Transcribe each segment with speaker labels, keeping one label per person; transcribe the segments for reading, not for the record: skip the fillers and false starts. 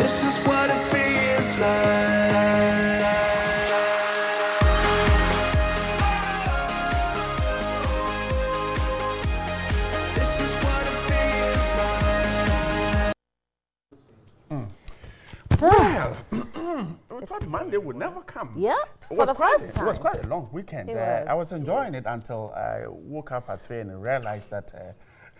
Speaker 1: This is what it feels like. This is what it feels like.
Speaker 2: Well, we thought Monday would never come.
Speaker 3: Yeah, for the first time.
Speaker 2: It was quite a long weekend. I was enjoying it until I woke up at 3 and realized that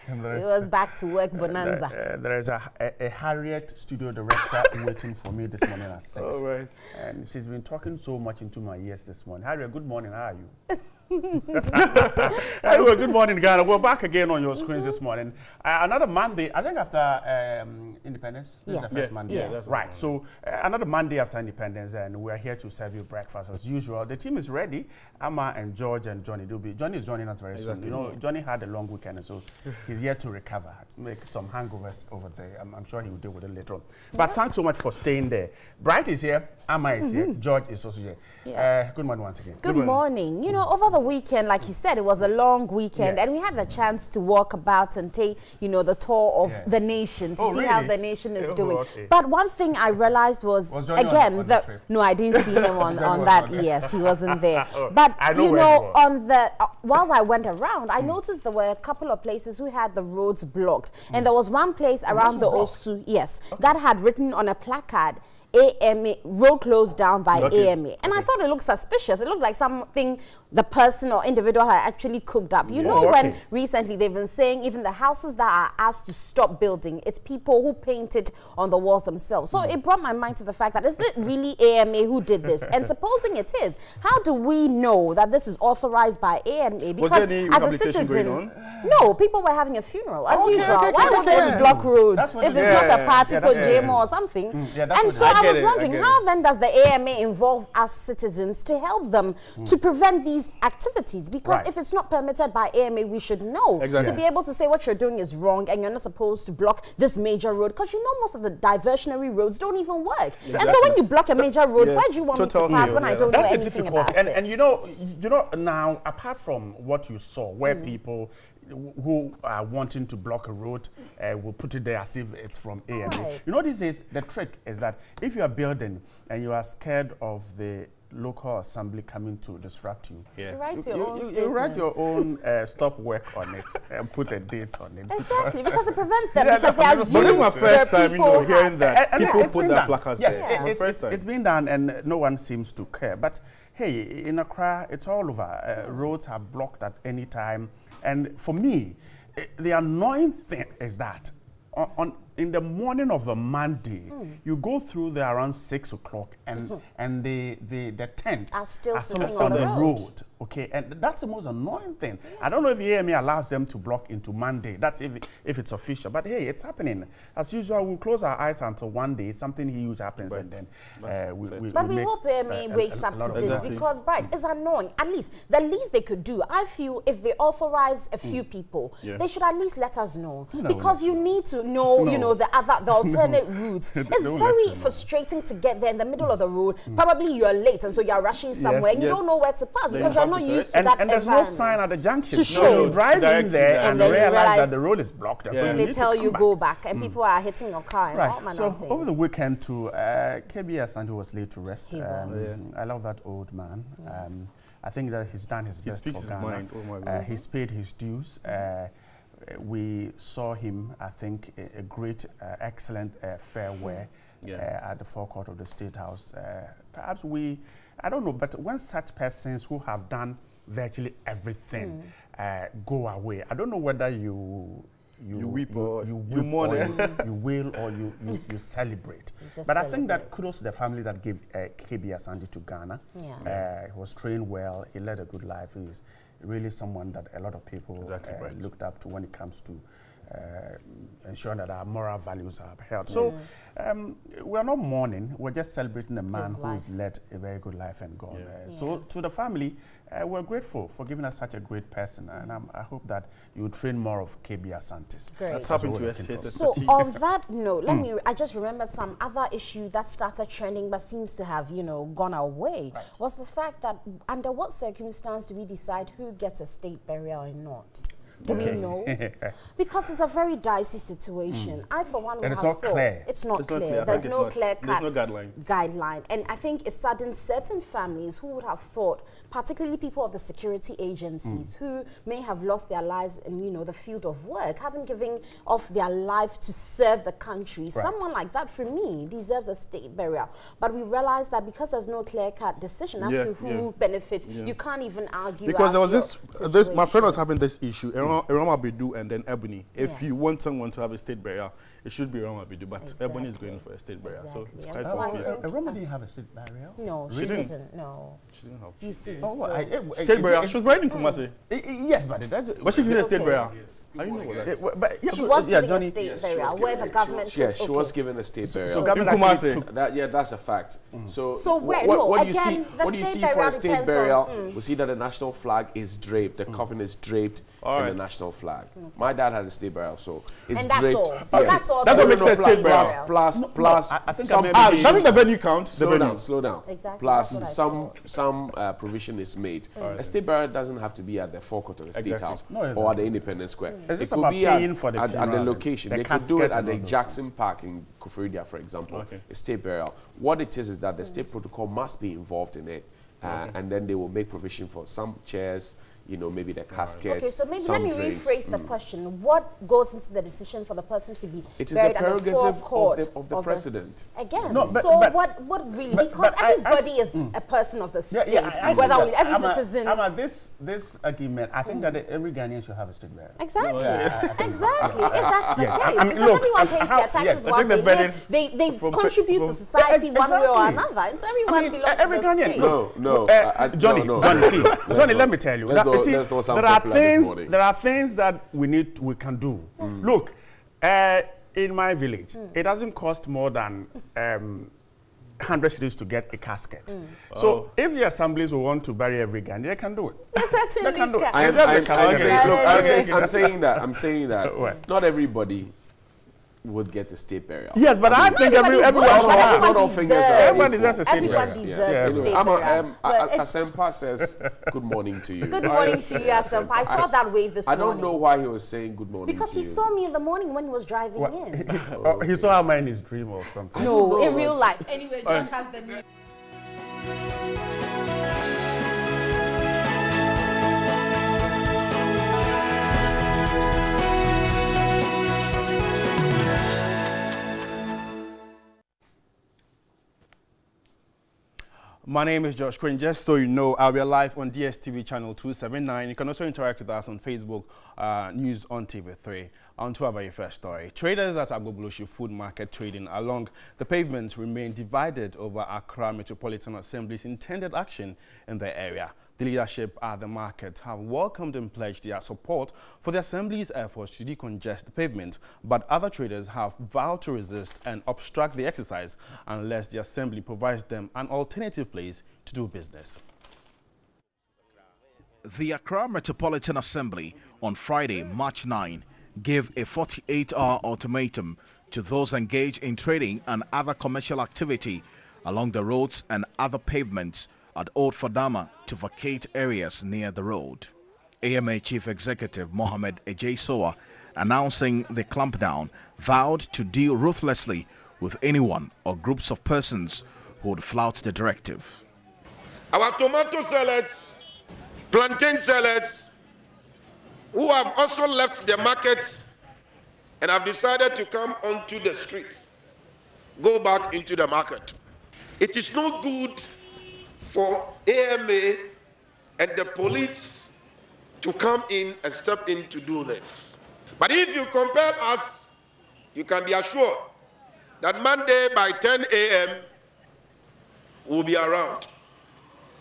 Speaker 3: it was back to work bonanza.
Speaker 2: There is a Harriet studio director waiting for me this morning at 6.
Speaker 4: All right.
Speaker 2: And she's been talking so much into my ears this morning. Harriet, good morning. How are you? Anyway, good morning, Ghana. We're back again on your screens this morning. Another Monday, I think after Independence. This is the first Monday.
Speaker 3: Yes.
Speaker 2: Right. So another Monday after Independence, and we're here to serve you breakfast as usual. The team is ready. Amma and George and Johnny. Johnny is joining us very soon. You know, Johnny had a long weekend, and so he's here to recover, make some hangovers over there. I'm sure he will deal with it later on. But thanks so much for staying there. Bright is here. Amma is here. George is also here. Good morning once again.
Speaker 3: Good morning. You know, over the weekend, like you said, it was a long weekend, and we had the chance to walk about and take, you know, the tour of the nation to see how the nation is doing.
Speaker 2: Okay.
Speaker 3: But one thing I realized was again, no, I didn't see him on that. Yes, he wasn't there. But you know, on the whilst I went around, I noticed there were a couple of places who had the roads blocked, and there was one place around the Osu, that had written on a placard, AMA, road closed down by AMA. And I thought it looked suspicious. It looked like something the person or individual had actually cooked up. You know, when recently they've been saying even the houses that are asked to stop building, it's people who painted on the walls themselves. So it brought my mind to the fact that, is it really AMA who did this? And supposing it is, how do we know that this is authorized by AMA? Because
Speaker 4: was there any
Speaker 3: as a citizen,
Speaker 4: going on?
Speaker 3: No, people were having a funeral as usual. Why would they block roads if it's not a party for JMO or something? And so I was wondering, how then does the AMA involve us citizens to help them to prevent these activities? Because if it's not permitted by AMA, we should know to be able to say what you're doing is wrong and you're not supposed to block this major road, because you know most of the diversionary roads don't even work. And so when you block a major road, why do you want me to pass when I don't know anything about it?
Speaker 2: And you know now, apart from what you saw, where people who are wanting to block a road will put it there as if it's from AMA. You know, the trick is that if you are building and you are scared of the local assembly coming to disrupt you,
Speaker 3: you write your own
Speaker 2: you write your own stop work on it and put a date on it.
Speaker 3: Exactly, because it prevents them, because they assume
Speaker 4: this is my first time hearing that people put their placards there.
Speaker 2: Yes, it's been done and no one seems to care. But hey, in Accra, it's all over. Roads are blocked at any time. And for me, the annoying thing is that in the morning of a Monday, you go through there around 6 o'clock, and the tent
Speaker 3: are still sitting
Speaker 2: on the road. Okay, and that's the most annoying thing. I don't know if AMA allows them to block into Monday. That's if it's official. But hey, it's happening. As usual, we'll close our eyes until one day something huge happens, and then
Speaker 3: we hope AMA wakes up to this, because it's annoying. At least the least they could do, I feel, if they authorize a few people, they should at least let us know, because you need to know, you know, the alternate routes. It's very frustrating to get there in the middle of the road. Probably you're late, and so you're rushing somewhere, and you don't know where to pass because you're not used to that
Speaker 2: and there's no sign at the junction
Speaker 3: to show.
Speaker 2: You drive in there and realize that the road is blocked.
Speaker 3: And they tell you go back, and people are hitting your car.
Speaker 2: Right. So over the weekend too, KB Asante was laid to rest. I love that old man. I think that he's done his best for Ghana. He's paid his dues. We saw him, I think, a great, excellent farewell at the forecourt of the State House. Perhaps I don't know, but when such persons who have done virtually everything go away, I don't know whether you weep or you mourn, you wail or you celebrate. But I think that kudos to the family that gave KB Asante to Ghana. He was trained well, he led a good life. He's really someone that a lot of people looked up to when it comes to ensuring that our moral values are upheld. So we're not mourning, we're just celebrating a man who has led a very good life and gone. So to the family, we're grateful for giving us such a great person, and I hope that you train more of KB Asante's.
Speaker 3: Great.
Speaker 4: So
Speaker 3: on that note, I just remembered some other issue that started trending but seems to have, gone away, was the fact that under what circumstance do we decide who gets a state burial and not? Do we know? Because it's a very dicey situation. I, for one, would have thought
Speaker 2: clear.
Speaker 3: It's not clear. There's no clear-cut
Speaker 4: guideline.
Speaker 3: And I think it saddens certain families who would have thought, particularly people of the security agencies who may have lost their lives in, you know, the field of work, having given off their life to serve the country. Right. Someone like that, for me, deserves a state burial. But we realize that because there's no clear-cut decision as to who benefits, you can't even argue.
Speaker 4: Because there was this my friend was having this issue, Irama Bidu and then Ebony. If you want someone to have a state burial, it should be Irama Bidu, but Ebony is going for a state burial. So it's quite
Speaker 2: Irama didn't have a state burial?
Speaker 3: No, she didn't. No.
Speaker 4: She didn't have.
Speaker 3: You see.
Speaker 4: State burial. She was buried in Kumasi.
Speaker 2: Yes, but
Speaker 4: she did a state burial. I know what that is.
Speaker 3: She was given a state burial where the government.
Speaker 5: She was given a state burial.
Speaker 2: So government
Speaker 5: that's a fact. So
Speaker 3: what
Speaker 5: do you see for a state burial? We see that the national flag is draped. The coffin is draped in the national flag. My dad had a state burial, so it's draped.
Speaker 3: That's all. So that's all.
Speaker 4: That's what makes a state burial.
Speaker 5: Plus,
Speaker 2: I think
Speaker 4: doesn't the venue count?
Speaker 5: Slow down.
Speaker 3: Exactly.
Speaker 5: Plus, some provision is made. A state burial doesn't have to be at the forecourt of the State House or at the Independence Square.
Speaker 2: It could be at
Speaker 5: the location. They could do it at the Jackson Park in Koforidia, for example. A state burial. What it is that the state protocol must be involved in it, and then they will make provision for some chairs, you know, maybe the caskets.
Speaker 3: Okay, so maybe let me rephrase the question. What goes into the decision for the person to be
Speaker 5: it is
Speaker 3: buried
Speaker 5: the prerogative of the president.
Speaker 3: Again, what really? Because everybody is a person of the state, whether every citizen.
Speaker 2: This argument, I think that every Ghanaian should have a state burial.
Speaker 3: Exactly. Exactly. If that's the case, because everyone pays their taxes while they live, they contribute to society one way or another, and so everyone belongs to the state.
Speaker 2: Johnny, let me tell you. There are things that we can do. Look, in my village, it doesn't cost more than 100 cities to get a casket. So if the assemblies will want to bury every Ghanaian, they can do it.
Speaker 3: They can do it.
Speaker 5: I'm saying that not everybody would get a state burial.
Speaker 2: Yes, but I think everyone deserves a state burial.
Speaker 5: Asempa says, good morning to you.
Speaker 3: Good morning to you, Asempa. I saw that wave this morning.
Speaker 5: I don't know why he was saying good morning
Speaker 3: because he saw me in the morning when he was driving in.
Speaker 2: He saw her in his dream or something.
Speaker 3: No, in real life. Anyway, George has the news.
Speaker 4: My name is Josh Quinn. Just so you know, I'll be live on DSTV channel 279. You can also interact with us on Facebook, News on TV3. On to our very first story. Traders at Agbobloshi Food Market trading along the pavements remain divided over Accra Metropolitan Assembly's intended action in the area. The leadership at the market have welcomed and pledged their support for the Assembly's efforts to decongest the pavement, but other traders have vowed to resist and obstruct the exercise unless the Assembly provides them an alternative place to do business.
Speaker 6: The Accra Metropolitan Assembly on Friday, March 9, gave a 48-hour ultimatum to those engaged in trading and other commercial activity along the roads and other pavements at Old Fadama to vacate areas near the road. AMA Chief Executive Mohammed Ejaisoa, announcing the clampdown, vowed to deal ruthlessly with anyone or groups of persons who would flout the directive.
Speaker 7: Our tomato sellers, plantain sellers, who have also left the market and have decided to come onto the street, go back into the market. It is no good for AMA and the police to come in and step in to do this. But if you compel us, you can be assured that Monday by 10 a.m. we'll be around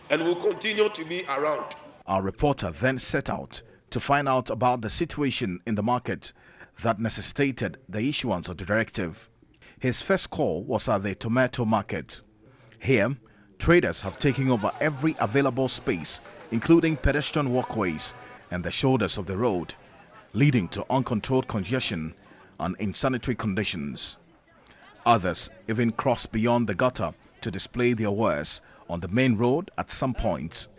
Speaker 7: and we'll continue to be around.
Speaker 6: Our reporter then set out to find out about the situation in the market that necessitated the issuance of the directive. His first call was at the tomato market. Here, traders have taken over every available space, including pedestrian walkways and the shoulders of the road, leading to uncontrolled congestion and insanitary conditions. Others even cross beyond the gutter to display their wares on the main road at some points.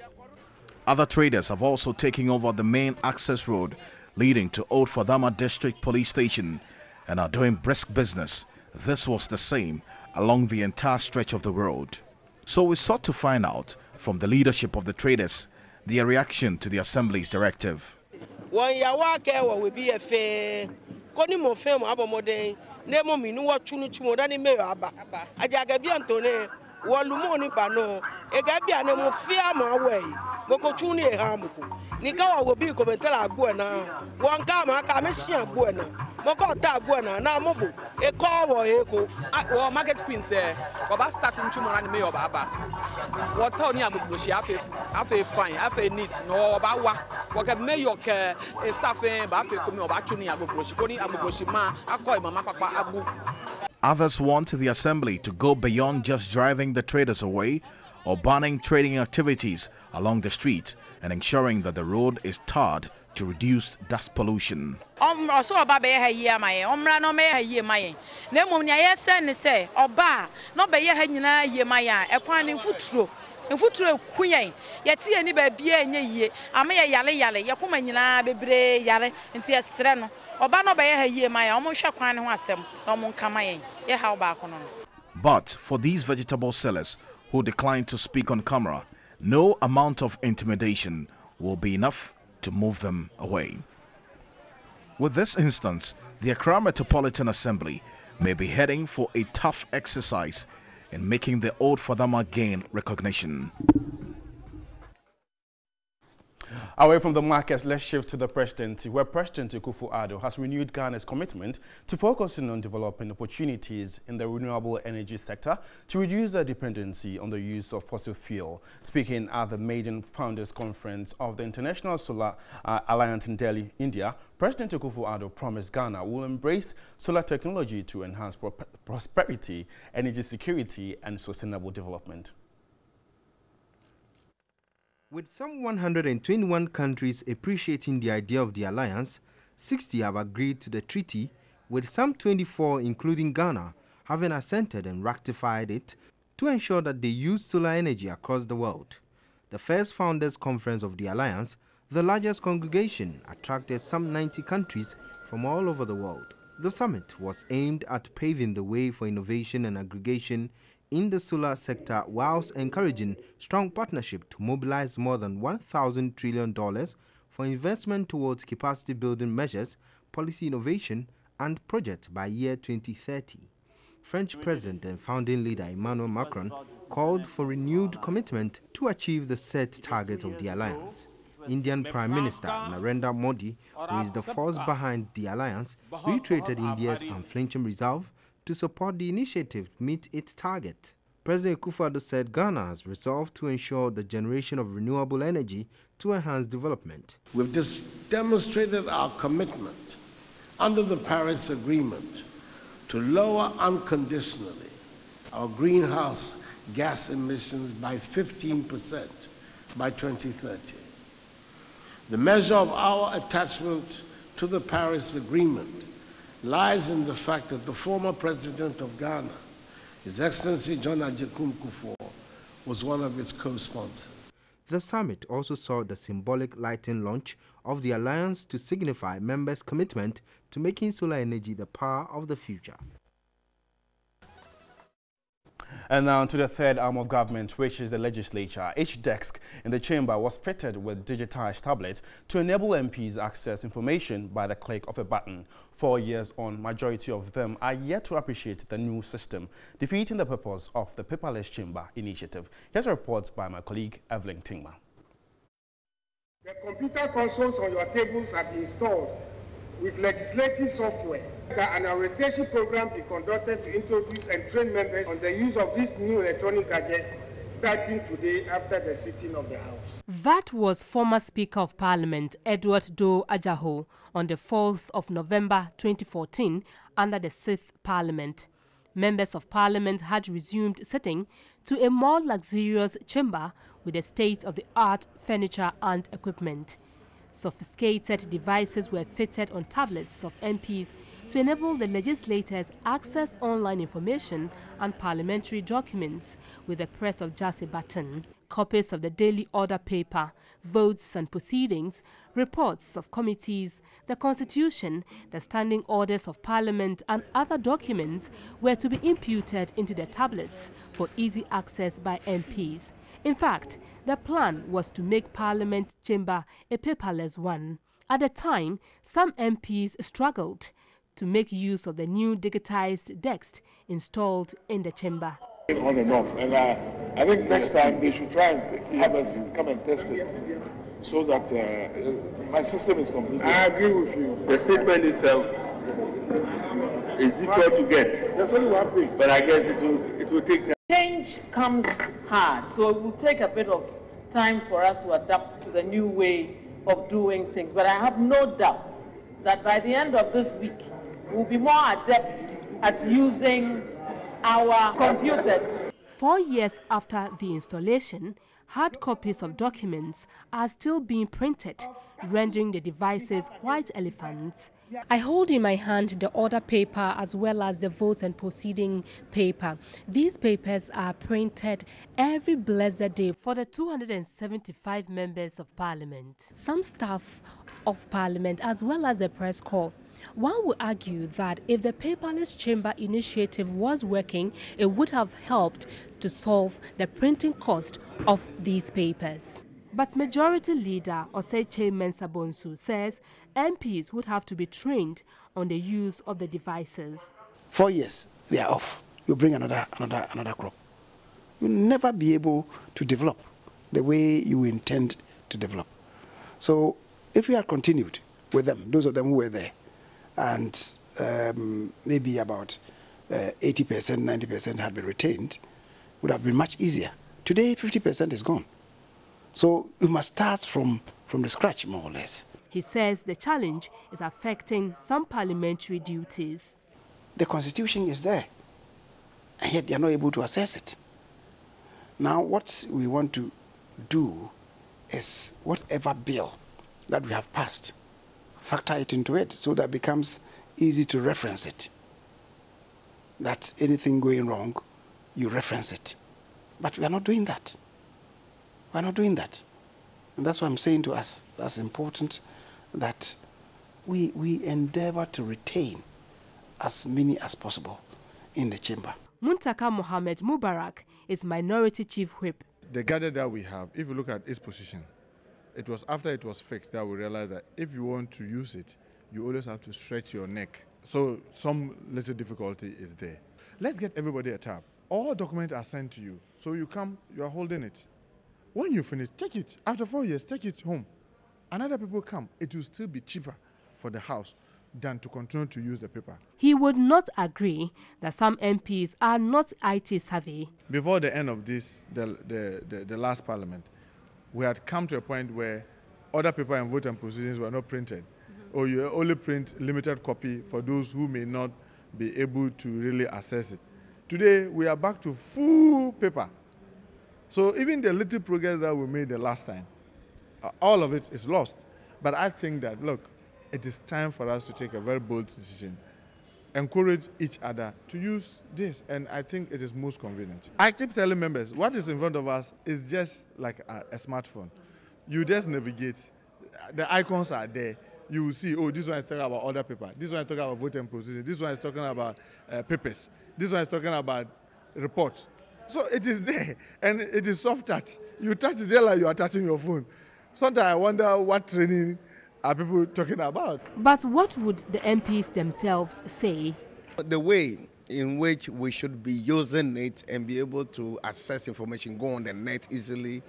Speaker 6: Other traders have also taken over the main access road leading to Old Fadama District Police Station and are doing brisk business. This was the same along the entire stretch of the road. So we sought to find out from the leadership of the traders their reaction to the Assembly's directive.
Speaker 8: Nikawa will be commented Guana, one kama Kameshia Guana, Mokota Guana, now Mobu, a call or echo, or market queen say, about starting tomorrow and mayor Baba. What Tony Abubushi, I fine, I neat, no about what can mayor a staffing, but I come about Tuni Abubushi, Goni Abubushi, ma, I call Mama Papa Abu.
Speaker 6: Others want the Assembly to go beyond just driving the traders away or banning trading activities along the street and ensuring that the road is tarred to reduce dust pollution.
Speaker 9: So about here, my no may hear my name when I say, Oba, no by ye my acquiring foot through. And foot through queen, yet see any baby in ye, I may yale, Yakumana, bebre, yale, and tea sereno, or banner by a year, my almost shakwan wasem, no mon come in, ye how back on.
Speaker 6: But for these vegetable sellers who decline to speak on camera, no amount of intimidation will be enough to move them away. With this instance, the Accra Metropolitan Assembly may be heading for a tough exercise in making the Old Fadama gain recognition.
Speaker 4: Away from the markets, let's shift to the presidency, where President Akufo-Addo has renewed Ghana's commitment to focusing on developing opportunities in the renewable energy sector to reduce their dependency on the use of fossil fuel. Speaking at the Maiden Founders Conference of the International Solar Alliance in Delhi, India, President Akufo-Addo promised Ghana will embrace solar technology to enhance prosperity, energy security, and sustainable development.
Speaker 10: With some 121 countries appreciating the idea of the alliance, 60 have agreed to the treaty, with some 24, including Ghana, having assented and ratified it to ensure that they use solar energy across the world. The first Founders Conference of the alliance, the largest congregation, attracted some 90 countries from all over the world. The summit was aimed at paving the way for innovation and aggregation in the solar sector, whilst encouraging strong partnership to mobilize more than $1,000 trillion for investment towards capacity building measures, policy innovation, and projects by year 2030. French President and founding leader Emmanuel Macron called for renewed commitment to achieve the set target of the alliance. Indian Prime Minister Narendra Modi, who is the force behind the alliance, reiterated India's unflinching resolve to support the initiative to meet its target. President Akufo-Addo said Ghana has resolved to ensure the generation of renewable energy to enhance development.
Speaker 11: We've just demonstrated our commitment under the Paris Agreement to lower unconditionally our greenhouse gas emissions by 15% by 2030. The measure of our attachment to the Paris Agreement lies in the fact that the former president of Ghana, His Excellency John Agyekum Kufuor, was one of its co-sponsors.
Speaker 10: The summit also saw the symbolic lighting launch of the alliance to signify members' commitment to making solar energy the power of the future.
Speaker 4: And now to the third arm of government, which is the legislature. Each desk in the chamber was fitted with digitized tablets to enable MPs access information by the click of a button. 4 years on, majority of them are yet to appreciate the new system, defeating the purpose of the paperless chamber initiative. Here's a report by my colleague Evelyn Tingma.
Speaker 12: The computer consoles on your tables have been installed with legislative software. An orientation program is conducted to introduce and train members on the use of these new electronic gadgets starting today after the sitting of the House.
Speaker 13: That was former Speaker of Parliament Edward Doe Ajaho on the 4th of November 2014 under the 6th Parliament. Members of Parliament had resumed sitting to a more luxurious chamber with a state-of-the-art furniture and equipment. Sophisticated devices were fitted on tablets of MPs to enable the legislators access online information and parliamentary documents with the press of just a button. Copies of the daily order paper, votes and proceedings, reports of committees, the Constitution, the standing orders of Parliament and other documents were to be imputed into the tablets for easy access by MPs. In fact, the plan was to make Parliament chamber a paperless one. At the time, some MPs struggled to make use of the new digitized desk installed in the chamber.
Speaker 14: On and off, and I think next time they should try and have us come and test it so that my system is complete. I agree with you. The statement itself is difficult to get. There's only one thing, but I guess it will take time.
Speaker 15: Change comes hard, so it will take a bit of time for us to adapt to the new way of doing things. But I have no doubt that by the end of this week, we'll be more adept at using our computers.
Speaker 13: 4 years after the installation, hard copies of documents are still being printed, rendering the devices white elephants. I hold in my hand the order paper as well as the votes and proceeding paper. These papers are printed every blessed day for the 275 members of Parliament, some staff of Parliament as well as the press corps. One would argue that if the paperless chamber initiative was working, it would have helped to solve the printing cost of these papers. But Majority Leader Oseche Mensah Bonsu says MPs would have to be trained on the use of the devices.
Speaker 16: 4 years, we are off. You bring another crop. You'll never be able to develop the way you intend to develop. So if we had continued with them, those of them who were there, and maybe about 80%, 90% had been retained, would have been much easier. Today, 50% is gone. So we must start from the scratch, more or less.
Speaker 13: He says the challenge is affecting some parliamentary duties.
Speaker 16: The Constitution is there, and yet they are not able to assess it. Now, what we want to do is whatever bill that we have passed, factor it into it so that it becomes easy to reference it. That anything going wrong, you reference it. But we are not doing that. We are not doing that. And that's why I'm saying to us, that's important that we endeavor to retain as many as possible in the chamber.
Speaker 13: Muntaka Mohammed Mubarak is Minority Chief Whip.
Speaker 17: The gadget that we have, if you look at its position, it was after it was fixed that we realized that if you want to use it, you always have to stretch your neck. So some little difficulty is there. Let's get everybody a tab. All documents are sent to you. So you come, you are holding it. When you finish, take it. After 4 years, take it home. Another people come. It will still be cheaper for the house than to continue to use the paper.
Speaker 13: He would not agree that some MPs are not IT savvy.
Speaker 17: Before the end of this, the last parliament, we had come to a point where other paper and vote and proceedings were not printed. Or you only print limited copy for those who may not be able to really access it. Today, we are back to full paper. So even the little progress that we made the last time, all of it is lost. But I think that, look, it is time for us to take a very bold decision. Encourage each other to use this, and I think it is most convenient. I keep telling members, what is in front of us is just like a smartphone. You just navigate. The icons are there. You will see, oh, this one is talking about order paper. This one is talking about vote and proceedings. This one is talking about papers. This one is talking about reports. So it is there, and it is soft touch. You touch it there like you are touching your phone. Sometimes I wonder what training are people talking about.
Speaker 13: But what would the MPs themselves say?
Speaker 18: The way in which we should be using it and be able to access information, go on the net easily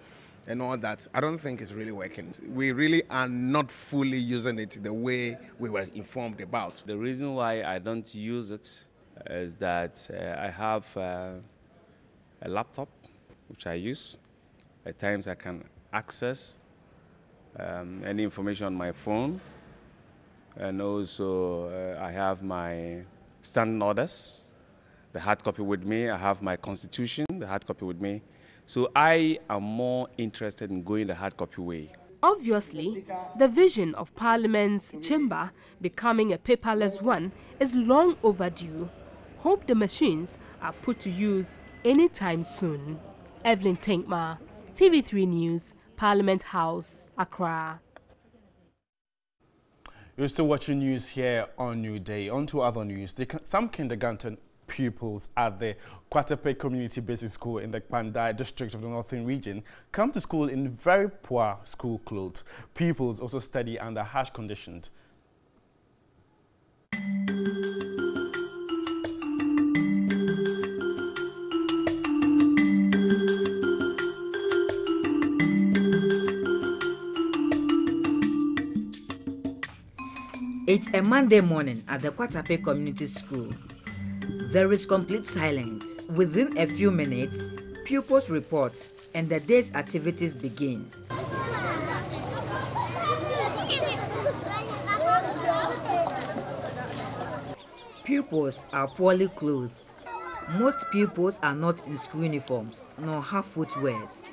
Speaker 18: and all that, I don't think it's really working. We really are not fully using it the way we were informed about.
Speaker 19: The reason why I don't use it is that I have a laptop which I use. At times I can access any information on my phone, and also I have my standing orders, the hard copy with me. I have my constitution, the hard copy with me. So I am more interested in going the hard copy way.
Speaker 13: Obviously, the vision of Parliament's chamber becoming a paperless one is long overdue. Hope the machines are put to use anytime soon. Evelyn Tenkma, TV3 News, Parliament House, Accra.
Speaker 4: You're still watching news here on New Day. On to other news. Some kindergarten pupils at the Kwatape Community Basic School in the Pandai district of the Northern Region come to school in very poor school clothes. Pupils also study under harsh conditions.
Speaker 20: It's a Monday morning at the Kwatape Community School. There is complete silence. Within a few minutes, pupils report and the day's activities begin. Pupils are poorly clothed. Most pupils are not in school uniforms nor have footwears.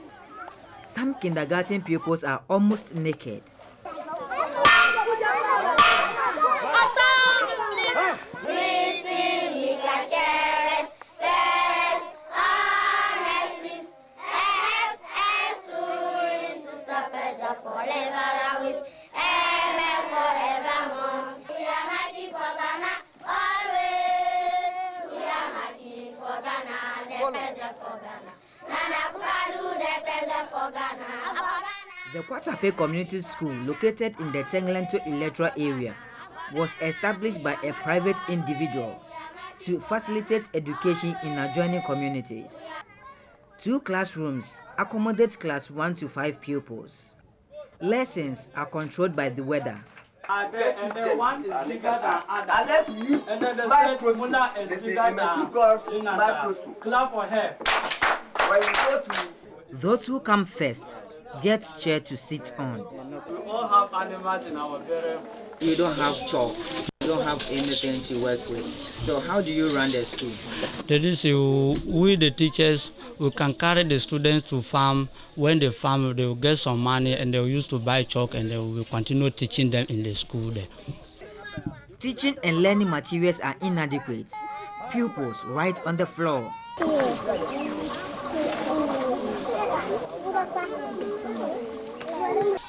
Speaker 20: Some kindergarten pupils are almost naked. The Kwatape Community School, located in the Tenglento electoral area, was established by a private individual to facilitate education in adjoining communities. 2 classrooms accommodate class 1 to 5 pupils. Lessons are controlled by the weather.
Speaker 21: And then one is bigger than other. Unless we use microscope, is bigger than microscope. Clap for her. When you go to
Speaker 20: those who come first get chair to sit on.
Speaker 21: We all have animals in our burial.
Speaker 20: You don't have chalk. You don't have anything to work with. So how do you run the school?
Speaker 22: That is, we the teachers, we can carry the students to farm. When they farm, they will get some money and they will use to buy chalk, and they will continue teaching them in the school there.
Speaker 20: Teaching and learning materials are inadequate. Pupils write on the floor.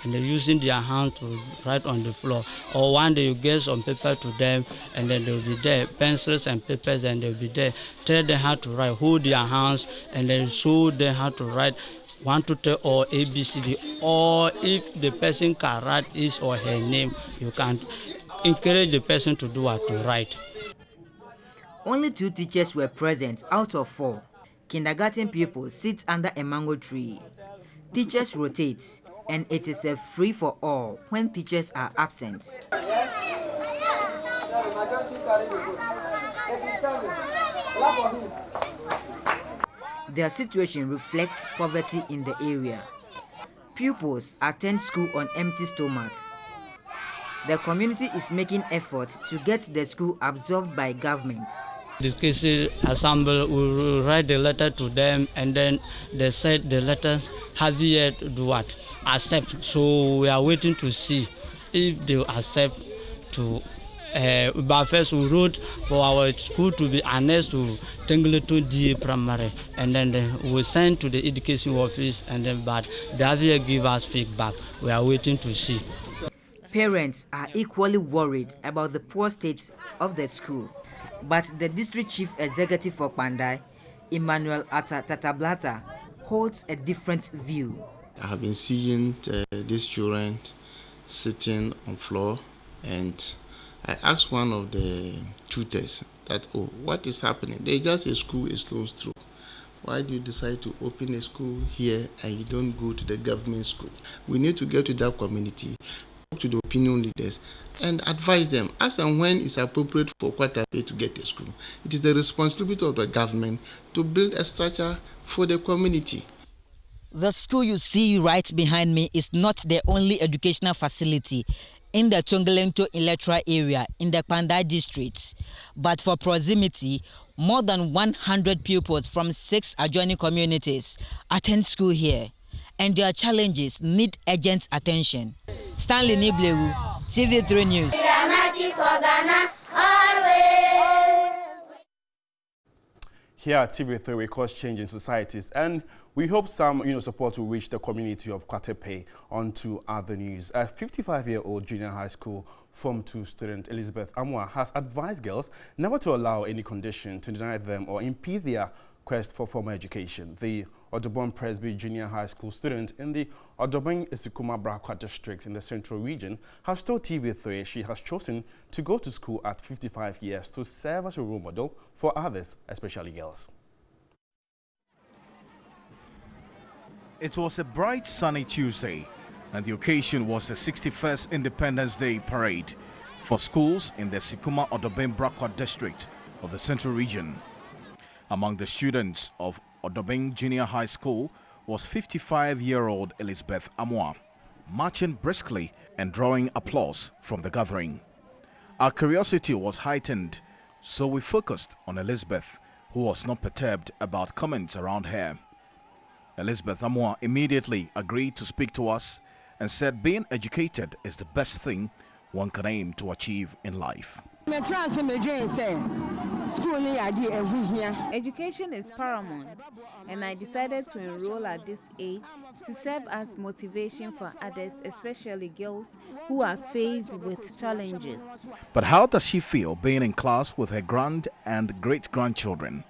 Speaker 22: And they're using their hand to write on the floor. Or one day you get some paper to them, and then they'll be there, pencils and papers, and they'll be there. Tell them how to write, hold their hands, and then show them how to write 1, 2, 3, or ABCD. Or if the person can write his or her name, you can encourage the person to do what to write.
Speaker 20: Only 2 teachers were present out of 4. Kindergarten pupils sit under a mango tree. Teachers rotate, and it is a free for all when teachers are absent. Their situation reflects poverty in the area. Pupils attend school on empty stomach. The community is making efforts to get the school absorbed by government.
Speaker 22: The case assemble will write the letter to them, and then they said the letters have yet do what? Accept. So we are waiting to see if they accept to. But first we wrote for our school to be annexed to Tengleton DA Primary, and then we sent to the education office, and then but they have yet give us feedback. We are waiting to see.
Speaker 20: Parents are equally worried about the poor state of the school. But the district chief executive for Pandai, Emmanuel Tatablata, holds a different view.
Speaker 23: I have been seeing these children sitting on floor, and I asked one of the tutors that, oh, what is happening? They just say school is closed through. Why do you decide to open a school here and you don't go to the government school? We need to get to that community, talk to the opinion leaders, and advise them as and when it's appropriate for Kwatape to get a school. It is the responsibility of the government to build a structure for the community.
Speaker 20: The school you see right behind me is not the only educational facility in the Tongolento electoral area in the Pandai district. But for proximity, more than 100 pupils from 6 adjoining communities attend school here. and their challenges need urgent attention. Stanley Niblewu, TV3 News.
Speaker 4: Here at TV3, we cause change in societies, and we hope some support will reach the community of Kwatepe. On to other news. A 55-year-old junior high school Form 2 student, Elizabeth Amwa, has advised girls never to allow any condition to deny them or impede their quest for formal education. The Odobon Presby Junior High School student in the Odobon Isikuma Brakwa district in the Central Region has told TV3 she has chosen to go to school at 55 years to serve as a role model for others, especially girls.
Speaker 6: It was a bright sunny Tuesday, and the occasion was the 61st Independence Day parade for schools in the Sikuma Odobon Brakwa district of the Central Region. Among the students of Odobon Junior High School was 55-year-old Elizabeth Amwa, marching briskly and drawing applause from the gathering. Our curiosity was heightened, so we focused on Elizabeth, who was not perturbed about comments around her. Elizabeth Amwa immediately agreed to speak to us and said being educated is the best thing one can aim to achieve in life.
Speaker 1: Education is paramount, and I decided to enroll at this age to serve as motivation for others, especially girls who are faced with challenges.
Speaker 6: But how does she feel being in class with her grand and great-grandchildren?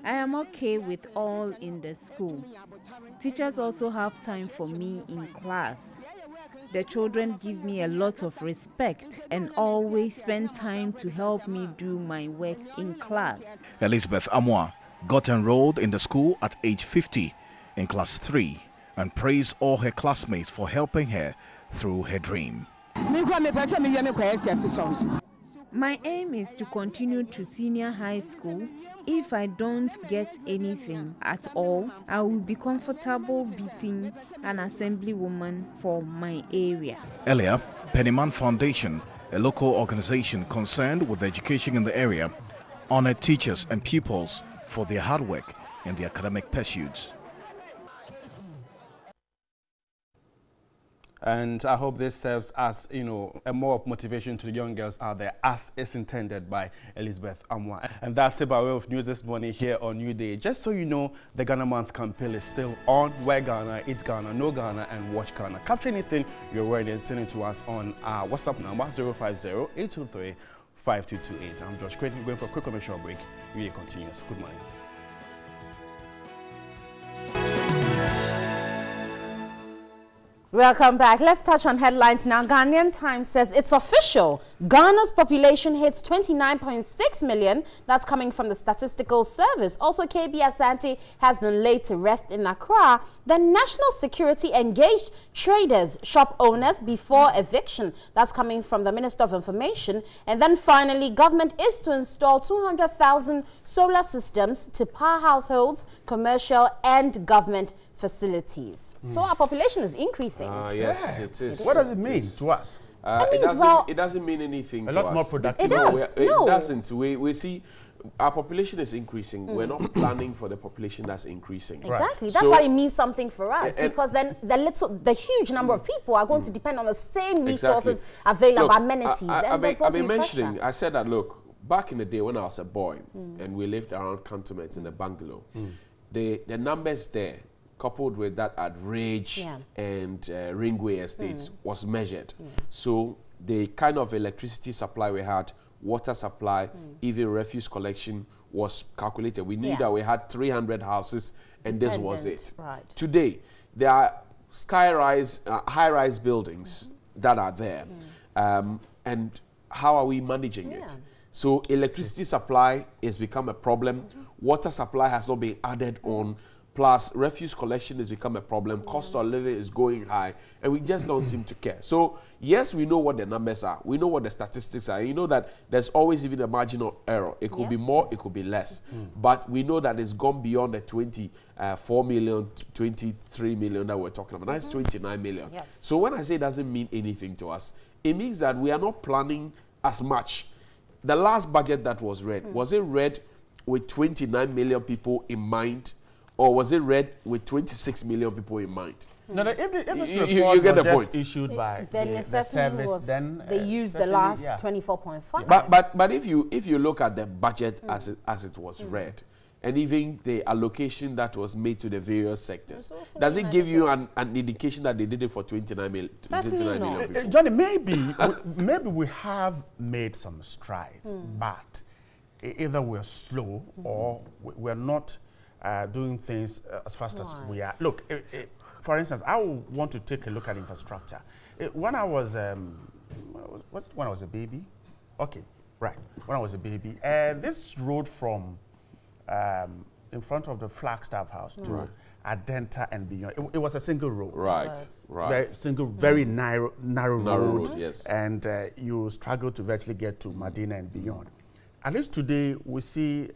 Speaker 1: I am okay with all in the school. Teachers also have time for me in class. The children give me a lot of respect and always spend time to help me do my work in class.
Speaker 6: Elizabeth Amwa got enrolled in the school at age 50 in class 3 and praised all her classmates for helping her through her dream.
Speaker 1: My aim is to continue to senior high school. If I don't get anything at all, I will be comfortable being an assemblywoman for my area.
Speaker 6: Earlier, Pennyman Foundation, a local organization concerned with education in the area, honored teachers and pupils for their hard work in the academic pursuits.
Speaker 4: And I hope this serves as, a more of motivation to the young girls out there, as is intended by Elizabeth Amwa. And that's it by way of news this morning here on New Day. Just so you know, the Ghana Month campaign is still on. Wear Ghana, Eat Ghana, Know Ghana, and Watch Ghana. Capture anything you're wearing and send it to us on our WhatsApp number, 050-823-5228. I'm Josh Quinn. We're going for a quick commercial break. Really continues. Good morning.
Speaker 3: Welcome back. Let's touch on headlines now. Ghanaian Times says it's official. Ghana's population hits 29.6 million. That's coming from the Statistical Service. Also, KB Asante has been laid to rest in Accra. Then national security engaged traders, shop owners before eviction. That's coming from the Minister of Information. And then finally, government is to install 200,000 solar systems to power households, commercial and government facilities. So our population is increasing.
Speaker 2: Yes, it is.
Speaker 4: What does it mean to us?
Speaker 2: It doesn't mean anything to us.
Speaker 4: A lot more productive.
Speaker 3: It does.
Speaker 2: It doesn't. We see our population is increasing. We're not planning for the population that's increasing.
Speaker 3: Exactly. Right. That's why it means something for us, because then the huge number of people are going to depend on the same resources available, look, amenities.
Speaker 2: I've been mentioning, I said that, look, back in the day when I was a boy and we lived around cantonments in the bungalow, the numbers there, coupled with that at Rage and Ringway estates, was measured. So the kind of electricity supply we had, water supply, even refuse collection was calculated. We knew that we had 300 houses and this was it.
Speaker 3: Right.
Speaker 2: Today, there are high-rise buildings that are there. And how are we managing it? So electricity supply has become a problem. Water supply has not been added on. Plus, refuse collection has become a problem. Cost of living is going high, and we just don't seem to care. So, yes, we know what the numbers are. We know what the statistics are. You know that there's always even a marginal error. It could be more, it could be less. But we know that it's gone beyond the 24 million, 23 million that we're talking about. Now it's 29 million. So when I say it doesn't mean anything to us, it means that we are not planning as much. The last budget that was read, was it read with 29 million people in mind? or was it read with 26 million people in mind?
Speaker 5: No, if this
Speaker 2: you get the point.
Speaker 5: Issued by
Speaker 3: the
Speaker 5: service,
Speaker 3: was
Speaker 5: then
Speaker 3: they used the last 24.5.
Speaker 2: But if you look at the budget as it was read, and even the allocation that was made to the various sectors, does it give you an indication that they did it for 29 million? People?
Speaker 5: Johnny, maybe we have made some strides, but either we're slow or we're not doing things as fast as we are. Look, for instance, I want to take a look at infrastructure. When I was a baby, okay, right. When I was a baby, this road from in front of the Flagstaff House to Adenta and beyond, it was a single road.
Speaker 2: Right.
Speaker 5: Very narrow road.
Speaker 2: Yes.
Speaker 5: And you struggle to virtually get to Medina and beyond. At least today, we see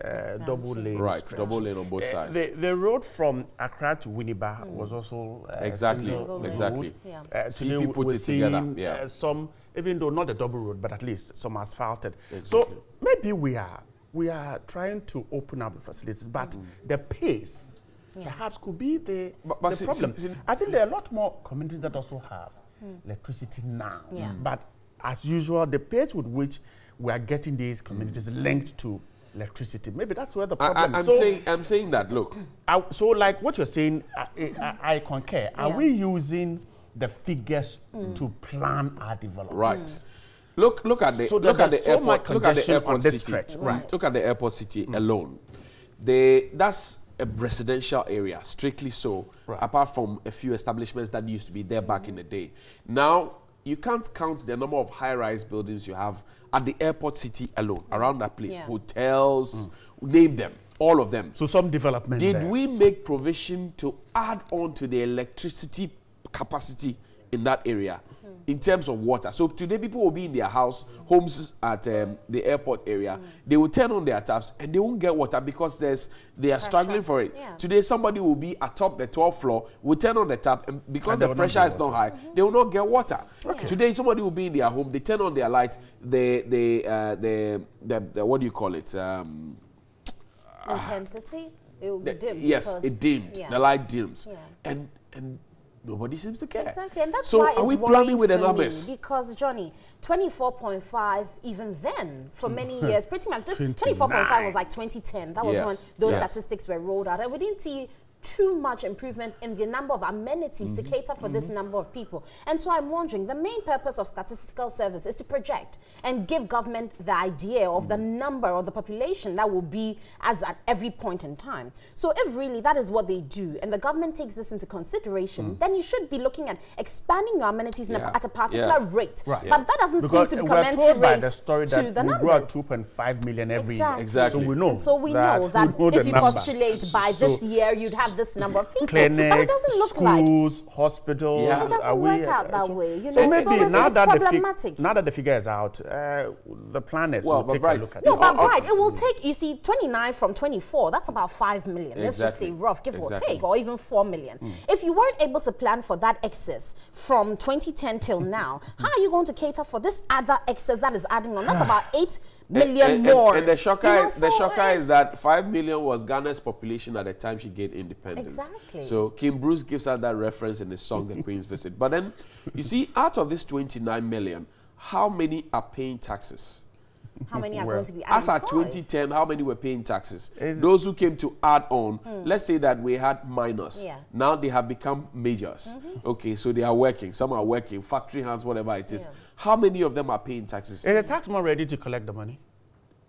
Speaker 5: double lane.
Speaker 2: Right, double lane on both sides.
Speaker 5: The road from Accra to Winneba was also
Speaker 2: exactly.
Speaker 5: Today
Speaker 2: see people put it together. Yeah.
Speaker 5: Some, even though not the double road, but at least some asphalted. So maybe we are trying to open up the facilities, but the pace perhaps could be the problem. I think there are a lot more communities that also have electricity now. But as usual, the pace with which we are getting these communities linked to electricity. Maybe that's where the problem is.
Speaker 2: I'm saying that, look.
Speaker 5: So like what you're saying, I concur. Are we using the figures to plan our development?
Speaker 2: Right. Look at the airport. Look at the airport city. Right. Look at the airport city alone. That's a residential area, strictly so, apart from a few establishments that used to be there back in the day. Now, you can't count the number of high-rise buildings you have at the airport city alone, around that place. Hotels, name them, all of them.
Speaker 5: So some development
Speaker 2: Did we make provision to add on to the electricity capacity in that area in terms of water? So today people will be in their homes at the airport area. They will turn on their taps and they won't get water because they are struggling for it. Today somebody will be atop the 12th floor, will turn on the tap, and because the pressure is not high, they will not get water. Today somebody will be in their home, they turn on their lights, the what do you call it?
Speaker 3: Intensity? It will be dim.
Speaker 2: Yes, it dimmed. The light dims. And nobody seems to care.
Speaker 3: Exactly, and that's
Speaker 2: so
Speaker 3: why
Speaker 2: are we planning with the numbers?
Speaker 3: Because Johnny, 24.5 even then for many years, pretty much. 24.5 was like 2010. That was when those statistics were rolled out, and we didn't see too much improvement in the number of amenities to cater for this number of people. And so I'm wondering, the main purpose of statistical service is to project and give government the idea of the number or the population that will be as at every point in time. So if really that is what they do and the government takes this into consideration, then you should be looking at expanding your amenities at a particular rate. But that doesn't seem to be commensurate
Speaker 5: by the story
Speaker 3: to
Speaker 5: that
Speaker 3: the numbers.
Speaker 5: We grow at 2.5 million every year.
Speaker 2: Exactly.
Speaker 5: So we know,
Speaker 3: and so we know that if you postulate by this year, you'd have this number of people.
Speaker 5: Clinics,
Speaker 3: but it doesn't look
Speaker 5: schools, hospitals.
Speaker 3: It doesn't work out that way. You
Speaker 5: so
Speaker 3: know,
Speaker 5: maybe now
Speaker 3: problematic.
Speaker 5: that the figure is out, the planners will take a look at it.
Speaker 3: No, but it will take, you see, 29 from 24, that's about 5 million. Let's just say rough, give or take, or even 4 million. If you weren't able to plan for that excess from 2010 till now, how are you going to cater for this other excess that is adding on? That's about 8 million more.
Speaker 2: And the shocker, is that 5 million was Ghana's population at the time she gained independence.
Speaker 3: Exactly.
Speaker 2: So Kim Bruce gives us that reference in the song The Queen's Visit. But then, you see, out of this 29 million, how many are paying taxes?
Speaker 3: How many are going to be
Speaker 2: as at 2010, how many were paying taxes? Those who came to add on, let's say that we had minors. Now they have become majors. Okay, so they are working. Some are working, factory hands, whatever it is. How many of them are paying taxes?
Speaker 5: Is the taxman ready to collect the money?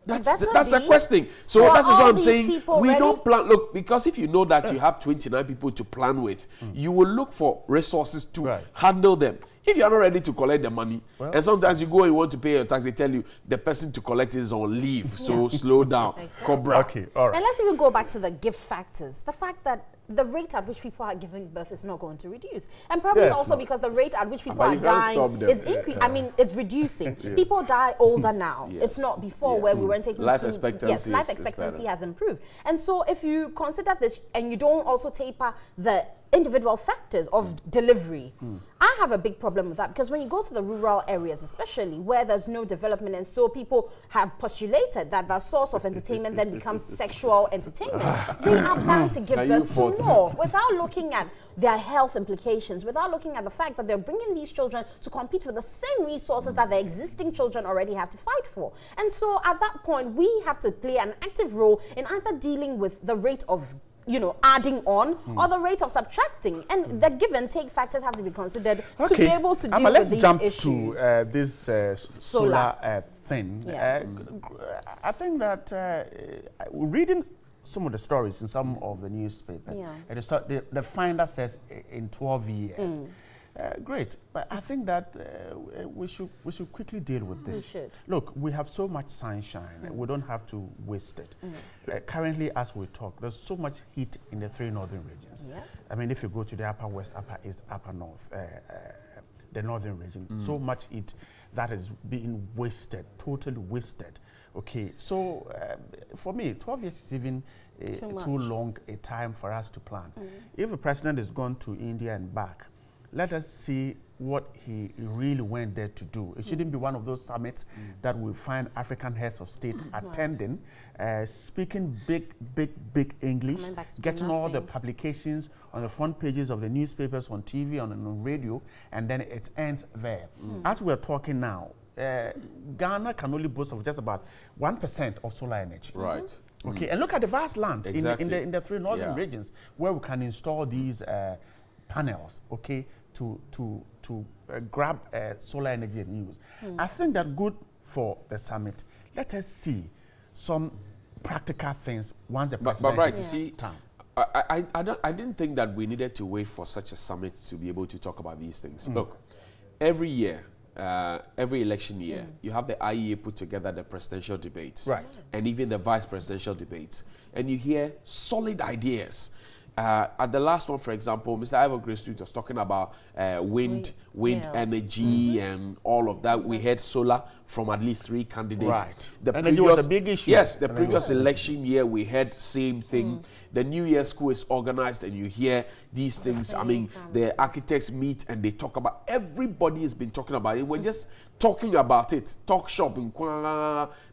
Speaker 2: That's the question. So that is what I'm saying. We don't plan. Look, because if you know that you have 29 people to plan with, you will look for resources to handle them. If you're not ready to collect the money, and sometimes you go and you want to pay your tax, they tell you the person to collect is on leave. So slow down.
Speaker 3: Exactly.
Speaker 5: Okay, all right.
Speaker 3: And let's even go back to the gift factors. The fact that the rate at which people are giving birth is not going to reduce. And probably also because the rate at which people are dying is increasing. I mean, it's reducing. People die older now. It's not before where we weren't taking
Speaker 2: life expectancy.
Speaker 3: Yes, life expectancy has improved. And so if you consider this and you don't also taper the individual factors of delivery, I have a big problem with that, because when you go to the rural areas, especially where there's no development, and so people have postulated that the source of entertainment then becomes sexual entertainment, they are bound to give birth to more without looking at their health implications, without looking at the fact that they're bringing these children to compete with the same resources that the existing children already have to fight for. And so at that point, we have to play an active role in either dealing with the rate of adding on or the rate of subtracting, and the give and take factors have to be considered to be able to deal with these issues.
Speaker 5: Let's jump to this solar thing. I think that reading some of the stories in some of the newspapers, the finder says in 12 years. Great, but I think that we should quickly deal with this.
Speaker 3: We should.
Speaker 5: Look, we have so much sunshine. We don't have to waste it. Currently, as we talk, there's so much heat in the 3 northern regions. I mean, if you go to the upper west, upper east, upper north, the northern region, so much heat that is being wasted, totally wasted. Okay, so for me, 12 years is even too long a time for us to plan. If the president is gone to India and back, let us see what he really went there to do. It shouldn't be one of those summits that we find African heads of state attending, speaking big English, getting all the publications on the front pages of the newspapers, on TV, on radio, and then it ends there. As we're talking now, Ghana can only boast of just about 1% of solar energy.
Speaker 2: Right.
Speaker 5: Okay, and look at the vast lands in the 3 northern regions where we can install these panels, okay, to grab solar energy and use. I think that good for the summit. Let us see some practical things once the president
Speaker 2: but right, see, I didn't think that we needed to wait for such a summit to be able to talk about these things. Look, every year, every election year, you have the IEA put together the presidential debates, and even the vice presidential debates, and you hear solid ideas. At the last one, for example, Mr. Ivor Grace Street was talking about wind energy and all of that. We had solar from at least 3 candidates.
Speaker 5: Right.
Speaker 2: The
Speaker 5: previous, was a big issue.
Speaker 2: Yes, the previous election year we had same thing. The New Year school is organized and you hear these things. I mean, the architects meet and they talk about, everybody has been talking about it. We're just talking about it. Talk shop,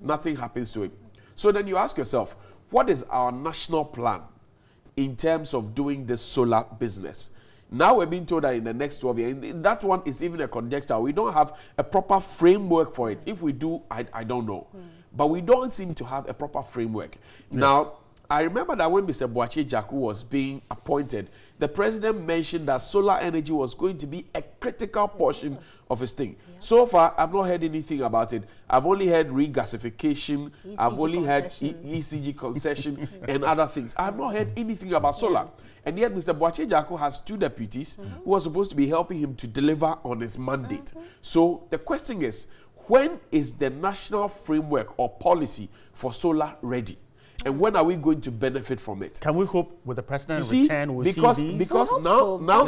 Speaker 2: nothing happens to it. So then you ask yourself, what is our national plan in terms of doing this solar business? Now we're being told that in the next 12 years, and that one is even a conjecture. We don't have a proper framework for it. If we do, I don't know. But we don't seem to have a proper framework. Now, I remember that when Mr. Boakye Jaku was being appointed, the president mentioned that solar energy was going to be a critical portion of his thing. So far, I've not heard anything about it. I've only heard regasification, I've only heard ECG concession and other things. I've not heard anything about solar. And yet, Mr. Boakye Jaku has 2 deputies who are supposed to be helping him to deliver on his mandate. So the question is, when is the national framework or policy for solar ready? And when are we going to benefit from it?
Speaker 5: Can we hope with the president return we'll
Speaker 2: because
Speaker 5: see these?
Speaker 2: Because now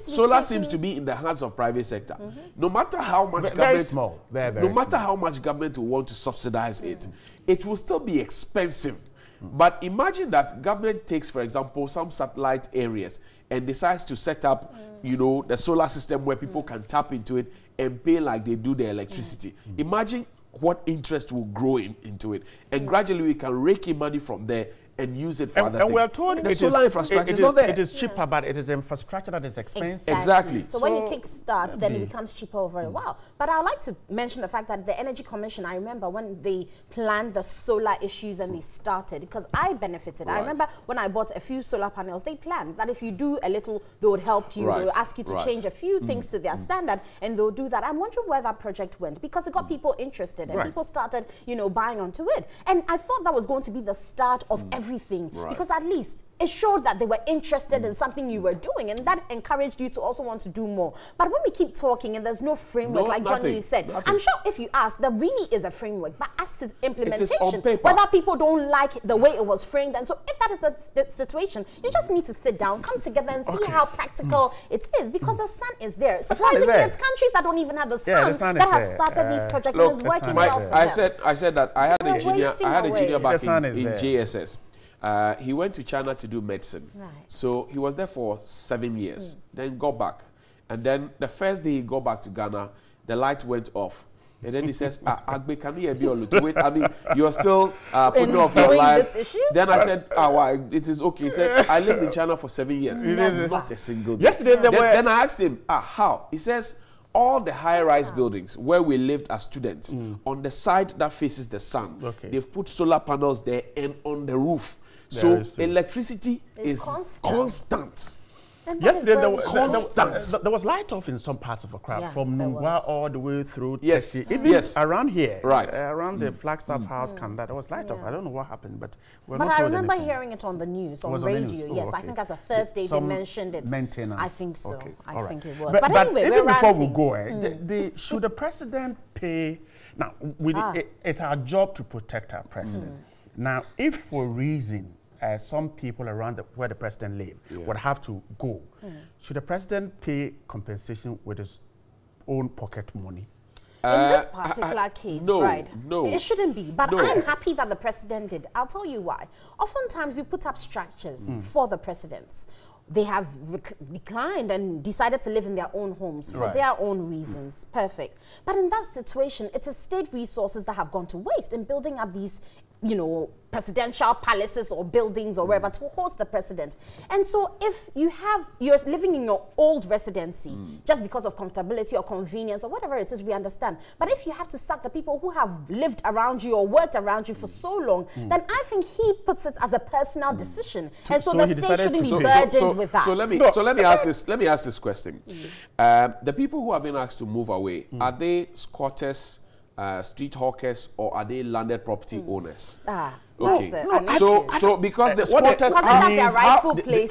Speaker 2: solar seems to be in the hands of private sector. No matter how much
Speaker 5: no
Speaker 2: matter how much government will want to subsidize it, it will still be expensive. But imagine that government takes, for example, some satellite areas and decides to set up, the solar system where people can tap into it and pay like they do their electricity. Imagine what interest will grow into it. And gradually we can rake in money from there and use it for other things.
Speaker 5: And we're told
Speaker 2: the solar infrastructure is not there.
Speaker 5: It is cheaper, but it is infrastructure that is expensive.
Speaker 2: Exactly.
Speaker 3: So when you kickstart, then it becomes cheaper over a while. But I would like to mention the fact that the Energy Commission, I remember when they planned the solar issues and they started, because I benefited. I remember when I bought a few solar panels, they planned that if you do a little, they would help you. They would ask you to change a few things to their standard, and they'll do that. I'm wondering where that project went, because it got people interested and people started, buying onto it. And I thought that was going to be the start of everything, because at least it showed that they were interested in something you were doing, and that encouraged you to also want to do more. But when we keep talking and there's no framework, like Johnny, you said, I'm sure if you ask, there really is a framework, but as to implementation, whether people don't like the way it was framed, and so if that is the situation, you just need to sit down, come together and see how practical it is, because the sun is there. Surprisingly, there's countries that don't even have the sun that have started these projects and is working well for them.
Speaker 2: I said that I had a junior back in JSS. He went to China to do medicine. Right. So he was there for 7 years, then got back. And then the first day he got back to Ghana, the light went off. And then he says, Agbe, can you be on to wait? I mean, you're still putting off your life. Then I said, why? It is okay. He said, I lived in China for 7 years. Not a single day.
Speaker 5: Yesterday
Speaker 2: then I asked him, how? He says, all the high-rise buildings where we lived as students, on the side that faces the sun, they've put solar panels there and on the roof. So electricity is constant.
Speaker 5: Yesterday there was light off in some parts of Accra, from Nungwa all the way through Tesi. Even around here, around the Flagstaff House, Kanda, there was light off. I don't know what happened, but we're not
Speaker 3: I
Speaker 5: told
Speaker 3: remember
Speaker 5: anything.
Speaker 3: hearing it on the news, on radio. Yes, I think as a Thursday they mentioned it.
Speaker 5: Maintenance.
Speaker 3: I think so. I think it was.
Speaker 5: But anyway, even before we go, should the president pay? Now, it's our job to protect our president. Now, if for reason some people around where the president lives would have to go, should the president pay compensation with his own pocket money?
Speaker 3: In this particular case,
Speaker 2: no,
Speaker 3: it shouldn't be. But I'm happy that the president did. I'll tell you why. Oftentimes, you put up structures for the presidents. They have declined and decided to live in their own homes for their own reasons. Perfect. But in that situation, it's a state resources that have gone to waste in building up these, presidential palaces or buildings or wherever to host the president. And so if you're living in your old residency just because of comfortability or convenience or whatever it is, we understand. But if you have to sack the people who have lived around you or worked around you for so long, then I think he puts it as a personal decision. And so the state shouldn't be burdened with that.
Speaker 2: So let me ask this question. The people who have been asked to move away, are they squatters, street hawkers, or are they landed property owners? Okay. So because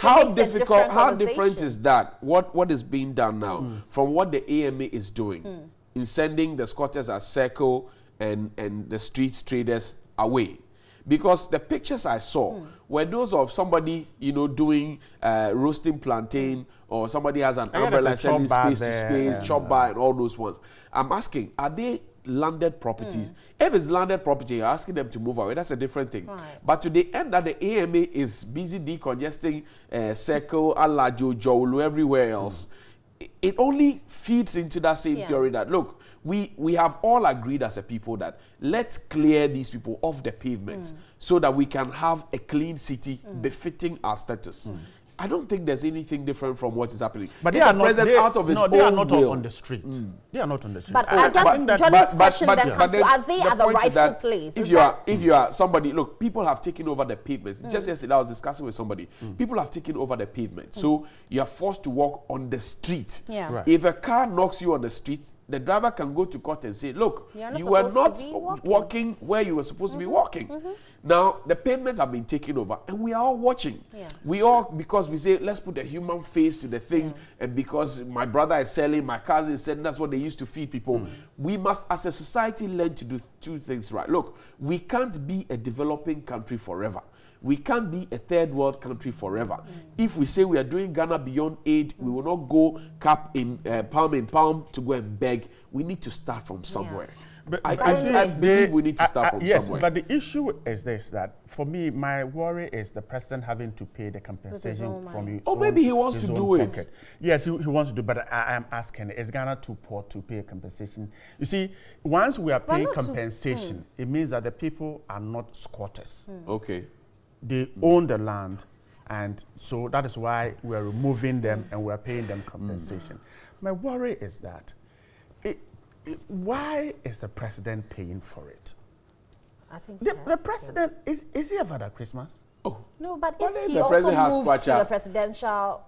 Speaker 2: how different is that? What is being done now from what the AMA is doing in sending the squatters as circle and the street traders away? Because the pictures I saw were those of somebody, doing roasting plantain, or somebody has an umbrella selling space to space, chop bar, and all those ones. I'm asking, are they landed properties? If it's landed property, you're asking them to move away, that's a different thing. But to the end that the AMA is busy decongesting Circle, Alajo, Jowlu, everywhere else, it only feeds into that same theory that, look, we have all agreed as a people that let's clear these people off the pavements so that we can have a clean city befitting our status. I don't think there's anything different from what is happening.
Speaker 5: But they are not on the street. They are not on the street.
Speaker 3: But I guess Johnny's question then comes to, are they at the rightful place?
Speaker 2: If you are somebody, look, people have taken over the pavements. Just yesterday I was discussing with somebody. People have taken over the pavement. So you are forced to walk on the street. If a car knocks you on the street, the driver can go to court and say, look, you were not walking where you were supposed to be walking. Now, the pavements have been taken over, and we are all watching. We all, because we say, let's put a human face to the thing, and because my brother is selling, my cousin is selling, that's what they used to feed people. We must, as a society, learn to do two things right. Look, we can't be a developing country forever. We can't be a third world country forever. If we say we are doing Ghana Beyond Aid, we will not go palm in palm to go and beg. We need to start from somewhere.
Speaker 5: But
Speaker 2: I believe we need to start from somewhere.
Speaker 5: Yes, but the issue is this, that for me, my worry is the president having to pay the compensation from you.
Speaker 2: Or maybe he wants to do it.
Speaker 5: Yes, he wants to do, but I am asking, is Ghana too poor to pay a compensation? You see, once we are paying compensation, it means that the people are not squatters.
Speaker 2: Okay.
Speaker 5: They own the land, and so that is why we are removing them and we are paying them compensation. My worry is that, why is the president paying for it?
Speaker 3: I think
Speaker 5: the president, is he a Father Christmas?
Speaker 2: Oh.
Speaker 3: No, but if he also moved to the presidential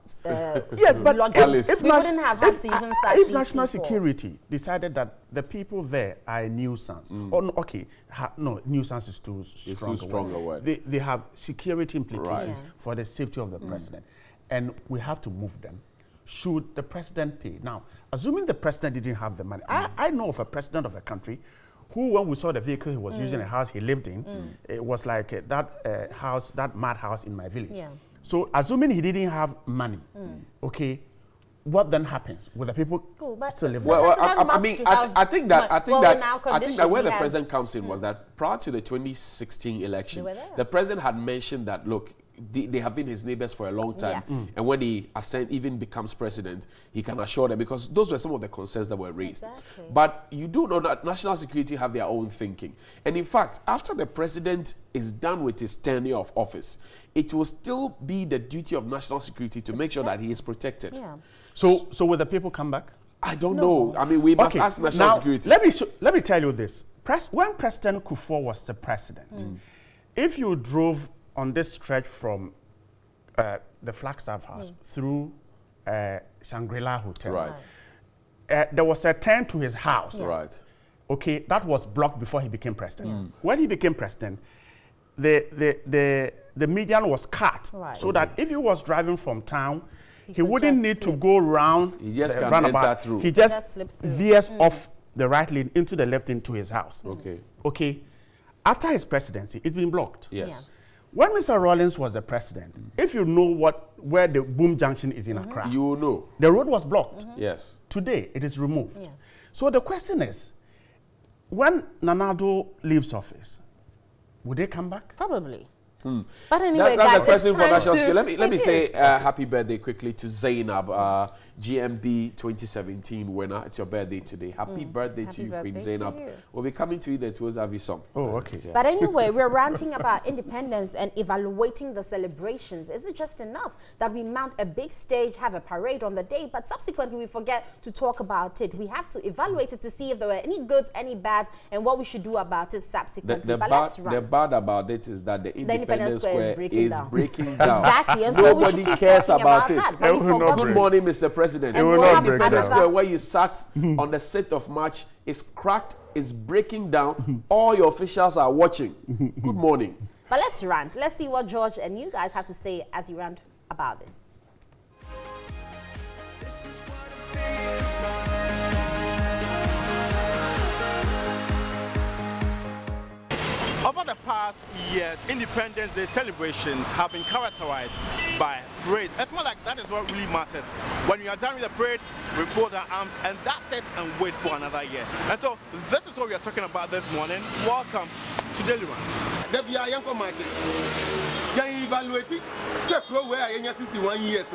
Speaker 5: yes, but
Speaker 3: if we wouldn't have had to even cite
Speaker 5: if national security decided that the people there are a nuisance, or no, okay, no, nuisance is too strong a word. They have security implications for the safety of the president, and we have to move them. Should the president pay? Now, assuming the president didn't have the money, I know of a president of a country who, when we saw the vehicle he was using, a house he lived in, it was like that house, that mad house in my village. Yeah. So, assuming he didn't have money, okay, what then happens? Will the people still live there?
Speaker 2: Well, I think that where the president comes in was that prior to the 2016 election, the president had mentioned that, look, they have been his neighbors for a long time, and when he even becomes president, he can assure them, because those were some of the concerns that were raised. Exactly. But you do know that national security have their own thinking, and in fact, after the president is done with his tenure of office, it will still be the duty of national security to make sure that he is protected. Yeah.
Speaker 5: So will the people come back?
Speaker 2: I don't know. I mean, we must ask national security.
Speaker 5: Let me tell you this: when President Kufuor was the president, if you drove on this stretch from the Flagstaff House through Shangri-La Hotel, there was a turn to his house. Right. Okay, that was blocked before he became president. When he became president, the median was cut so that if he was driving from town, he wouldn't need to go around
Speaker 2: the
Speaker 5: roundabout.
Speaker 2: Through.
Speaker 5: He just veers off the right lane into the left into his house.
Speaker 2: Okay.
Speaker 5: Okay. After his presidency, it's been blocked.
Speaker 2: Yes. Yeah.
Speaker 5: When Mr. Rawlings was the president, if you know where the boom junction is in Accra,
Speaker 2: you will know.
Speaker 5: The road was blocked.
Speaker 2: Yes.
Speaker 5: Today, it is removed. Yeah. So the question is, when Nana-Addo leaves office, will they come back?
Speaker 3: Probably. But anyway,
Speaker 2: that's
Speaker 3: guys,
Speaker 2: a question for national security. Let me say happy birthday quickly to Zainab, GMB 2017 winner. It's your birthday today. Happy birthday to you, Queen Zainab. We'll be coming to you the Tours Avi song.
Speaker 5: Oh, okay.
Speaker 3: Yeah. But anyway, we're ranting about independence and evaluating the celebrations. Is it just enough that we mount a big stage, have a parade on the day, but subsequently we forget to talk about it? We have to evaluate it to see if there were any goods, any bads, and what we should do about it subsequently.
Speaker 2: The bad about it is that the Independence Square is breaking down.
Speaker 3: Exactly. And
Speaker 2: nobody cares about it.
Speaker 3: Good
Speaker 2: morning, Mr. President. Independence Square, where you sat on the 6th of March, is cracked, is breaking down. All your officials are watching. Good morning.
Speaker 3: But let's rant. Let's see what George and you guys have to say as you rant about this.
Speaker 4: Over the past years, Independence Day celebrations have been characterized by parade. It's more like that is what really matters. When we are done with the parade, we fold our arms, and that's it, and wait for another year. And so this is what we are talking about this morning. Welcome to Daily Rant.
Speaker 11: Evaluating, say, where 61 years.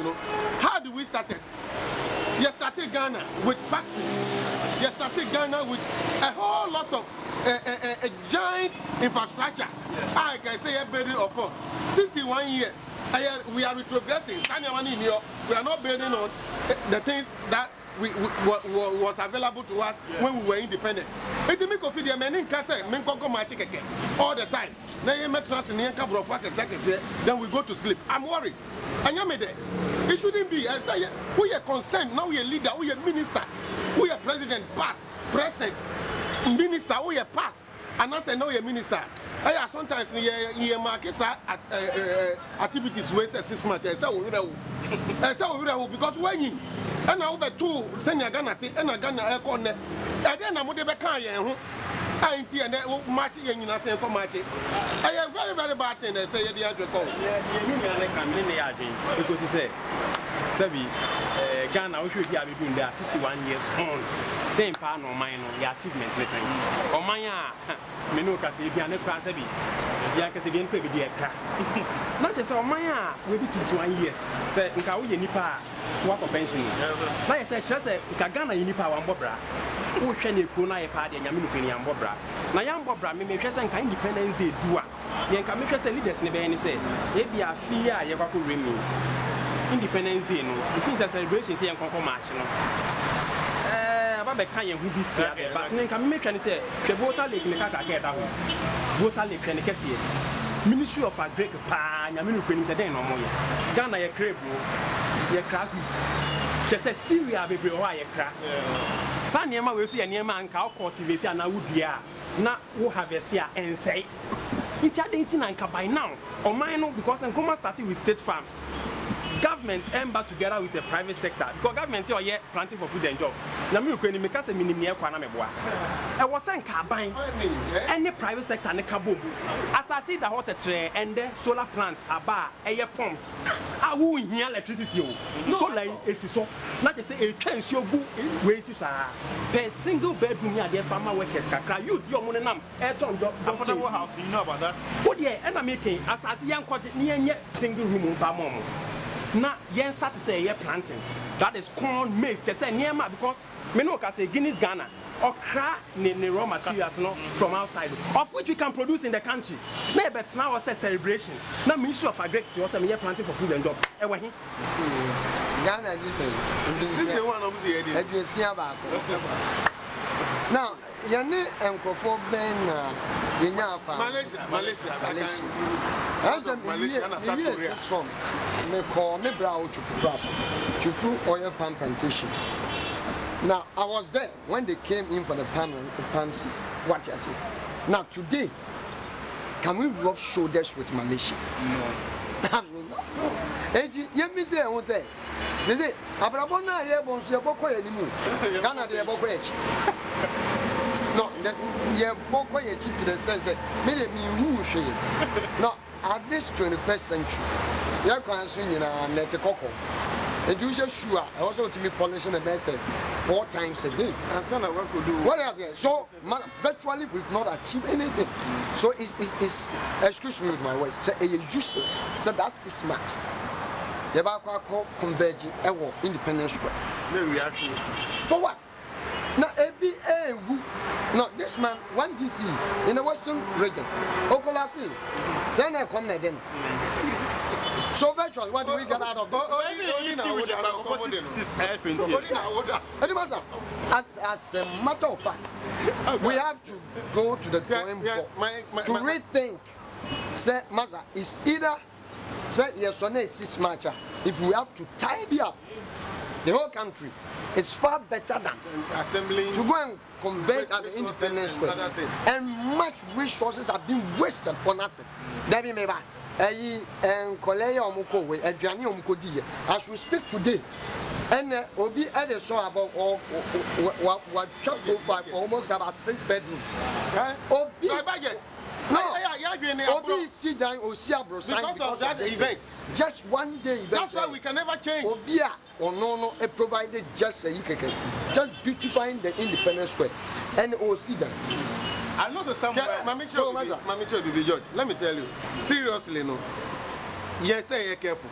Speaker 11: How do we start it? You started Ghana with factories. You started Ghana with a whole lot of a giant infrastructure. I can say a building of 61 years. We are retrogressing. We are not building on the things that was available to us when we were independent. All the time. Then we go to sleep. I'm worried. It shouldn't be. I say, we are concerned. Now we are leader, we are minister, we are president, past, present, minister, we are past. And I say, no, you're minister. Sometimes you market activities where 6 months. Because when you and now the two send your Ghana and a Ghana corner, and then I'm with the Bacaya. I ain't here and match in the same match. I am very, very bad thing. I say, the other call.
Speaker 7: Because he said, Sabi, Ghana, which we have been there 61 years on. Then, Pan or mine, the achievement, listen. Or Maya, Menuka, if you are not Prasabi, Yakas again, maybe the crack. Not just on Maya, which is 1 year. Say, Nkawi Nipa, what of pension. Like I said, just a Ghana Nipa, one Bobra. Who can you put a party and Yamin and Bobra? Nayam Bobra, may just an Independence Day do. Yanka make us a leaders in the Benny say, maybe a fear Yavaku Remy. Independence Day, no, the things are celebrations here in Conco March. About the kind who be said, but then can make any say, the voter lake in the Kaka, voter lake and the Cassia. Ministry of Agric pa nyame no kwani se den no mo ye Ghana ye crave ye crack wheat che se Syria bebre ho a ye crack sa niema we so ye niema anka cultivate ana wudua na wo harvest ya ensei it identity and by now on mine no because Nkoma started with state farms. Government embarked together with the private sector because government here are planting for food and jobs. Na me ko ni me ka se minimum e kwa na me boa. E wo sen ka ban any private sector ne ka bom. As I see the hot tre and the solar plants aba eye pumps. A wo hia electricity o. Solar esi so. Na je say e twa nsuo gu we esi sa. Per single bedroom here the farmer workers kakra youth your money nam e ton job
Speaker 4: affordable house, you know about that?
Speaker 7: What there and I making as I see yan kwaje ni enye single room farmer. Now, yen start to say you're planting. That is corn, maize. Just say near because me know say Guinness Ghana or crack the raw materials no from outside, of which we can produce in the country. Maybe it's now a celebration. Now, Ministry of Agriculture was a planting for food and job.
Speaker 8: Ghana, this is the one of the now, Yanni and Kofo Ben Malaysia. As a Malaysia from me call me brow to brush to prove oil palm plantation. Now, I was there when they came in for the palm seeds. What you say? Now, today, can we rub shoulders with Malaysia? No. You say, who say? Say, Abrabona, you won't see a book anymore. Ghana, they are book. No, you're more quiet to the sense that many no, at this 21st century, you're considering a net cocoa. And you should sure I also to be polishing the message 4 times a day. And son of what could do. What else? So, virtually, we've not achieved anything. So, it's excuse me with my words. Say, useless. So, that's 6 months. The about converging independence square. No reaction. For what? Now, no, this man, 1 DC in the Western region, Okolapsi, Sana come then. So, virtually, what do we get out of this? As a matter of fact, we have to go to the drawing board to rethink. Say, Maza, is either say yes or no 6 March. If we have to tidy up the whole country, it's far better than assembling to go and convert at the independence square. And much resources have been wasted for nothing. Debbie Meba, as we speak today, and Obi had a show about what shop for almost about 6 bedrooms. Obi budget. No, Obi sit down or see because of that event. Just 1 day event. That's why we can never change. Obia or no, it provided just a just beautifying the independence square and see them. I know somewhere. Mami George, let me tell you, seriously, no. Yes, say careful.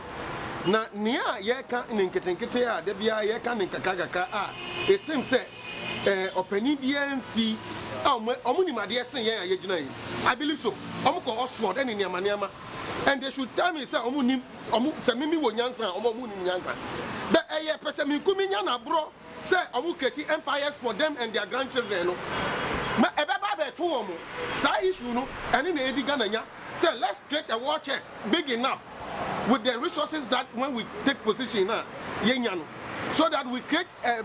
Speaker 8: Na nia ye kan ninketenkete a de bia ye kan ninkakaka a it seems say opani bia mfi omunimade sen ye agina yi. I believe so. Omko Oxford and niama and they should tell me say omunim say mimi wo nyansa omunim nyansa. But eye pese mi kumi nyana bro say omu create empires for them and their grandchildren no. Ma ebeba be to omu sa issue no ene na edi Ghana nya say let's create a war chest big enough with the resources that when we take position na yenya no so that we create a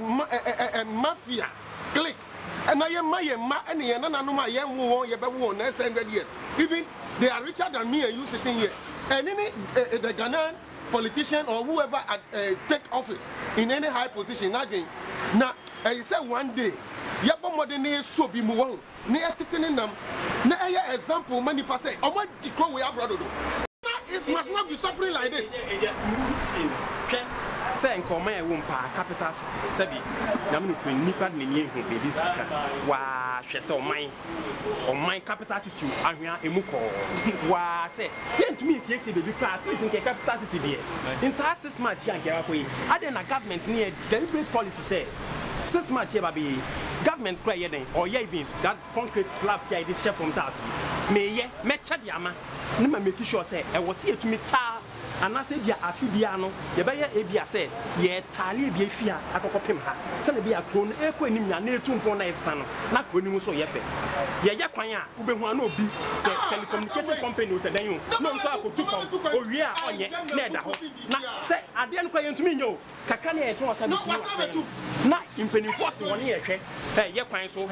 Speaker 8: mafia clique and I am ma and ye na no ma ye wo ye be wo next 100 years even they are richer than me and you sitting here and any the Ghanaian politician or whoever take office in any high position again now I say one day yabo modern so be mu won na etete nam na example many person say omo declare we abroad do it must not be suffering like this. Say Nkoma e wo mpa capital city sabi na me no nipa na nie hu bebi wa hwe se oman capital city ahwea emuko wa say tentumi siesie bebi fra please nke capital city there in 6 months ya nke wa koyi ade na government near deliberate policy say 6 months here baby government cry here then or even that's concrete slabs here this chef from task me ye me che de ama na make sure say e was here to me ta
Speaker 7: and I say bia afibia no ye be ye ebia say ye tale bia fia akokopem ha se na bia kro no eko anim nya na etu nko na esa no na kro nim so ye fe ye ye kwan a wo be hu na obi se telecommunication company o se dan yo no so akotu fam owie a onye na eda ho na se ade no kwa ye ntumi nyo kaka na ye so wasa na impenifo ate woni ye hwe ye kwan so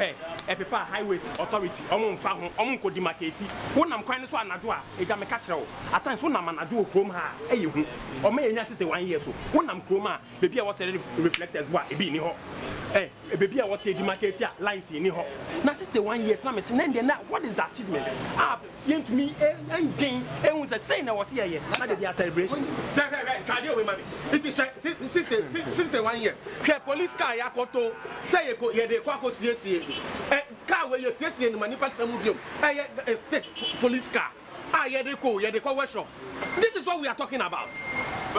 Speaker 7: epepa highways authority omo mfa ho omo nkodi marketi wonam kwan so anado a eja me ka kire wo atan so nam anado okrom ha eye hu omo enya 61 years so wonam krom a bebi a wo se reflectors bo a ebi ni ho bebi a wo se di marketi a lines ni ho na 61 years na me se na what is the achievement yen to me engin ehun say na wo se ye na dey a celebration
Speaker 18: try away mami it is 61 years ke police car ya koto say ye dey kwa ko siesie car we you siesie ni mani patra mu biom state police car ye dey ko workshop. This is what we are talking about.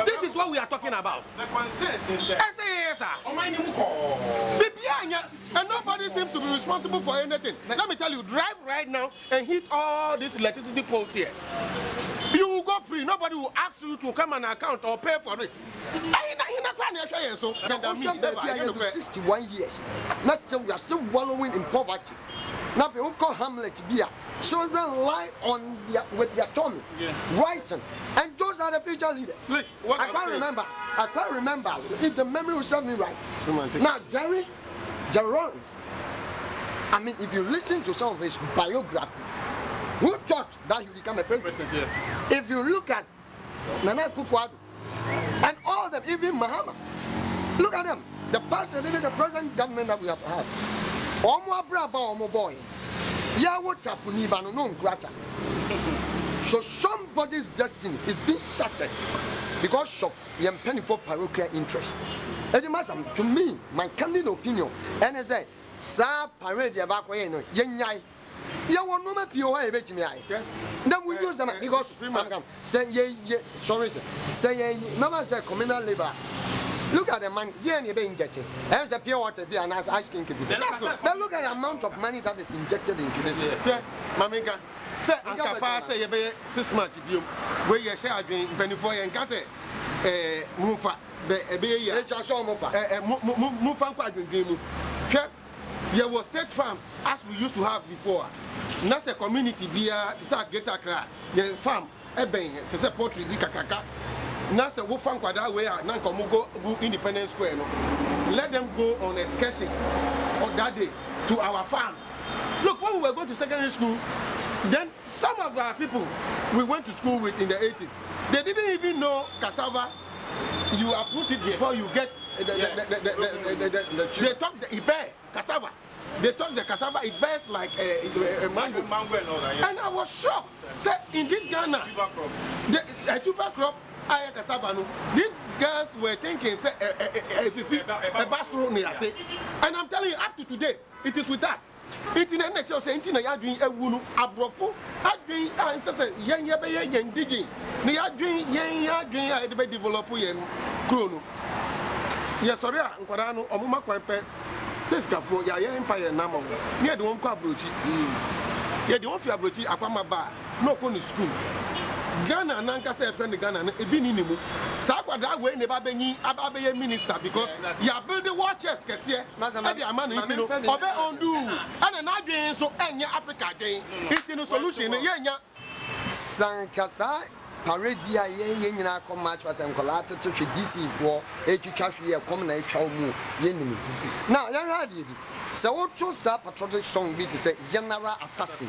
Speaker 18: This is what we are talking about.
Speaker 4: The consensus is
Speaker 18: yes, sir. And nobody seems to be responsible for anything. Let me tell you, drive right now and hit all these electricity poles here. You will go free. Nobody will ask you to come and account or pay for it.
Speaker 8: So, 61 years. Now still, we are still wallowing in poverty. Now, if you call Hamlet beer, children lie on with their tummy, writing, and those are the future leaders.
Speaker 18: Please,
Speaker 8: I can't remember if the memory will serve me right. Now, Jerry Lawrence. I mean, if you listen to some of his biography, who thought that he would become a president? If you look at Nana Akufo-Addo and all of them, even Mahama, look at them. The past and even the present government that we have had. Omo braba omo boy. Ya wota funiba no nkrata. So somebody's destiny is being shattered because of yem penny for parochial interest. To me, my candid opinion, and I say, sa parade abakoye no yenyai. Ya won no ma pio ha ebetimi ai. Then we use them because say ye sorry sir. Say ye mama say communal labor. Look at the money. There's a pure water beer and ice cream. Now look at the amount of money that is injected into this.
Speaker 18: Yeah, Mamika. Say, Ankapa say you be 6 months. Where you share doing 24 and Kase Mufa. Be a Mufa quadrin. There was state farms as we used to have before. That's a community beer to get a cry. The farm, a bang, to say poultry, Kaka. Nasa wo fan kwada we a na nkomo go Independence Square no. Let them go on excursion on that day to our farms. Look, when we were going to secondary school, then some of our people we went to school with in the 80s, they didn't even know cassava. You uproot it before you get they talk the ibe cassava. They talk the cassava, it bears like a mango and all that. And I was shocked. Say in this Ghana, a tuber crop. These girls were thinking, say, a bathroom, and I'm telling you, up to today, it is with us. It's in the next year, saying, "You're doing a wound, a brofo, I drink, and say, young, young, digging. They are doing, young, I develop chrono. Yes, sorry, Uncorano, or Mama Quape, says Capo, ya empire number. Near the one cabruchi. Yet the one for abruchi, Aquama bar, no con school. Ghana nanka say friend Ghana ebi ni nimu sakwa that way never be ababe minister because you are building watches kese e dey amano itino obe ondu ana na adwen so enya Africa adwen itino solution ye nya
Speaker 8: sankasa paradia ye nyina come match was enkola to DC for etwitwa hwe e come na etwa mu ye nimu now yan radio bi se wo to sa patriotic song bi to say general assassin.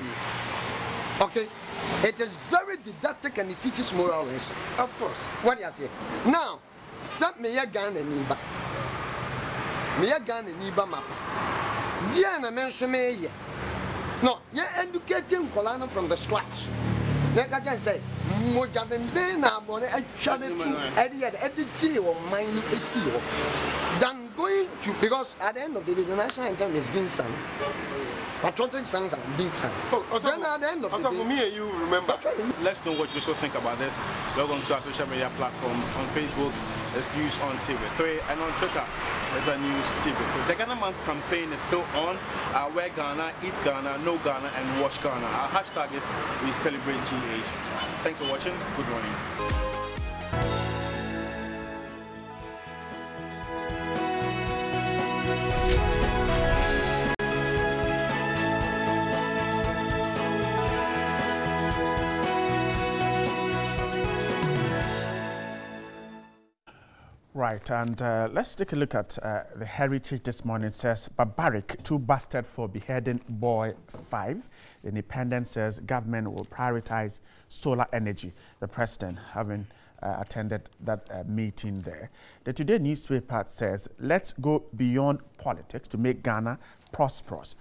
Speaker 8: Okay, it is very didactic and it teaches moral lesson.
Speaker 18: Of course.
Speaker 8: What do you say? Now, some me ya Ghana niba. Me ya Ghana niba mapa. Dear na mention me. No, you educating Kolana from the scratch. Like I just say, moja den na bone a chade to edit or mine is than going to because at the end of the day the national anthem is being sung. Patriotic songs are being sung.
Speaker 18: Also, at the end of the day, for me, you remember.
Speaker 4: Let's know what you so think about this. Log on to our social media platforms. On Facebook, there's News on TV3, and on Twitter, there's a News TV3. The Ghana Month campaign is still on. Wear Ghana, eat Ghana, know Ghana, and watch Ghana. Our hashtag is We Celebrate GH. Thanks for watching. Good morning.
Speaker 5: Right, and let's take a look at the Heritage this morning. It says, barbaric, 2 busted for beheading boy 5. The Independent says government will prioritize solar energy. The president having attended that meeting there. The Today newspaper says, let's go beyond politics to make Ghana prosperous.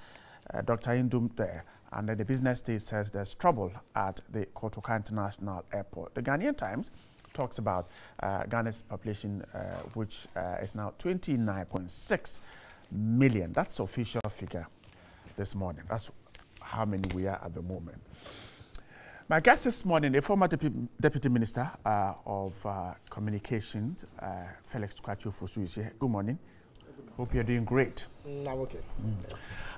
Speaker 5: Dr. Indum there. And then the Business Day says there's trouble at the Kotoka International Airport. The Ghanaian Times talks about Ghana's population, which is now 29.6 million. That's the official figure this morning. That's how many we are at the moment. My guest this morning, the former Deputy Minister of Communications, Felix Kwatio-Fosu, is here. Good morning. Hope you're doing great.
Speaker 9: I'm okay.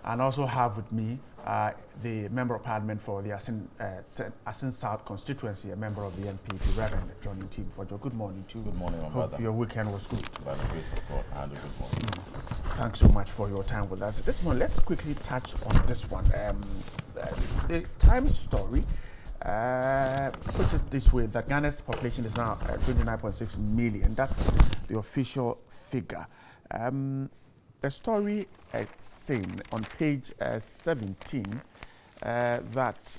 Speaker 5: And also have with me the Member of Parliament for the Asin South constituency, a member of the NPP, Reverend Johnny Team for Joe. Good morning to you.
Speaker 10: Good morning, my
Speaker 5: Hope
Speaker 10: brother.
Speaker 5: your weekend was good.
Speaker 10: By the grace of God, I had a good morning.
Speaker 5: Thanks so much for your time with us. This morning, let's quickly touch on this one. The Times story puts it this way, that Ghana's population is now 29.6 million. That's the official figure. The story is saying on page 17 that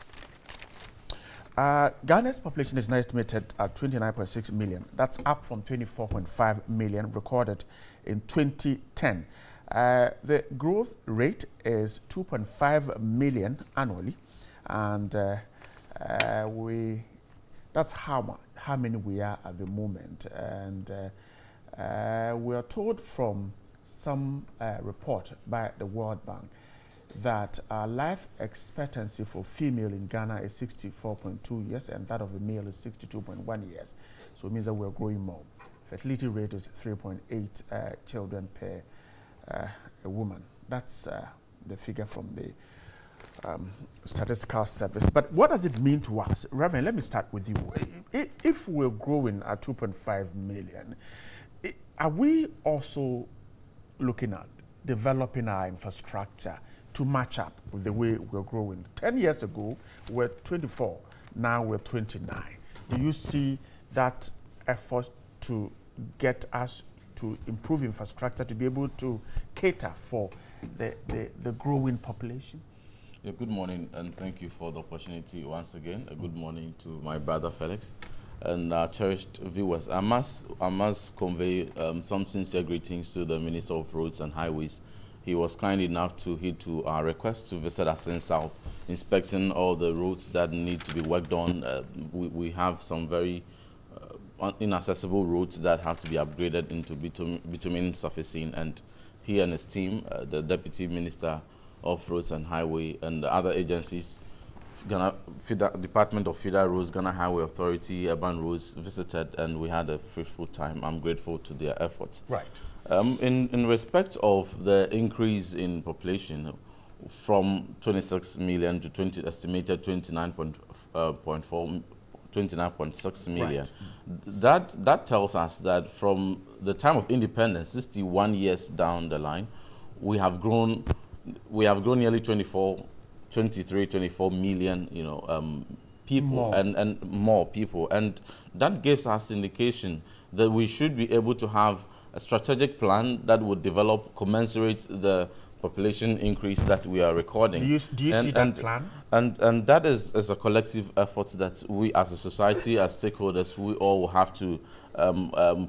Speaker 5: Ghana's population is now estimated at 29.6 million. That's up from 24.5 million recorded in 2010. The growth rate is 2.5 million annually, and that's how many we are at the moment. And we are told from some report by the World Bank that life expectancy for female in Ghana is 64.2 years and that of the male is 62.1 years. So it means that we're growing more. Fertility rate is 3.8 children per a woman. That's the figure from the Statistical Service. But what does it mean to us? Reverend, let me start with you. If we're growing at 2.5 million, are we also looking at developing our infrastructure to match up with the way we're growing? 10 years ago, we're 24, now we're 29. Do you see that effort to get us to improve infrastructure to be able to cater for the growing population?
Speaker 10: Yeah, good morning, and thank you for the opportunity once again. A good morning to my brother Felix and our cherished viewers. I must convey some sincere greetings to the Minister of Roads and Highways. He was kind enough to heed to our request to visit Asin South, inspecting all the roads that need to be worked on. We have some very inaccessible roads that have to be upgraded into bitumen surfacing, and he and his team, the Deputy Minister of Roads and Highway and the other agencies, Department of Federal Roads, Ghana Highway Authority, Urban Roads, visited, and we had a fruitful time. I'm grateful to their efforts.
Speaker 5: Right.
Speaker 10: In respect of the increase in population from 26 million to estimated 29.6 million, right. that tells us that from the time of independence, 61 years down the line, we have grown nearly 24 million, people, and more people, and that gives us indication that we should be able to have a strategic plan that would develop commensurate the population increase that we are recording.
Speaker 5: Do you see that plan?
Speaker 10: And that is a collective effort that we as a society, as stakeholders, we all will have to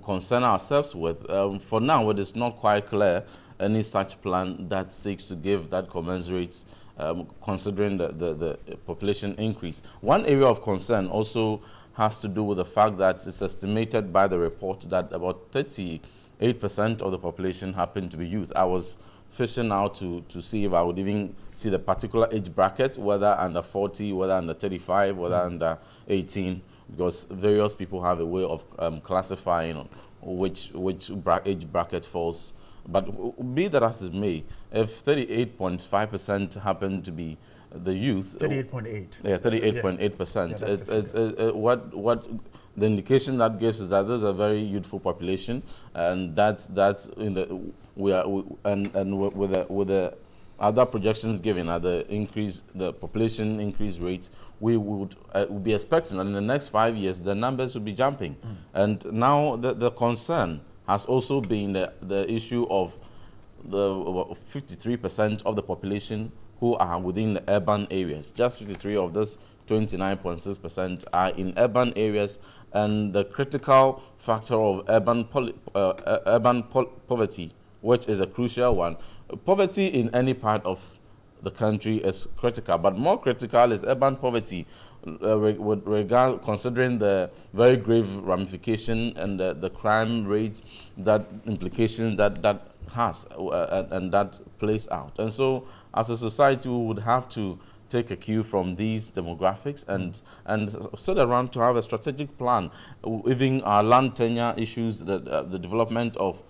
Speaker 10: concern ourselves with. For now, it is not quite clear any such plan that seeks to give that commensurate considering the population increase. One area of concern also has to do with the fact that it's estimated by the report that about 38% of the population happen to be youth. I was fishing out to see if I would even see the particular age bracket, whether under 40, whether under 35, whether under 18, because various people have a way of classifying which age bracket falls But be that as it may, if 38.5% happen to be the youth,
Speaker 5: 38.8.
Speaker 10: Yeah, 38.8%. It's what the indication that gives is that there's a very youthful population, and that's in the with the other projections given at the population increase rate, we would be expecting that in the next 5 years the numbers will be jumping. And now the concern has also been the issue of the 53% of the population who are within the urban areas. Just 53 of this 29.6% are in urban areas, and the critical factor of urban poverty, which is a crucial one. Poverty in any part of the country is critical, but more critical is urban poverty, with regard considering the very grave ramification and the crime rates, that implication that has and that plays out. And so, as a society, we would have to take a cue from these demographics and sit around to have a strategic plan. Even our land tenure issues, the development of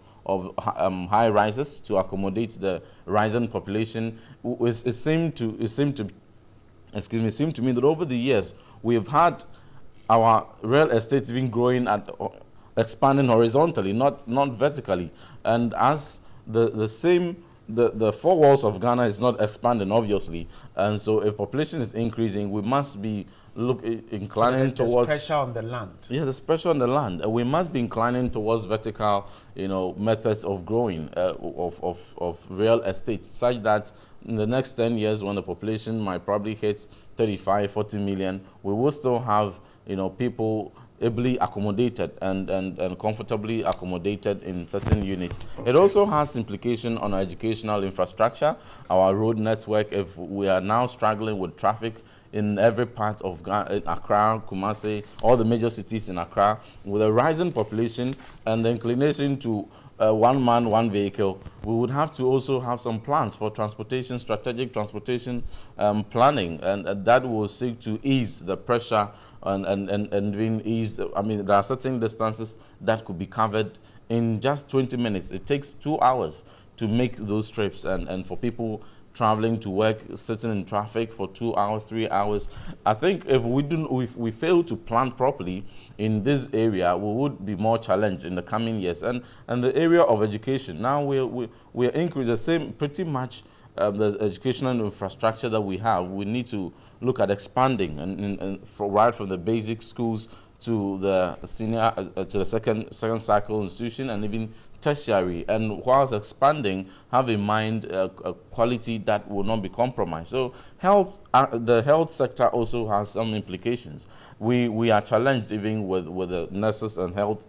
Speaker 10: high rises to accommodate the rising population. It seemed to me that over the years we've had our real estate even growing expanding horizontally, not vertically, and as the four walls of Ghana is not expanding, obviously, and so if population is increasing, we must be inclining towards
Speaker 5: pressure on the land.
Speaker 10: Yeah, there's pressure on the land. We must be inclining towards vertical, methods of growing of real estate, such that in the next 10 years, when the population might probably hit 35, 40 million, we will still have people ably accommodated and comfortably accommodated in certain units. It also has implication on our educational infrastructure, our road network. If we are now struggling with traffic in every part of Accra, Kumasi, all the major cities in Accra, with a rising population and the inclination to one man, one vehicle, we would have to also have some plans for transportation, strategic transportation planning, and that will seek to ease the pressure and ease. I mean, there are certain distances that could be covered in just 20 minutes. It takes 2 hours to make those trips, and for people traveling to work, sitting in traffic for 2 hours, 3 hours. I think if we fail to plan properly in this area, we would be more challenged in the coming years. And the area of education, now we're increasing the same pretty much. The educational infrastructure that we have, we need to look at expanding and right from the basic schools to the senior, to the second cycle institution, and even tertiary. And whilst expanding, have in mind a quality that will not be compromised. So health, the health sector also has some implications. We are challenged even with the nurses and health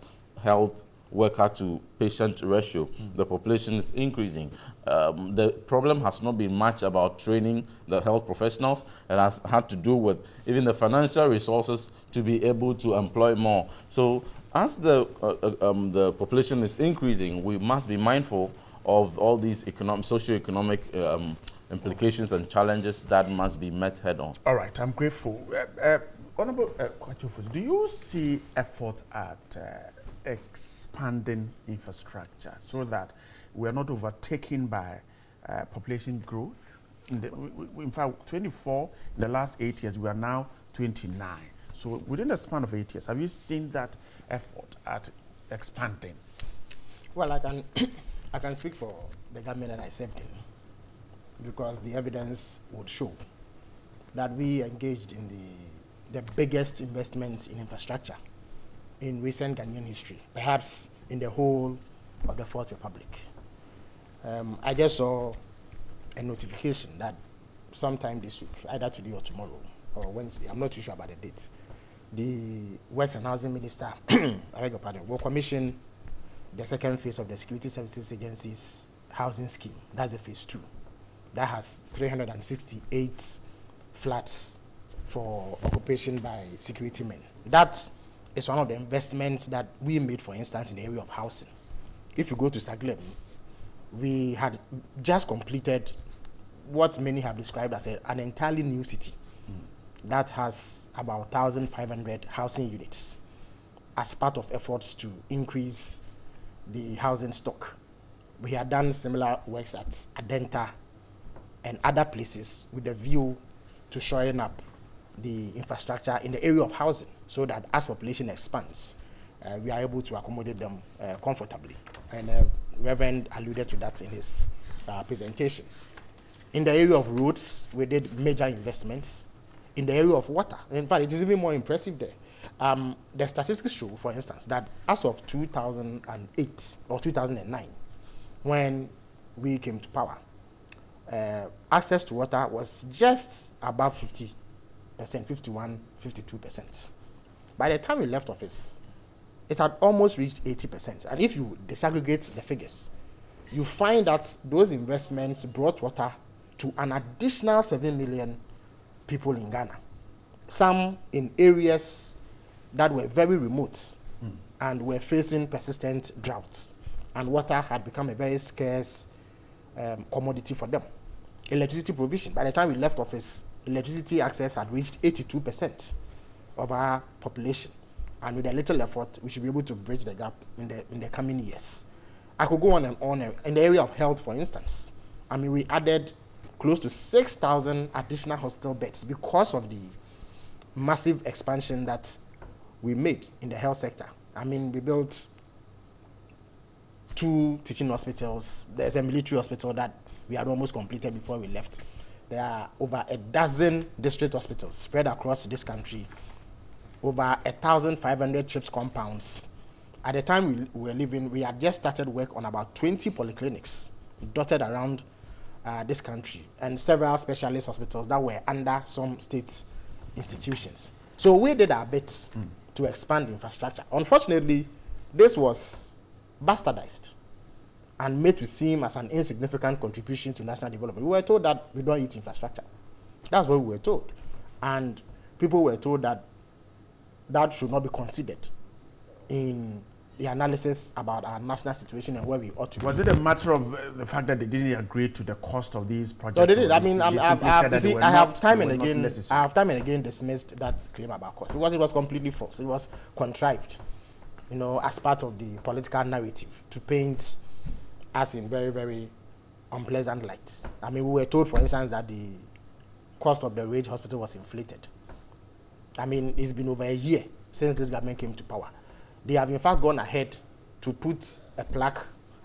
Speaker 10: worker to patient ratio. The population is increasing. The problem has not been much about training the health professionals. It has had to do with even the financial resources to be able to employ more. So as the population is increasing, we must be mindful of all these socio-economic implications and challenges that must be met head on.
Speaker 5: All right, I'm grateful. Honorable Kwachofu, do you see effort at expanding infrastructure so that we are not overtaken by population growth? In fact, 24 in the last 8 years, we are now 29. So within the span of 8 years, have you seen that effort at expanding?
Speaker 9: Well, I can speak for the government that I served in, because the evidence would show that we engaged in the biggest investment in infrastructure in recent Ghanaian history, perhaps in the whole of the Fourth Republic. I just saw a notification that sometime this week, either today or tomorrow, or Wednesday, I'm not too sure about the date, the Works and Housing Minister, I beg your pardon, will commission the second phase of the Security Services Agency's housing scheme. That's the phase 2. That has 368 flats for occupation by security men. That is one of the investments that we made, for instance, in the area of housing. If you go to Saglem, we had just completed what many have described as an entirely new city that has about 1,500 housing units as part of efforts to increase the housing stock we had done similar works at Adenta and other places with the view to shoring up the infrastructure in the area of housing so that as population expands, we are able to accommodate them comfortably. And Reverend alluded to that in his presentation. In the area of roads, we did major investments. In the area of water, in fact, it is even more impressive there. The statistics show, for instance, that as of 2008 or 2009, when we came to power, access to water was just above 50%, 51, 52%. By the time we left office, it had almost reached 80%. And if you disaggregate the figures, you find that those investments brought water to an additional 7 million people in Ghana. Some in areas that were very remote and were facing persistent droughts. And water had become a very scarce commodity for them. Electricity provision, by the time we left office, electricity access had reached 82% of our population. And with a little effort, we should be able to bridge the gap in the coming years. I could go on and on. In the area of health, for instance, I mean, we added close to 6,000 additional hospital beds because of the massive expansion that we made in the health sector. I mean, we built 2 teaching hospitals. There's a military hospital that we had almost completed before we left. There are over a dozen district hospitals spread across this country, over 1,500 CHIPS compounds. At the time we were living, we had just started work on about 20 polyclinics dotted around this country and several specialist hospitals that were under some state institutions. So we did our bit to expand infrastructure. Unfortunately, this was bastardized and made to seem as an insignificant contribution to national development. We were told that we don't eat infrastructure. That's what we were told. And people were told that that should not be considered in the analysis about our national situation and where we ought to be.
Speaker 5: Was it a matter of the fact that they didn't agree to the cost of these projects?
Speaker 9: No, they did. I mean, I have time and again dismissed that claim about cost. It was completely false. It was contrived, you know, as part of the political narrative to paint us in very, very unpleasant light. I mean, we were told, for instance, that the cost of the Rage Hospital was inflated. I mean, it's been over a year since this government came to power. They have in fact gone ahead to put a plaque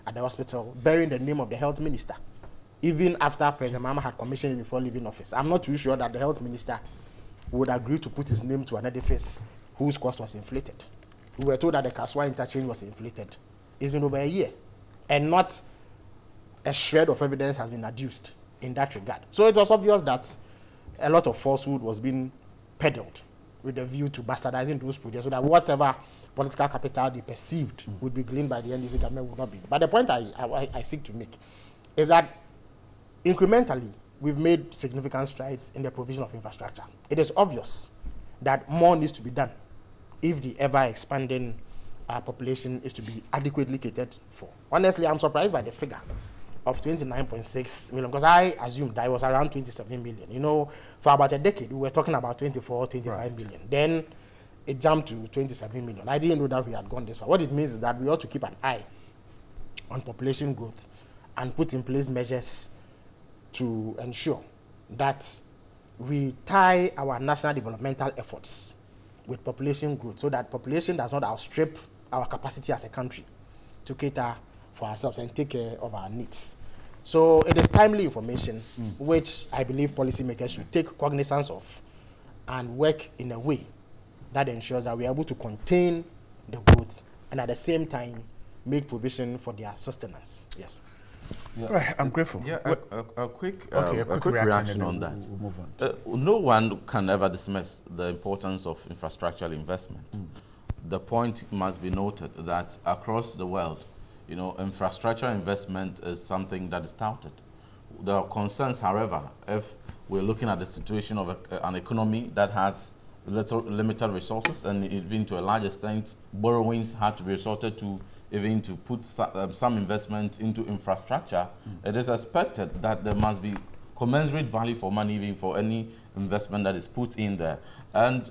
Speaker 9: at the hospital bearing the name of the health minister, even after President Mahama had commissioned it before leaving office. I'm not too sure that the health minister would agree to put his name to an edifice whose cost was inflated. We were told that the Kaswa interchange was inflated. It's been over a year, and not a shred of evidence has been adduced in that regard. So it was obvious that a lot of falsehood was being peddled with a view to bastardizing those projects so that whatever political capital they perceived would be gleaned by the NDC government would not be. But the point I seek to make is that incrementally, we've made significant strides in the provision of infrastructure. It is obvious that more needs to be done if the ever-expanding population is to be adequately catered for. Honestly, I'm surprised by the figure of 29.6 million, because I assumed that it was around 27 million. You know, for about a decade, we were talking about 24, 25 million. Then it jumped to 27 million. I didn't know that we had gone this far. What it means is that we ought to keep an eye on population growth and put in place measures to ensure that we tie our national developmental efforts with population growth so that population does not outstrip our capacity as a country to cater for ourselves and take care of our needs. So it is timely information which I believe policymakers should take cognizance of and work in a way that ensures that we are able to contain the growth and at the same time make provision for their sustenance. Yes.
Speaker 5: Yeah. Right, I'm grateful.
Speaker 10: Yeah, a quick reaction on that. We'll move on. No one can ever dismiss the importance of infrastructural investment. The point must be noted that across the world, you know, infrastructure investment is something that is touted. There are concerns, however, if we're looking at the situation of an economy that has limited resources and even to a large extent, borrowings had to be resorted to even to put some investment into infrastructure. It is expected that there must be commensurate value for money even for any investment that is put in there. And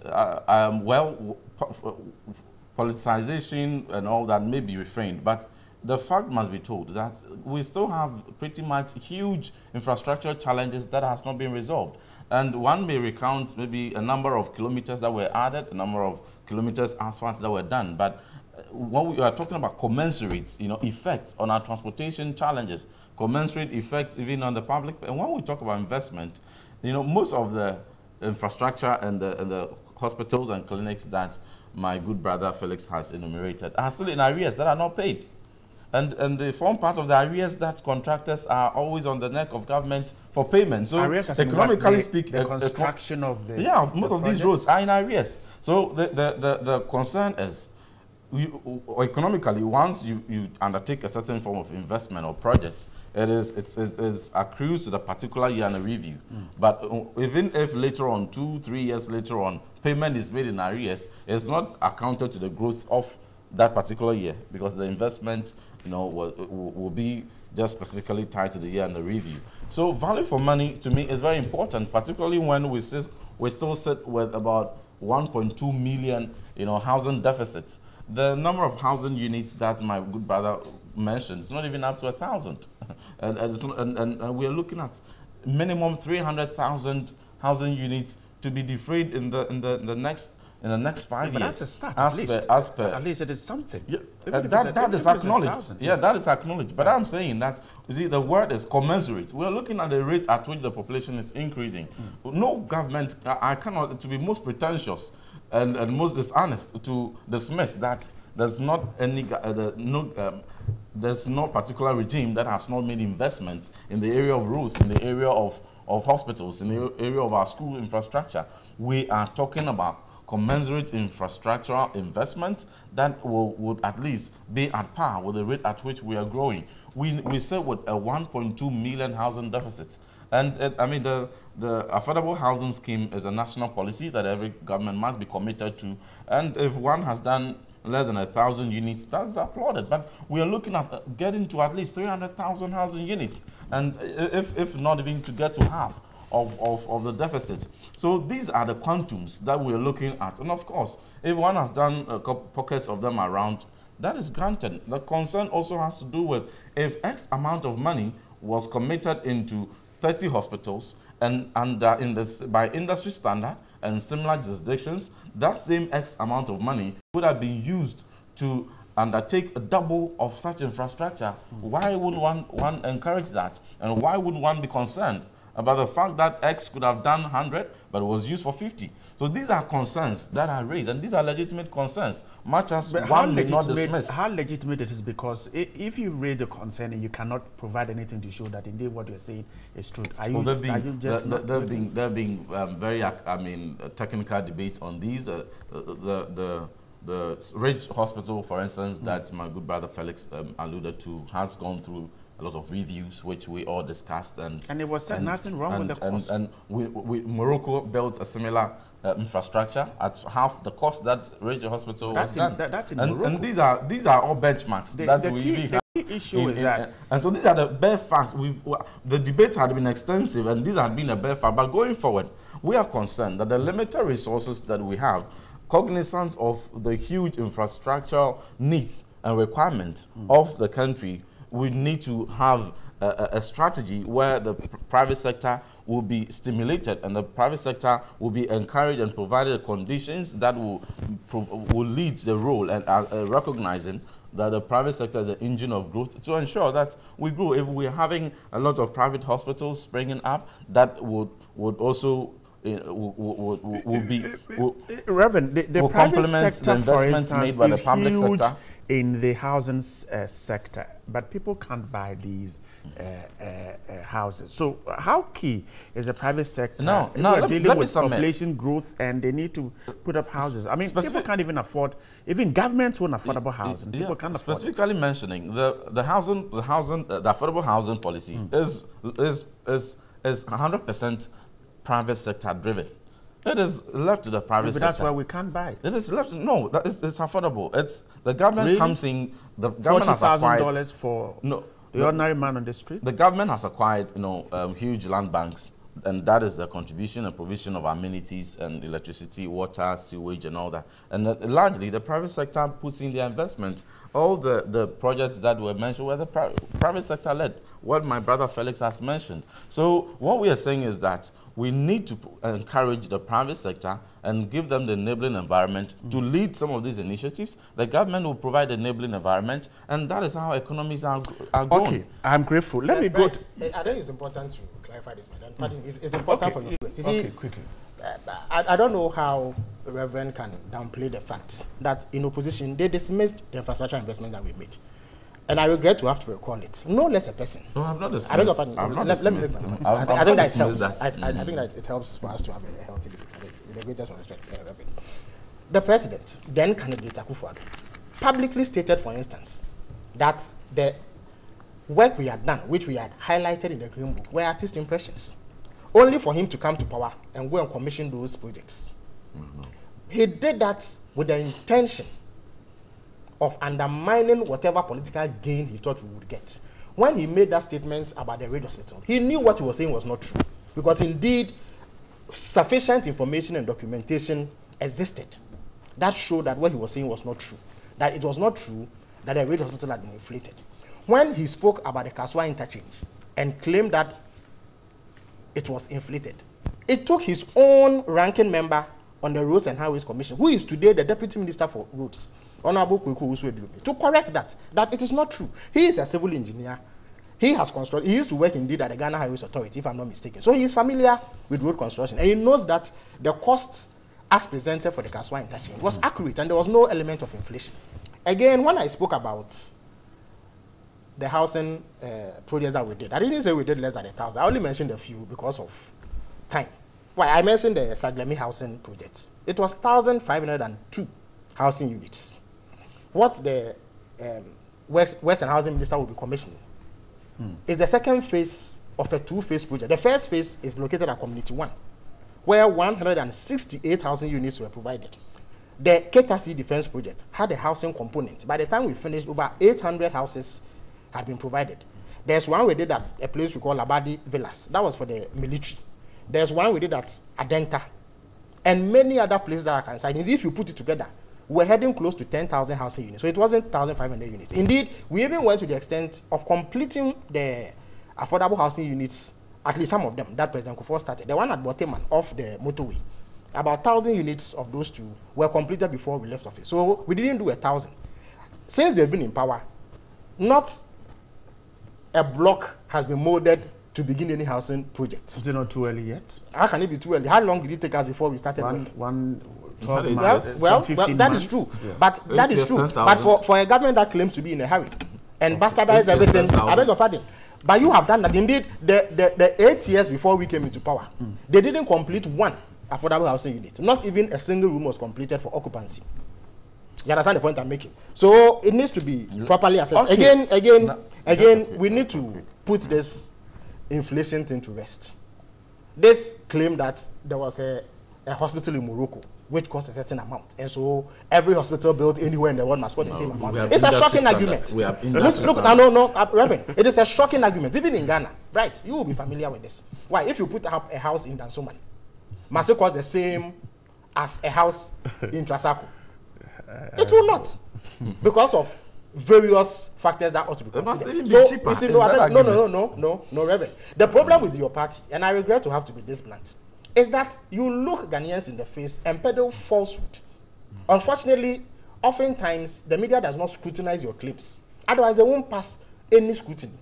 Speaker 10: politicization and all that may be refrained, but the fact must be told that we still have pretty much huge infrastructure challenges that has not been resolved. And one may recount maybe a number of kilometers that were added, a number of kilometers asphalt that were done. But when we are talking about commensurate, effects on our transportation challenges, commensurate effects even on the public, and when we talk about investment, most of the infrastructure and the hospitals and clinics that my good brother Felix has enumerated are still in arrears that are not paid. And they form part of the arrears that contractors are always on the neck of government for payment. So economically speaking,
Speaker 5: the construction of the
Speaker 10: most of these roads are in arrears. So the concern is, economically, once you undertake a certain form of investment or project, it accrues to the particular year under review. But even if later on, 2-3 years later on, payment is made in arrears, it's not accounted to the growth of that particular year, because the investment will be just specifically tied to the year under review. So value for money to me is very important, particularly when we still sit with about 1.2 million housing deficits. The number of housing units that my good brother mentioned is not even up to 1,000, and we are looking at minimum 300,000 housing units to be defrayed in the next 5 years.
Speaker 5: But that's a start. At least it is something.
Speaker 10: Yeah, that is acknowledged. Yeah, that is acknowledged. But I'm saying that, you see, the word is commensurate. We are looking at the rate at which the population is increasing. No government, I cannot, to be most pretentious and most dishonest, to dismiss that there's not any, there's no particular regime that has not made investment in the area of roads, in the area of hospitals, in the area of our school infrastructure. We are talking about commensurate infrastructural investment that would at least be at par with the rate at which we are growing. We sit with a 1.2 million housing deficit. And the affordable housing scheme is a national policy that every government must be committed to. And if one has done less than 1,000 units, that's applauded. But we are looking at getting to at least 300,000 housing units. And if not even to get to half of the deficit. So these are the quantums that we're looking at. And of course, if one has done a couple pockets of them around, that is granted. The concern also has to do with if X amount of money was committed into 30 hospitals and by industry standard and similar jurisdictions, that same X amount of money would have been used to undertake a double of such infrastructure. Why wouldn't one encourage that? And why wouldn't one be concerned about the fact that X could have done 100, but it was used for 50. So these are concerns that are raised, and these are legitimate concerns, much as one may not dismiss.
Speaker 5: How legitimate it is, because if you raise a concern and you cannot provide anything to show that indeed what you're saying is true, there
Speaker 10: have been very, technical debates on these. The Ridge Hospital, for instance, that my good brother Felix alluded to, has gone through a lot of reviews, which we all discussed, and
Speaker 5: it was said nothing wrong with the cost.
Speaker 10: And Morocco built a similar infrastructure at half the cost that Ridge Hospital was done.
Speaker 5: That's in Morocco.
Speaker 10: And these are all benchmarks that we have.
Speaker 5: The issue is that,
Speaker 10: and so these are the bare facts. The debate had been extensive, and these had been a bare fact. But going forward, we are concerned that the limited resources that we have, cognizance of the huge infrastructural needs and requirements of the country, we need to have a strategy where the private sector will be stimulated and the private sector will be encouraged and provided conditions that will lead the role, and recognizing that the private sector is the engine of growth to ensure that we grow. If we're having a lot of private hospitals springing up, that would also
Speaker 5: Reverend, the private sector, for instance, made by the public sector in the housing sector, but people can't buy these houses. So how key is the private sector? Dealing with population growth, and they need to put up houses. I mean, people can't even afford. Even governments won't affordable housing. People can't afford.
Speaker 10: Specifically mentioning the affordable housing policy is 100% private sector driven. It is left to the private sector.
Speaker 5: That's why we can't buy.
Speaker 10: It is left. No, it's affordable. It's the government comes in. The government has acquired
Speaker 5: $40,000 for the ordinary man on the street.
Speaker 10: The government has acquired, huge land banks And that is the contribution and provision of amenities and electricity, water, sewage, and all that. And largely, the private sector puts in their investment. All the projects that were mentioned were the private sector led, what my brother Felix has mentioned. So what we are saying is that we need to encourage the private sector and give them the enabling environment to lead some of these initiatives. The government will provide the enabling environment, and that is how economies are growing.
Speaker 5: Okay, I'm grateful. Let me go.
Speaker 9: I think it's important to clarify this, madam. Pardon, it's important for you. You see,
Speaker 5: quickly.
Speaker 9: I don't know how the Reverend can downplay the fact that in opposition they dismissed the infrastructure investment that we made. And I regret to have to recall it. No less a person.
Speaker 10: No, I'm not dismissed.
Speaker 9: I beg your pardon. Let me make my point. I think that it helps. I think that it helps for us to have a healthy debate. With the greatest respect, the president, then candidate Akufo-Addo, publicly stated, for instance, that the work we had done, which we had highlighted in the Green Book, were artist impressions, only for him to come to power and go and commission those projects. He did that with the intention of undermining whatever political gain he thought we would get. When he made that statement about the radio hospital, he knew what he was saying was not true, because indeed sufficient information and documentation existed that showed that what he was saying was not true, that it was not true that the radio hospital had been inflated. When he spoke about the Kaswa interchange and claimed that it was inflated, it took his own ranking member on the Roads and Highways Commission, who is today the Deputy Minister for Roads, Honorable Kweku Uswedumi, to correct that it is not true. He is a civil engineer. He has constructed, he used to work indeed at the Ghana Highways Authority, if I'm not mistaken. So he is familiar with road construction, and he knows that the cost as presented for the Kaswa interchange was accurate, and there was no element of inflation. Again, when I spoke about the housing projects that we did, I didn't say we did less than 1,000. I only mentioned a few because of time. Well, I mentioned the Saglemi housing project. It was 1,502 housing units. What the Western Housing Minister will be commissioning is the second phase of a two-phase project. The first phase is located at Community 1, where 168 housing units were provided. The KKC Defense Project had a housing component. By the time we finished, over 800 houses had been provided. There's one we did at a place we call Labadi Villas. That was for the military. There's one we did at Adenta, and many other places that I can cite. If you put it together, we're heading close to 10,000 housing units. So it wasn't 1,500 units. Indeed, we even went to the extent of completing the affordable housing units, at least some of them, that President Kufuor started. The one at Boteman off the motorway, about 1,000 units of those two were completed before we left office. So we didn't do 1,000. Since they've been in power, not a block has been molded to begin any housing project.
Speaker 5: Is it not too early yet?
Speaker 9: How can it be too early? How long did it take us before we started work?
Speaker 5: 12 months.
Speaker 9: Well, that is true. Yeah. But that is true. 10, but for a government that claims to be in a hurry and bastardize everything, I beg your pardon. But you have done that. Indeed, the 8 years before we came into power, they didn't complete one affordable housing unit. Not even a single room was completed for occupancy. You understand the point I'm making? So it needs to be properly assessed. Okay. Again, we need to put this inflation thing to rest. This claim that there was a hospital in Morocco which cost a certain amount, and so every hospital built anywhere in the world must cost the same amount. It's a shocking argument. Look, Reverend, it is a shocking argument. Even in Ghana, right? You will be familiar with this. Why? If you put up a house in Dansoman, must it cost the same as a house in Trasaco? It will not, because of various factors that ought to be considered. So, you see, no, Reverend. The problem with your party, and I regret to have to be this blunt, is that you look Ghanaians in the face and peddle falsehood. Unfortunately, oftentimes, the media does not scrutinize your claims. Otherwise, they won't pass any scrutiny.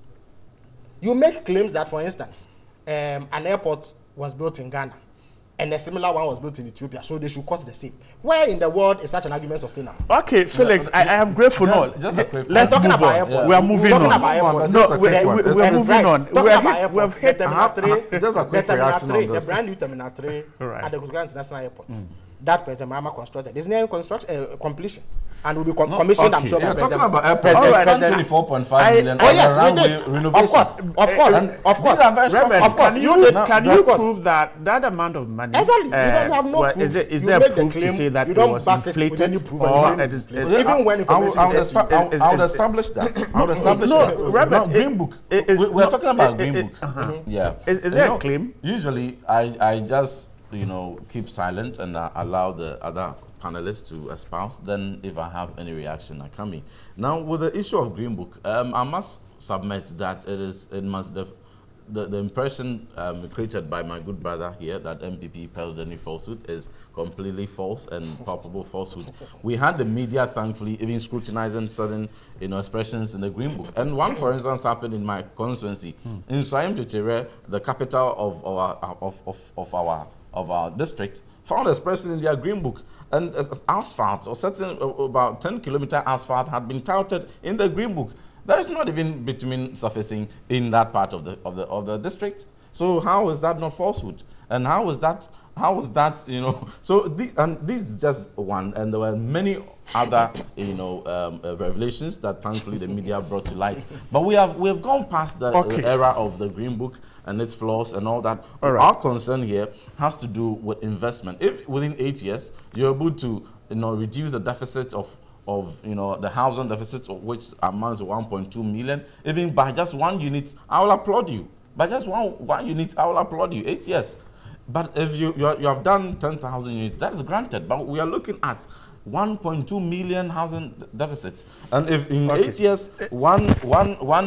Speaker 9: You make claims that, for instance, an airport was built in Ghana, and a similar one was built in Ethiopia, so they should cost the same. Where in the world is such an argument sustainable?
Speaker 5: Okay, Felix, I am grateful.
Speaker 9: Let's move on.
Speaker 5: We are moving on. We're moving on. We have hit
Speaker 9: just a quick reaction on this. The brand new Terminal 3 at the Kuzuka International Airport. That President Mahama constructed is nearing completion. and will be commissioned, I'm sure.
Speaker 10: You're talking about airports. You spent 24.5 million.
Speaker 9: Oh yes, we did. Of course.
Speaker 5: Can you prove that amount of money?
Speaker 9: Exactly. You don't have no proof.
Speaker 5: Is there proof to say that it was inflated?
Speaker 9: Even when information
Speaker 10: I would establish that. I would establish that. Now, Green Book. We're talking about Green Book. Yeah.
Speaker 5: Is there a claim?
Speaker 10: Usually, I just keep silent and allow the other panelists to espouse. Then, if I have any reaction, I come in. Now, with the issue of Green Book, I must submit that the impression created by my good brother here that MPP peddled any falsehood is completely false and palpable falsehood. We had the media, thankfully, even scrutinizing certain expressions in the Green Book. And one, for instance, happened in my constituency. In Saim Chichere, the capital of our district, found expressions in their Green Book. And asphalt, or certain about 10-kilometer asphalt, had been touted in the Green Book. There is not even bitumen surfacing in that part of the district. So how is that not falsehood? And how is that So this is just one, and there were many other revelations that thankfully the media brought to light. But we have gone past the era of the Green Book and its flaws and all that. Our concern here has to do with investment. If within 8 years you're able to reduce the deficit of the housing deficit, which amounts to 1.2 million, even by just 1 unit, I will applaud you. By just one unit, I will applaud you. 8 years. But if you have done 10,000 units, that is granted. But we are looking at 1.2 million housing deficits, and if in 8 years one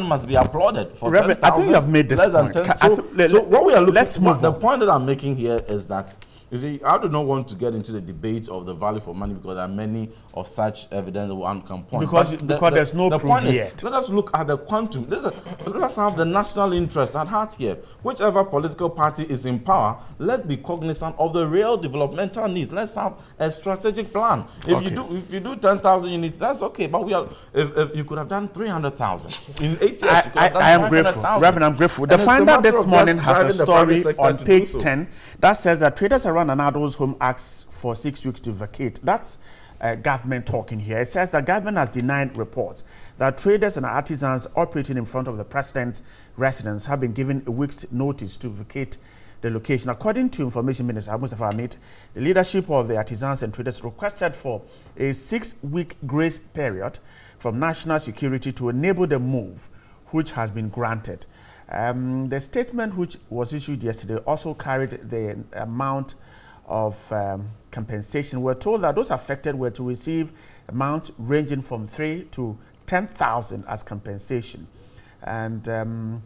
Speaker 10: must be applauded for 10,000.
Speaker 5: I think you have made this point.
Speaker 10: So what we are looking at, the point that I'm making here is that, you see, I do not want to get into the debate of the value for money because there are many of such evidence one can point.
Speaker 5: Because there's no proof yet.
Speaker 10: Let us look at the quantum. Let's have the national interest at heart here. Whichever political party is in power, let's be cognizant of the real developmental needs. Let's have a strategic plan. If you do 10,000 units, that's okay. But if you could have done 300,000 in 8 years, you could have done
Speaker 5: I am grateful, Reverend. I'm grateful. The Finder this morning has a story on page 10 that says that traders around an adult's home asks for 6 weeks to vacate. That's government talking here. It says that government has denied reports that traders and artisans operating in front of the president's residence have been given a week's notice to vacate the location. According to Information Minister Mustafa Ahmed, the leadership of the artisans and traders requested for a 6-week grace period from national security to enable the move, which has been granted. The statement which was issued yesterday also carried the amount of compensation. We're told that those affected were to receive amounts ranging from 3,000 to 10,000 as compensation. And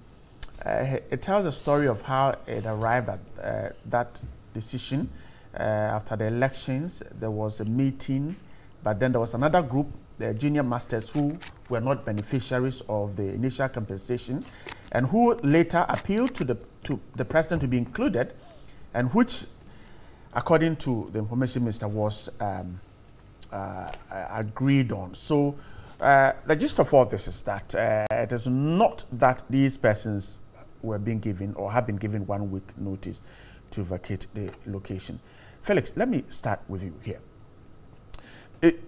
Speaker 5: it tells a story of how it arrived at that decision. After the elections, there was a meeting, but then there was another group, the junior masters, who were not beneficiaries of the initial compensation, and who later appealed to the president to be included, and which, according to the Information Minister, was agreed on. So the gist of all this is that it is not that these persons were being given or have been given 1 week notice to vacate the location. Felix, let me start with you here.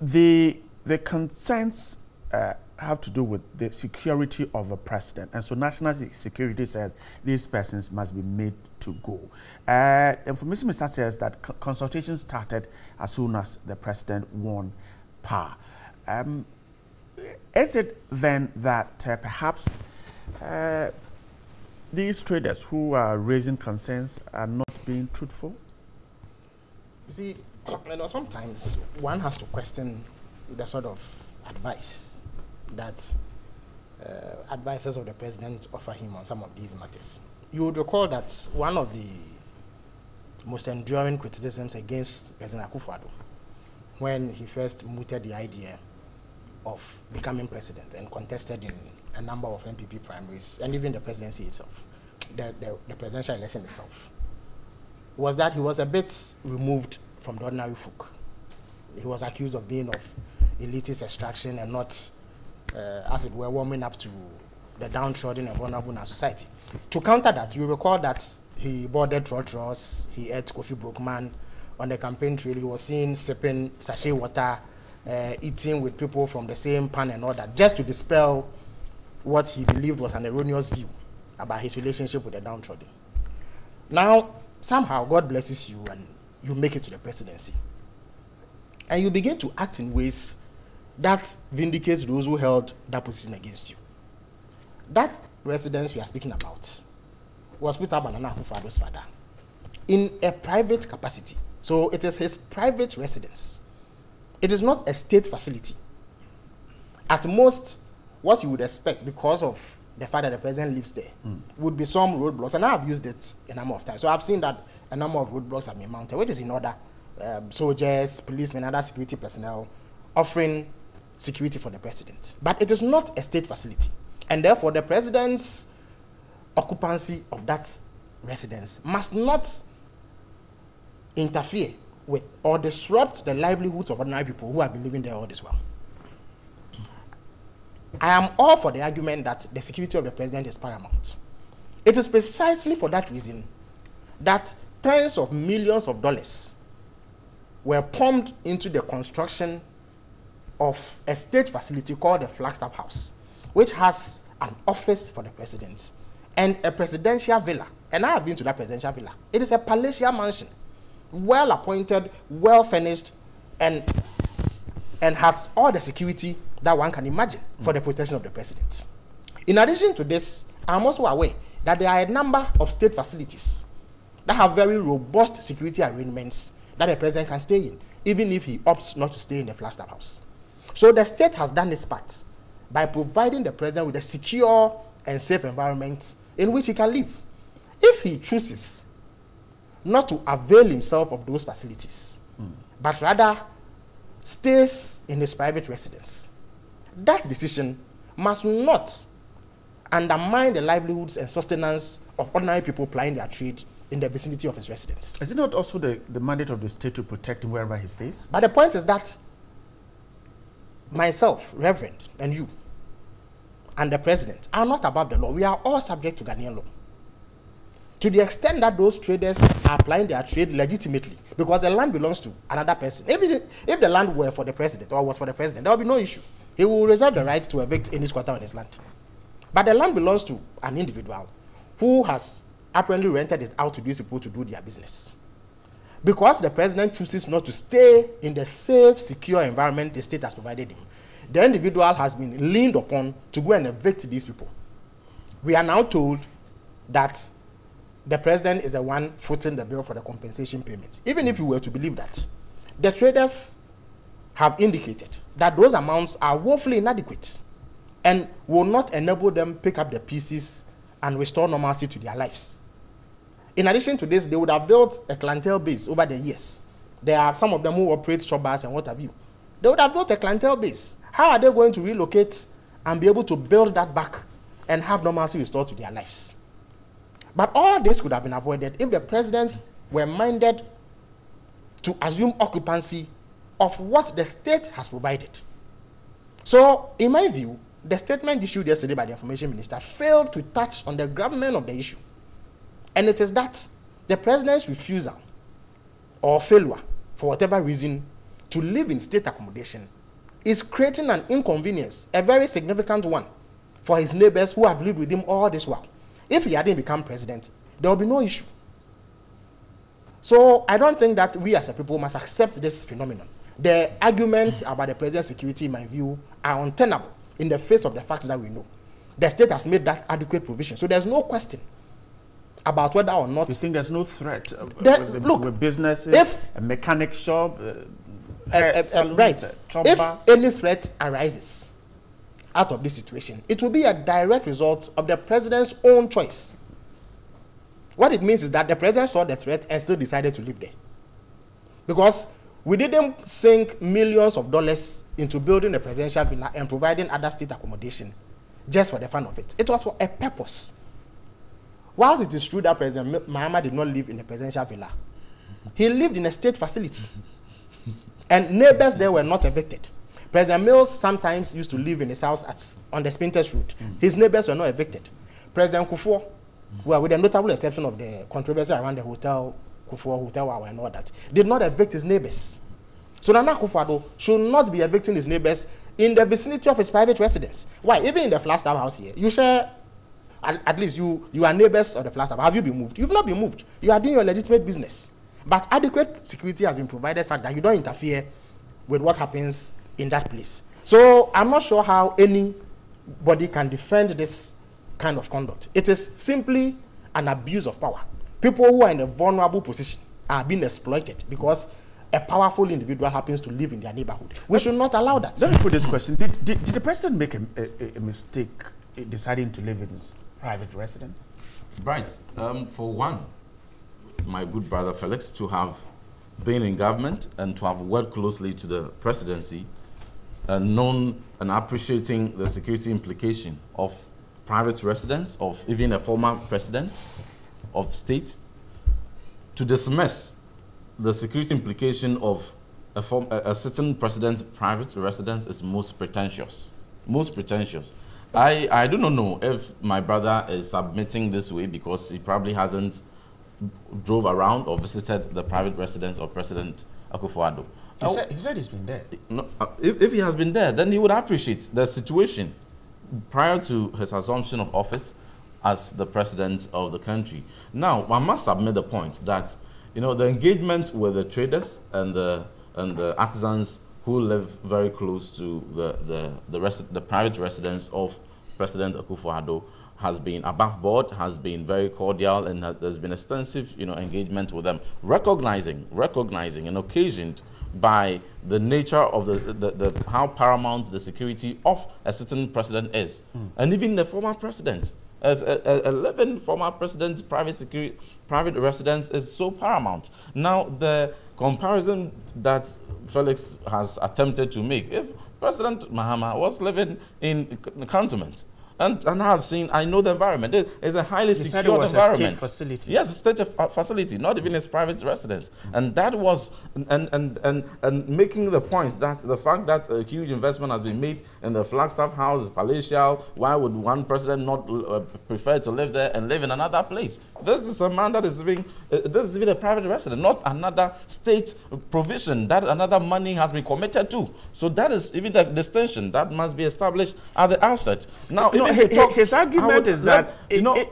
Speaker 5: The concerns have to do with the security of a president, and so national security says these persons must be made to go. Information Minister says that consultations started as soon as the president won power. Is it then that perhaps these traders who are raising concerns are not being truthful?
Speaker 9: You see, sometimes one has to question the sort of advice that advisors of the president offer him on some of these matters. You would recall that one of the most enduring criticisms against President Akufo-Addo, when he first mooted the idea of becoming president and contested in a number of MPP primaries and even the presidency itself, the presidential election itself, was that he was a bit removed from the ordinary folk. He was accused of being of elitist extraction and not, as it were, warming up to the downtrodden and vulnerable in our society. To counter that, you recall that he boarded trotros, he ate coffee brokeman on the campaign trail. He was seen sipping sachet water eating with people from the same pan and all that, just to dispel what he believed was an erroneous view about his relationship with the downtrodden. Now, somehow, God blesses you and you make it to the presidency. And you begin to act in ways that vindicates those who held that position against you. That residence we are speaking about was put up by Nana Akufo-Addo's father in a private capacity. So it is his private residence. It is not a state facility. At most, what you would expect, because of the fact that the president lives there, would be some roadblocks. And I have used it a number of times. So I've seen that a number of roadblocks have been mounted, which is in order. Soldiers, policemen, other security personnel offering security for the president. But it is not a state facility. And therefore, the president's occupancy of that residence must not interfere with or disrupt the livelihoods of ordinary people who have been living there all this while. I am all for the argument that the security of the president is paramount. It is precisely for that reason that tens of millions of dollars were pumped into the construction of a state facility called the Flagstaff House, which has an office for the president and a presidential villa. And I have been to that presidential villa. It is a palatial mansion, well appointed, well furnished, and has all the security that one can imagine for the protection of the president. In addition to this, I'm also aware that there are a number of state facilities that have very robust security arrangements that the president can stay in, even if he opts not to stay in the Flagstaff House. So the state has done its part by providing the president with a secure and safe environment in which he can live. If he chooses not to avail himself of those facilities, but rather stays in his private residence, that decision must not undermine the livelihoods and sustenance of ordinary people plying their trade in the vicinity of his residence.
Speaker 5: Is it not also the mandate of the state to protect him wherever he stays?
Speaker 9: But the point is that myself, Reverend, and you, and the president are not above the law. We are all subject to Ghanaian law. To the extent that those traders are applying their trade legitimately, because the land belongs to another person. If the land were for the president or was for the president, there will be no issue. He will reserve the right to evict any squatter on his land. But the land belongs to an individual who has apparently rented it out to these people to do their business. Because the president chooses not to stay in the safe, secure environment the state has provided him, the individual has been leaned upon to go and evict these people. We are now told that the president is the one footing the bill for the compensation payment. Even if you were to believe that, the traders have indicated that those amounts are woefully inadequate and will not enable them pick up the pieces and restore normalcy to their lives. In addition to this, they would have built a clientele base over the years. There are some of them who operate shop bars and what have you. They would have built a clientele base. How are they going to relocate and be able to build that back and have normalcy restored to their lives? But all this could have been avoided if the president were minded to assume occupancy of what the state has provided. So, in my view, the statement issued yesterday by the information minister failed to touch on the gravamen of the issue. And it is that the president's refusal or failure, for whatever reason, to live in state accommodation is creating an inconvenience, a very significant one, for his neighbors who have lived with him all this while. If he hadn't become president, there will be no issue. So I don't think that we as a people must accept this phenomenon. The arguments about the president's security, in my view, are untenable in the face of the facts that we know. The state has made that adequate provision. So there's no question about whether or not...
Speaker 5: You think there's no threat with businesses, if a mechanic shop,
Speaker 9: right. If any threat arises out of this situation, it will be a direct result of the president's own choice. What it means is that the president saw the threat and still decided to live there. Because we didn't sink millions of dollars into building a presidential villa and providing other state accommodation just for the fun of it. It was for a purpose. Whilst it is true that President Mahama did not live in a presidential villa, he lived in a state facility. And neighbors there were not evicted. President Mills sometimes used to live in his house on the Spinters Road. His neighbors were not evicted. President Kufuor, well, with the notable exception of the controversy around the hotel, Kufuor Hotel and all that, did not evict his neighbors. So Nana Akufo-Addo should not be evicting his neighbors in the vicinity of his private residence. Why? Even in the Flagstaff house here, you share, at least you are neighbors of the Flagstaff. Have you been moved? You've not been moved. You are doing your legitimate business. But adequate security has been provided so that you don't interfere with what happens in that place. So I'm not sure how anybody can defend this kind of conduct. It is simply an abuse of power. People who are in a vulnerable position are being exploited because a powerful individual happens to live in their neighborhood. We should not allow that.
Speaker 5: Let me put this question. Did the president make a mistake in deciding to live in his private residence?
Speaker 10: Right. For one, my good brother Felix, to have been in government and to have worked closely to the presidency and known and appreciating the security implication of private residence, of even a former president of state, to dismiss the security implication of a certain president's private residence is most pretentious. Most pretentious. I do not know if my brother is submitting this way because he probably hasn't drove around or visited the private residence of President Akufo-Addo.
Speaker 5: He said he's been there.
Speaker 10: No, if he has been there, then he would appreciate the situation prior to his assumption of office as the president of the country. Now, I must submit the point that, you know, the engagement with the traders and the artisans who live very close to the private residence of President Akufo-Addo has been above board, has been very cordial, and there's been extensive, you know, engagement with them, recognizing and occasioned by the nature of how paramount the security of a certain president is, and even the former president. A living former president's private residence is so paramount. Now, the comparison that Felix has attempted to make, if President Mahama was living in cantonment, and I know the environment. It's a highly secure environment.
Speaker 5: A state facility.
Speaker 10: Yes, a state facility, not even his private residence. And that was, and making the point that the fact that a huge investment has been made in the Flagstaff house is palatial, why would one president not prefer to live there and live in another place? This is a man that is living, this is even a private resident, not another state provision that another money has been committed to. So that is even the distinction that must be established at the outset. Now,
Speaker 5: his argument is that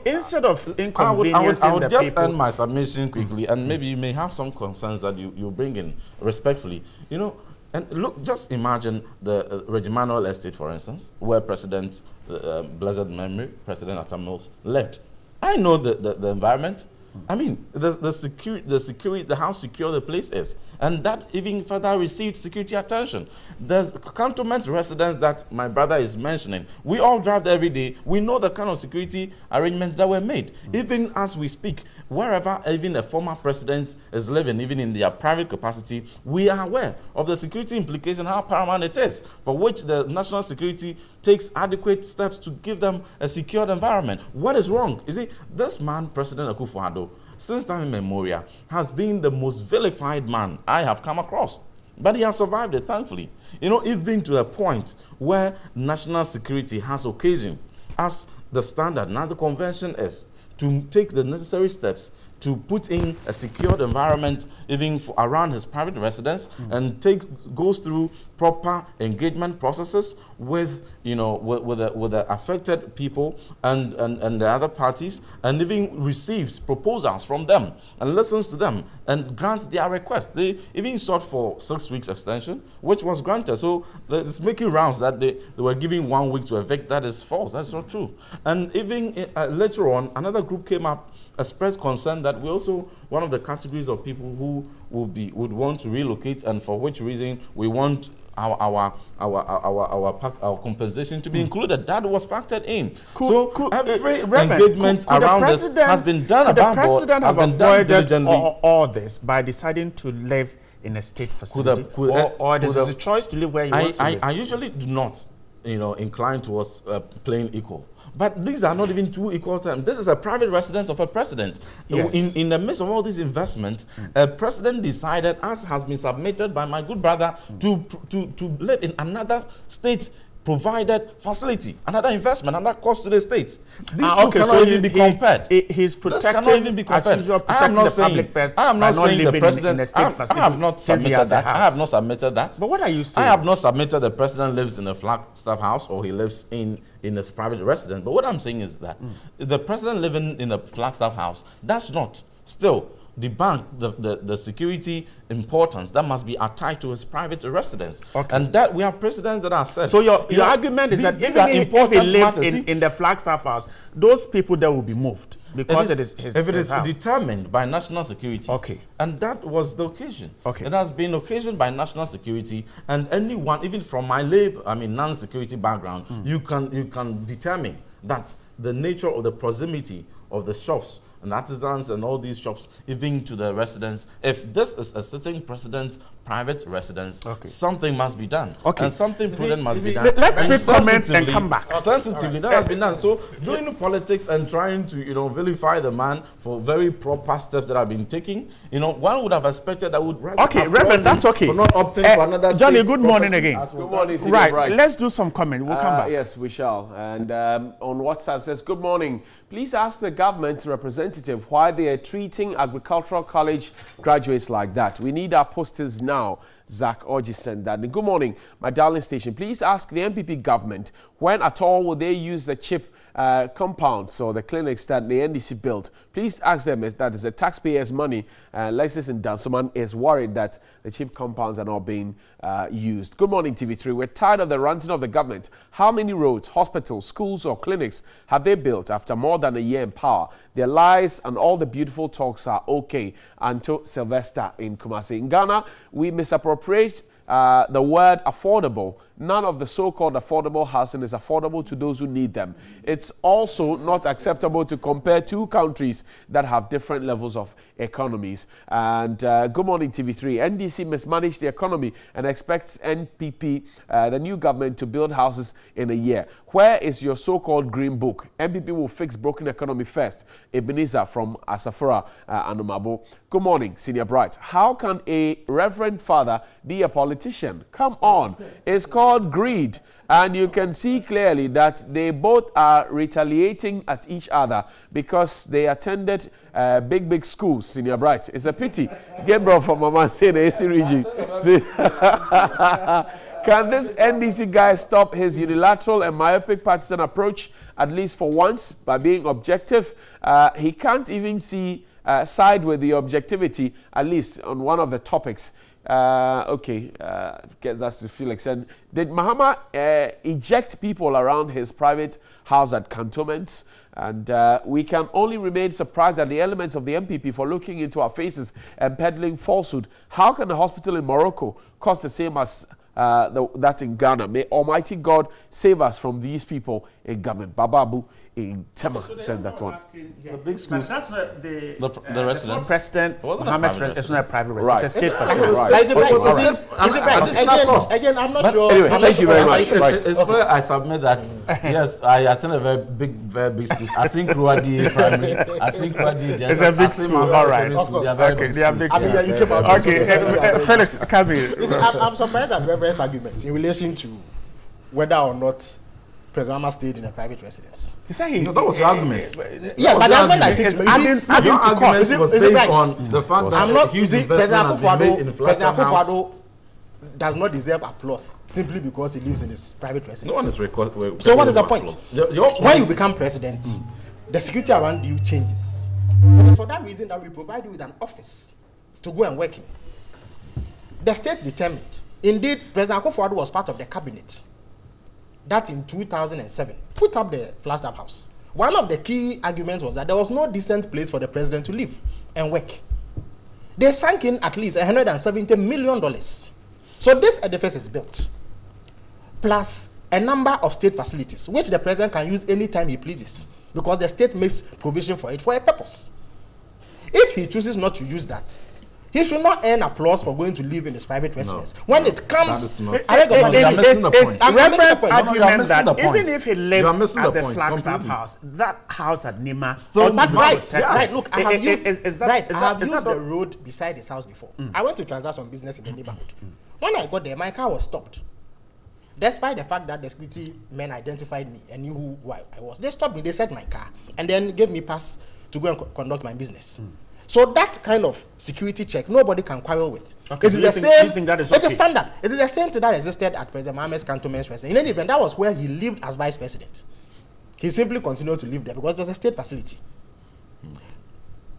Speaker 5: instead of inconveniencing
Speaker 10: I would just end my submission quickly, and maybe you may have some concerns that you bring in respectfully. You know, and look, just imagine the Regimanol estate, for instance, where President, blessed memory, President Atamnos lived. I know the environment. I mean, the security, how secure the place is. And that even further received security attention. There's cantonment residence that my brother is mentioning. We all drive there every day. We know the kind of security arrangements that were made. Even as we speak, wherever even a former president is living, even in their private capacity, we are aware of the security implication, how paramount it is, for which the national security takes adequate steps to give them a secured environment. What is wrong? You see, this man, President Akufo-Addo, since time immemorial, has been the most vilified man I have come across. But he has survived it, thankfully. You know, even to a point where national security has occasion, as the standard and as the convention is, to take the necessary steps to put in a secured environment even around his private residence, and goes through proper engagement processes with, you know, with the affected people and the other parties, and even receives proposals from them and listens to them and grants their request. They even sought for 6 weeks extension, which was granted. So it's making rounds that they were giving 1 week to evict. That is false. That's not true. And even later on, another group came up, expressed concern that we also one of the categories of people who would want to relocate, and for which reason we want our compensation to be included. That was factored in. Every engagement around this has been done about board.
Speaker 5: The president has avoided all this by deciding to live in a state facility, or there's a choice to live where you want to live?
Speaker 10: I usually do not, you know, incline towards playing equal. But these are not even two equal terms. This is a private residence of a president. Yes. In the midst of all these investments, a president decided, as has been submitted by my good brother, to live in another state provided facility, another investment, another cost to the state. These two cannot even be compared.
Speaker 5: He's protecting,
Speaker 10: cannot even be compared. I am not saying the president. I have not submitted that. I have not submitted that.
Speaker 5: But what are you saying?
Speaker 10: I have not submitted the president lives in a Flagstaff house or he lives in his private residence. But what I'm saying is that the president living in a Flagstaff house does not still debunk the security importance that must be attached to his private residence. Okay. And that we have presidents that are said.
Speaker 5: So your argument is that even if he lives in the Flagstaff house, those people there will be moved because it is his
Speaker 10: if it is
Speaker 5: house.
Speaker 10: Determined by national security. Okay. And that was the occasion. Okay. It has been occasioned by national security, and anyone, even from my non-security background, you can determine that the nature of the proximity of the shops and artisans and all these shops, even to the residents. If this is a sitting president's private residence, something must be done. Okay. And something prudent must be done.
Speaker 5: Let's make comments and come back.
Speaker 10: Sensitively, that has been done. So doing politics and trying to, vilify the man for very proper steps that have been taken, one would have expected that would
Speaker 5: okay, Reverend, that's okay.
Speaker 10: For not opting for another
Speaker 5: Johnny, good morning again.
Speaker 2: Good morning,
Speaker 5: right. Let's do some comment. We'll come back.
Speaker 2: Yes, we shall. And on WhatsApp says, good morning. Please ask the government's representative why they are treating agricultural college graduates like that. We need our posters now. Zach Orji sent that. And good morning, my darling station. Please ask the MPP government when at all will they use the chip compounds or the clinics that the NDC built. Please ask them if that is the taxpayers' money. Lexus and Dansoman is worried that the chip compounds are not being used. Good morning, TV3. We're tired of the ranting of the government. How many roads, hospitals, schools or clinics have they built after more than a year in power? Their lies and all the beautiful talks are okay. Anto Sylvester in Kumasi. In Ghana, we misappropriate the word affordable. None of the so-called affordable housing is affordable to those who need them. It's also not acceptable to compare two countries that have different levels of economies. And good morning, TV3. NDC mismanaged the economy and expects NPP, the new government, to build houses in a year. Where is your so-called green book? NPP will fix broken economy first. Ebenezer from Asafura, Anumabo. Good morning, Senior Bright. How can a reverend father be a politician? Come on. It's called greed. And you can see clearly that they both are retaliating at each other because they attended big schools, Senior Bright. It's a pity. Gabriel from Mama saying AC region. Can this NDC guy stop his unilateral and myopic partisan approach, at least for once, by being objective? He can't even see side with the objectivity, at least on one of the topics. Get that to Felix. And did Mahama eject people around his private house at cantonments? And we can only remain surprised at the elements of the MPP for looking into our faces and peddling falsehood. How can a hospital in Morocco cost the same as that in Ghana? May Almighty God save us from these people in government. Bababu in Tema send that one.
Speaker 10: The big schools.
Speaker 5: That's
Speaker 10: the residence.
Speaker 5: President Mohammed's it's not a private residence.
Speaker 2: Right.
Speaker 5: It's a state facility.
Speaker 2: Right.
Speaker 9: Is it right? Again, I'm not sure.
Speaker 2: Anyway, thank you very much.
Speaker 10: It's where I submit that. Yes, I attend a very big schools. I think Ruadi Primary. I think Ruadi Jesus.
Speaker 5: It's a big school. All right.
Speaker 10: They are big schools.
Speaker 5: Okay. Felix,
Speaker 9: I'm surprised at Reverend's argument in relation to whether or not President Mahama stayed in a private residence.
Speaker 10: No, that was your argument.
Speaker 9: Yeah, but the argument I said,
Speaker 10: your argument was based on the fact that huge investment has been made in the Flagstaff house.
Speaker 9: Does not deserve applause simply because he lives in his private residence.
Speaker 10: No one is
Speaker 9: so what is the point? When you become president, the security around you changes. And it's for that reason that we provide you with an office to go and work in. The state determined. Indeed, President Akufo-Addo was part of the cabinet that in 2007 put up the Flagstaff house. One of the key arguments was that there was no decent place for the president to live and work. They sank in at least $170 million. So this edifice is built, plus a number of state facilities, which the president can use anytime he pleases, because the state makes provision for it for a purpose. If he chooses not to use that, he should not earn applause for going to live in his private residence. No. When it comes,
Speaker 5: it's Reverend's argument that even if he lives at the Flagstaff house, that house at Nima
Speaker 9: still right. Look, I have used the road beside his house before. I went to transact some business in the neighborhood. When I got there, my car was stopped. Despite the fact that the security men identified me and knew who I was, they stopped me, they searched my car, and then gave me pass to go and conduct my business. So that kind of security check, nobody can quarrel with.
Speaker 5: Okay.
Speaker 9: It is the same.
Speaker 5: That is okay?
Speaker 9: It is standard. It is the same thing that existed at President Mohammed's cantonment residence. In any event, that was where he lived as vice president. He simply continued to live there because it was a state facility.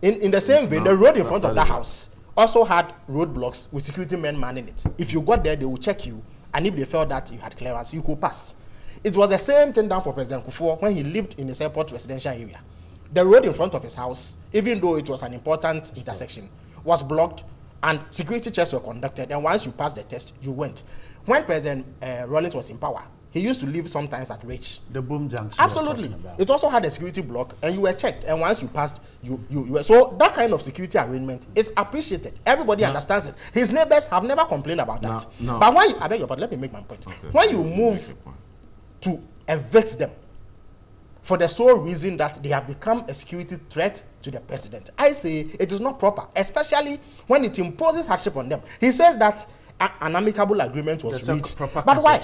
Speaker 9: In the same vein, the road in front of the house also had roadblocks with security men manning it. If you got there, they would check you, and if they felt that you had clearance, you could pass. It was the same thing done for President Kufuor when he lived in his airport residential area. The road in front of his house, even though it was an important intersection, was blocked, and security checks were conducted, and once you passed the test, you went. When President Rawlings was in power, he used to live sometimes at Rich.
Speaker 5: The boom junction.
Speaker 9: Absolutely. It also had a security block, and you were checked. And once you passed, you were. So that kind of security arrangement is appreciated. Everybody understands it. His neighbors have never complained about that. But when you, I beg your pardon, let me make my point. Okay. When you move to evict them for the sole reason that they have become a security threat to the president, I say it is not proper, especially when it imposes hardship on them. He says that an amicable agreement was reached. But why?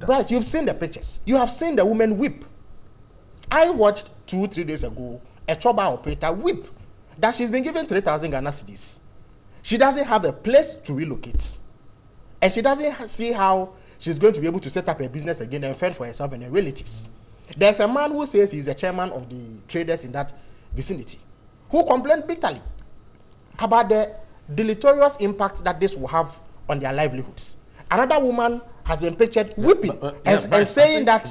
Speaker 9: Right, you've seen the pictures. You have seen the woman whip. I watched 2-3 days ago a trouble operator whip that she's been given 3,000 Ghana cedis. She doesn't have a place to relocate. And she doesn't see how she's going to be able to set up a business again and fend for herself and her relatives. There's a man who says he's the chairman of the traders in that vicinity, who complained bitterly about the deleterious impact that this will have on their livelihoods. Another woman has been pictured whipping and saying that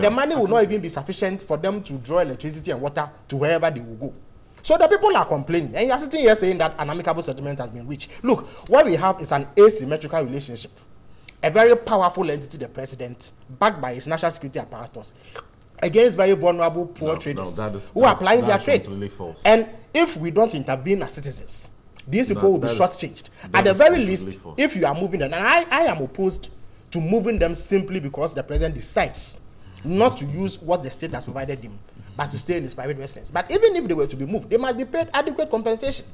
Speaker 9: the money will not even be sufficient for them to draw electricity and water to wherever they will go. So the people are complaining, and you are sitting here saying that an amicable settlement has been reached. Look, what we have is an asymmetrical relationship. A very powerful entity, the president, backed by his national security apparatus, against very vulnerable poor traders who are applying their trade. And if we don't intervene as citizens, these people will be shortchanged. At the very least, if you are moving them, and I am opposed to moving them simply because the president decides not to use what the state has provided him, but to stay in his private residence. But even if they were to be moved, they must be paid adequate compensation,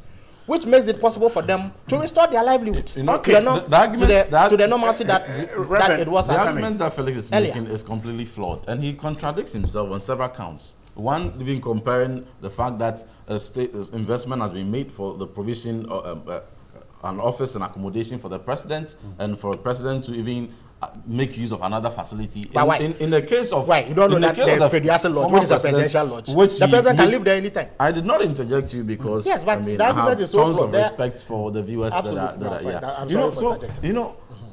Speaker 9: which makes it possible for them to restore their livelihoods to the normalcy that it was.
Speaker 10: The argument that Felix is making is completely flawed, and he contradicts himself on several counts. One, even comparing the fact that a state investment has been made for the provision of an office and accommodation for the president, and for the president to even make use of another facility. In the case of...
Speaker 9: Why? You don't know that there's presidential lodge. What is a presidential lodge? The president can live there anytime.
Speaker 10: I did not interject you because
Speaker 9: yes, but
Speaker 10: I have tons of respect for the viewers that are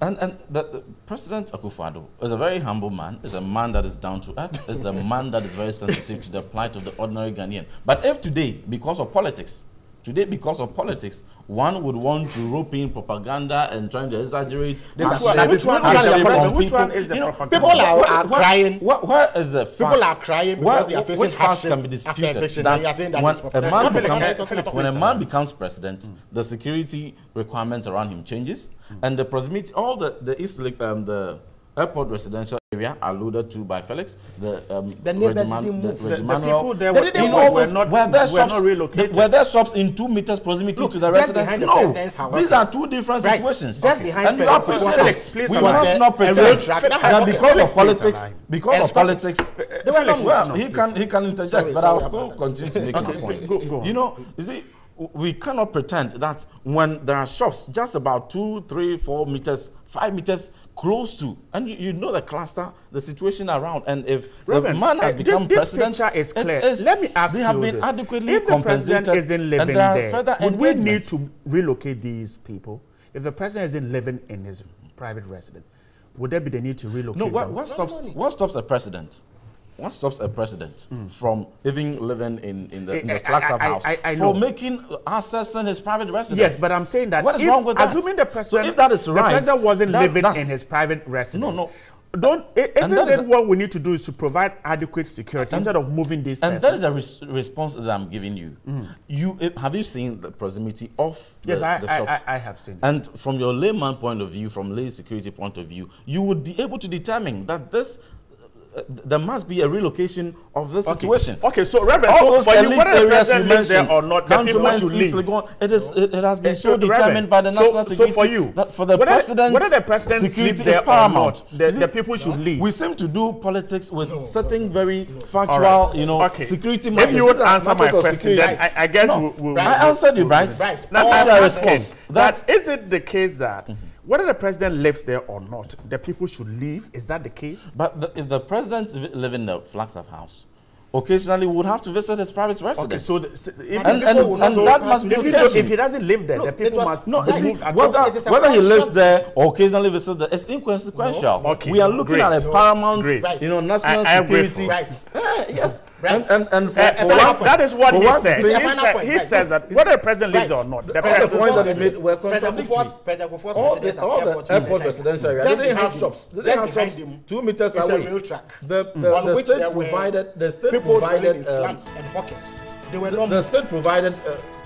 Speaker 10: And the President Akufo-Addo is a very humble man, is a man that is down to earth, is the man that is very sensitive to the plight of the ordinary Ghanaian. But if today, because of politics, one would want to rope in propaganda and trying to exaggerate.
Speaker 5: Which one is the propaganda?
Speaker 9: People are crying.
Speaker 10: Where is the fact?
Speaker 9: People are crying because they are facing
Speaker 10: which facts can be disputed? When a man becomes president, the security requirements around him changes, and the proximity, all the airport residential area alluded to by Felix, the people there were there shops in 2 meters proximity to the residence? No, these are two different situations.
Speaker 9: Just behind
Speaker 10: and we must not pretend that because of politics, well, he can interject, but I'll still continue to make my point. You know, you see, we cannot pretend that when there are shops just about 2, 3, 4 meters, 5 meters close to, and you know the cluster, the situation around, and if Reverend, the man has become president,
Speaker 5: is clear. Let me ask
Speaker 10: they have been adequately
Speaker 5: if
Speaker 10: compensated.
Speaker 5: The president isn't living there, would we need to relocate these people? If the president isn't living in his private residence, would there be the need to relocate?
Speaker 10: No. What stops a president? What stops a president from even living in the Flagstaff house for making accessing his private residence?
Speaker 5: Yes, but I'm saying that
Speaker 10: what is wrong with that?
Speaker 5: Assuming the president,
Speaker 10: so if that is right,
Speaker 5: the president wasn't living in his private residence. Isn't it what we need to do is to provide adequate security instead of moving these persons?
Speaker 10: And that is a response that I'm giving you. Have you seen the proximity of the shops?
Speaker 5: I have seen it.
Speaker 10: And from your layman point of view, from lay security point of view, you would be able to determine that this there must be a relocation of this situation.
Speaker 5: Okay, so Reverend,
Speaker 10: all those
Speaker 5: for you,
Speaker 10: elite
Speaker 5: whether the
Speaker 10: areas
Speaker 5: president
Speaker 10: you
Speaker 5: lives there
Speaker 10: mentioned,
Speaker 5: or not, the people should leave.
Speaker 10: It has been so
Speaker 5: Reverend,
Speaker 10: determined by the national security
Speaker 5: so for you,
Speaker 10: that for the president,
Speaker 5: whether the president
Speaker 10: security
Speaker 5: lives
Speaker 10: is paramount.
Speaker 5: Or not, the people should leave.
Speaker 10: We seem to do politics with certain very factual, you know, security matters.
Speaker 5: If you would answer my question, then I guess
Speaker 10: I answered you, right?
Speaker 5: Now, that is it the case that whether the president lives there or not, the people should leave? Is that the case?
Speaker 10: But if the president lives in the Flagstaff House, occasionally we would have to visit his private residence.
Speaker 5: Okay,
Speaker 10: and that must be occasional.
Speaker 5: If he doesn't live there, the people must
Speaker 10: move. Whether he lives there or occasionally visit there, it's inconsequential.
Speaker 5: Okay,
Speaker 10: we are looking at a paramount, you know, national security. Yes.
Speaker 5: And that is what he says. He says that whether the president lives or not, the
Speaker 10: point that he made were
Speaker 9: contradictory.
Speaker 10: All the airport residential area, they didn't have shops. They didn't have shops 2 meters away.
Speaker 9: It's a rail track.
Speaker 10: The state provided. The state provided
Speaker 9: slums and hawkers. They were not.
Speaker 10: The state provided.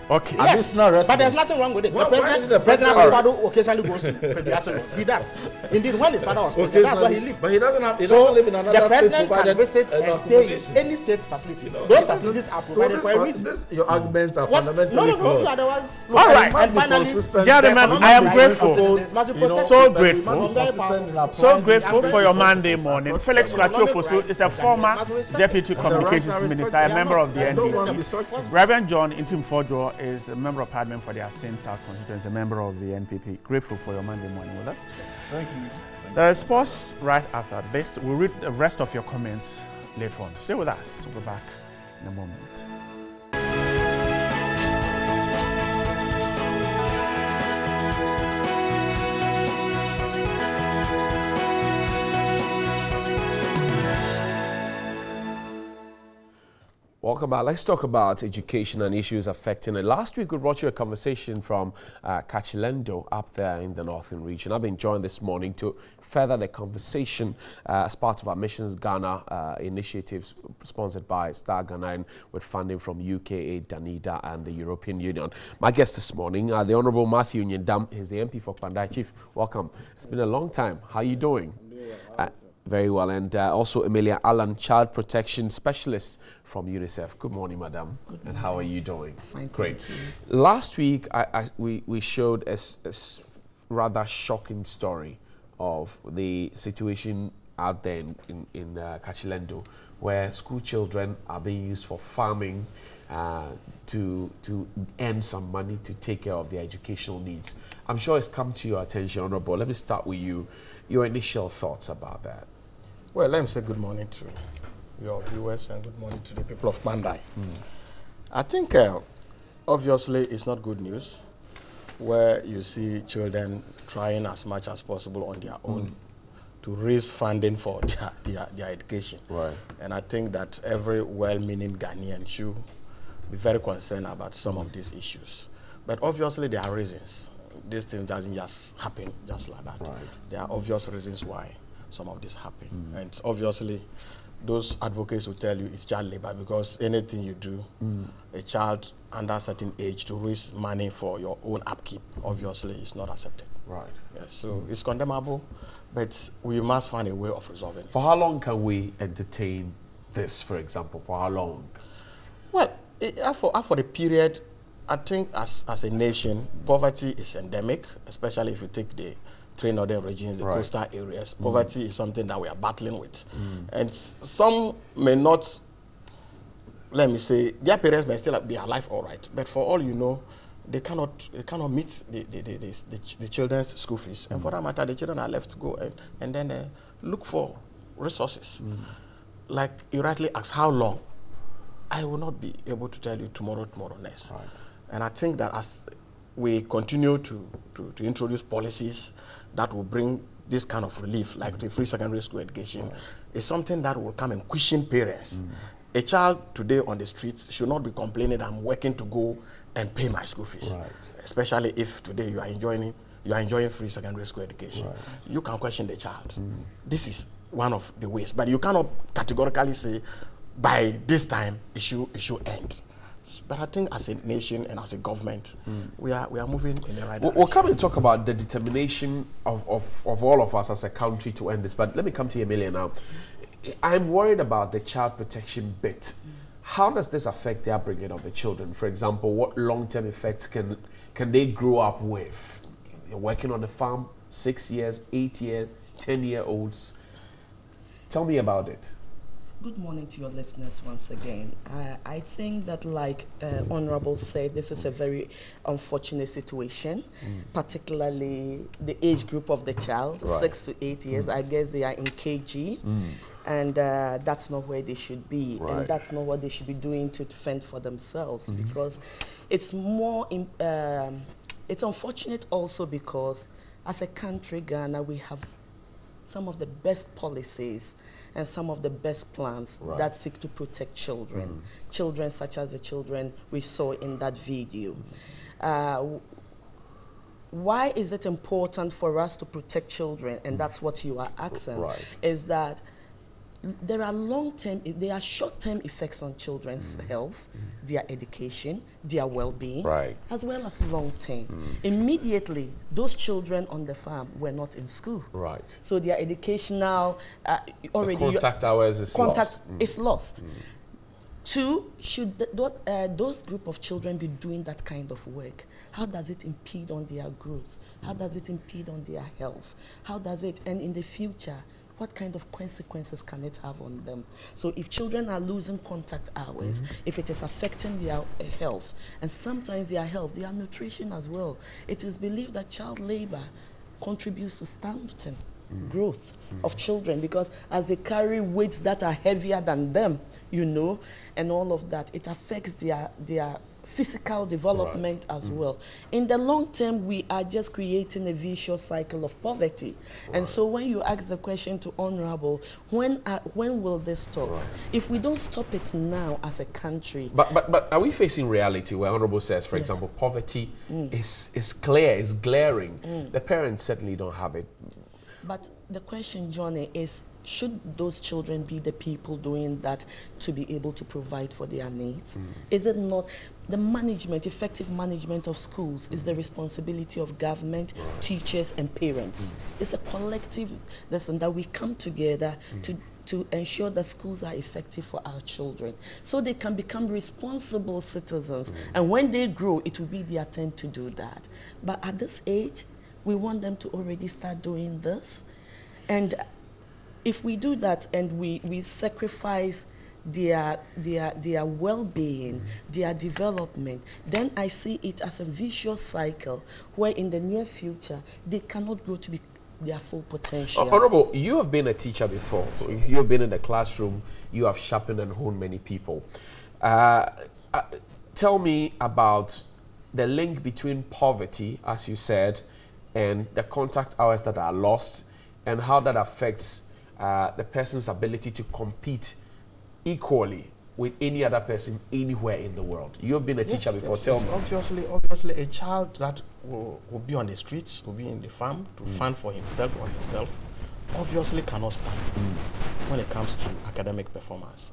Speaker 5: Okay.
Speaker 9: Yes, but there's nothing wrong with it. The president occasionally goes to Pediasol. He does. Indeed, when his father was president, that's where he lived.
Speaker 10: But he doesn't live in another
Speaker 9: the president can visit and stay in any state facility. Those facilities are provided for a reason.
Speaker 10: Your arguments are fundamentally flawed.
Speaker 9: No, otherwise.
Speaker 5: All right.
Speaker 9: And finally,
Speaker 5: gentlemen, I am grateful. So grateful. So grateful for your Monday morning. Felix Kwatiofosu is a former Deputy Communications Minister, a member of the NDC. Reverend John Intim-Fojo is a member of Parliament for the Asin South constituency, a member of the NPP. Grateful for your Monday morning with us.
Speaker 17: Thank you.
Speaker 5: There is pause right after this. We'll read the rest of your comments later on. Stay with us. We'll be back in a moment.
Speaker 2: Welcome back. Let's talk about education and issues affecting it. Last week, we brought you a conversation from Kachilendo up there in the northern region. I've been joined this morning to further the conversation as part of our Missions Ghana initiatives sponsored by Star Ghana and with funding from UKAID, Danida and the European Union. My guest this morning, the Honourable Matthew Nyendam, is the MP for Pandai. Chief, welcome. It's been a long time. How are you doing? Very well. And also Emilia Allen, Child Protection Specialist from UNICEF. Good morning, madam. Good morning. And how are you doing? Fine, great. Thank you. Last week, we showed a rather shocking story of the situation out there in Kachilendo, where school children are being used for farming to earn some money to take care of their educational needs. I'm sure it's come to your attention, Honourable. Let me start with you. Your initial thoughts about that.
Speaker 9: Well, let me say good morning to your viewers and good morning to the people of Pandai. I think obviously it's not good news where you see children trying as much as possible on their own to raise funding for their education. Right. And I think that every well-meaning Ghanaian should be very concerned about some of these issues. But obviously there are reasons. This thing doesn't just happen just like that. Right. There are obvious reasons why some of this happen. And obviously, those advocates will tell you it's child labor because anything you do, a child under a certain age to raise money for your own upkeep, obviously, is not accepted. Right. Yes, so it's condemnable, but we must find a way of resolving it.
Speaker 2: For how long can we entertain this, for example? For how long?
Speaker 9: Well, for the period, I think as a nation, poverty is endemic, especially if you take the three northern regions, the coastal areas. Poverty is something that we are battling with. And some may not, let me say, their parents may still be alive all right, but for all you know, they cannot meet the children's school fees. And for that matter, the children are left to go and then look for resources. Like you rightly asked, how long? I will not be able to tell you tomorrow next. Right. And I think that as we continue to introduce policies that will bring this kind of relief, like the free secondary school education, is something that will come and cushion parents. A child today on the streets should not be complaining that I'm working to go and pay my school fees, especially if today you are enjoying free secondary school education. You can question the child. This is one of the ways, but you cannot categorically say by this time it should end. But I think as a nation and as a government, we are moving in the right direction.
Speaker 2: We'll come and talk about the determination of all of us as a country to end this. But let me come to Emilia now. I'm worried about the child protection bit. How does this affect the upbringing of the children? For example, what long-term effects can they grow up with? You're working on the farm, 6 years, 8 years, 10-year-olds. Tell me about it.
Speaker 12: Good morning to your listeners once again. I think that, like Honorable said, this is a very unfortunate situation, particularly the age group of the child, 6 to 8 years. I guess they are in KG, and that's not where they should be, and that's not what they should be doing to fend for themselves, because it's more, it's unfortunate also because as a country, Ghana, we have some of the best policies and some of the best plans that seek to protect children. Children such as the children we saw in that video. Why is it important for us to protect children? And that's what you are asking, is that there are there are short-term effects on children's health, their education, their well-being, as well as long-term. Immediately, those children on the farm were not in school. So their educational, already...
Speaker 2: The contact hours is lost.
Speaker 12: Is lost. Two, should those group of children be doing that kind of work? How does it impede on their growth? How does it impede on their health? How does it, and in the future, what kind of consequences can it have on them? So if children are losing contact hours, if it is affecting their health, and sometimes their health, their nutrition as well, it is believed that child labor contributes to stunting growth of children, because as they carry weights that are heavier than them, you know, and all of that, it affects their physical development as well. In the long term, we are just creating a vicious cycle of poverty. And so when you ask the question to Honorable, when will this stop? If we don't stop it now as a country.
Speaker 2: But are we facing reality where Honorable says, for example, poverty is clear, is glaring. The parents certainly don't have it.
Speaker 12: But the question, Johnny, is should those children be the people doing that to be able to provide for their needs? Is it not? The management, effective management of schools is the responsibility of government, teachers, and parents. It's a collective lesson that we come together to ensure that schools are effective for our children, so they can become responsible citizens. And when they grow, it will be their turn to do that. But at this age, we want them to already start doing this. And if we do that and we sacrifice their well-being, their development, then I see it as a vicious cycle where in the near future, they cannot grow to be their full potential.
Speaker 2: Honorable, you have been a teacher before. You have been in the classroom. You have sharpened and honed many people. Tell me about the link between poverty, as you said, and the contact hours that are lost, and how that affects the person's ability to compete equally with any other person anywhere in the world. You've been a teacher before. Tell me.
Speaker 9: Obviously, a child that will be on the streets, will be in the farm to fend for himself or herself, obviously cannot stand when it comes to academic performance.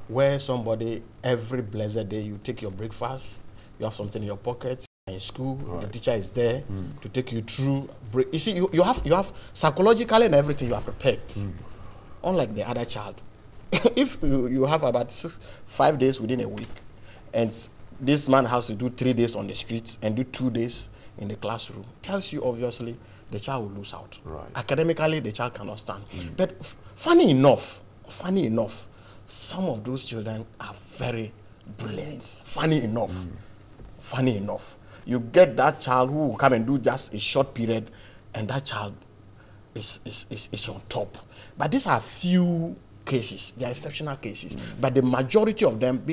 Speaker 9: Where somebody, every blessed day, you take your breakfast, you have something in your pocket, in school, the teacher is there to take you through. You see, you have psychologically and everything, you are prepared. Unlike the other child. If you have about 5 days within a week, and this man has to do 3 days on the streets and do 2 days in the classroom, tells you obviously the child will lose out. Academically, the child cannot stand. But funny enough, some of those children are very brilliant. Funny enough. You get that child who will come and do just a short period, and that child is on top. But these are few cases, they are exceptional cases. But the majority of them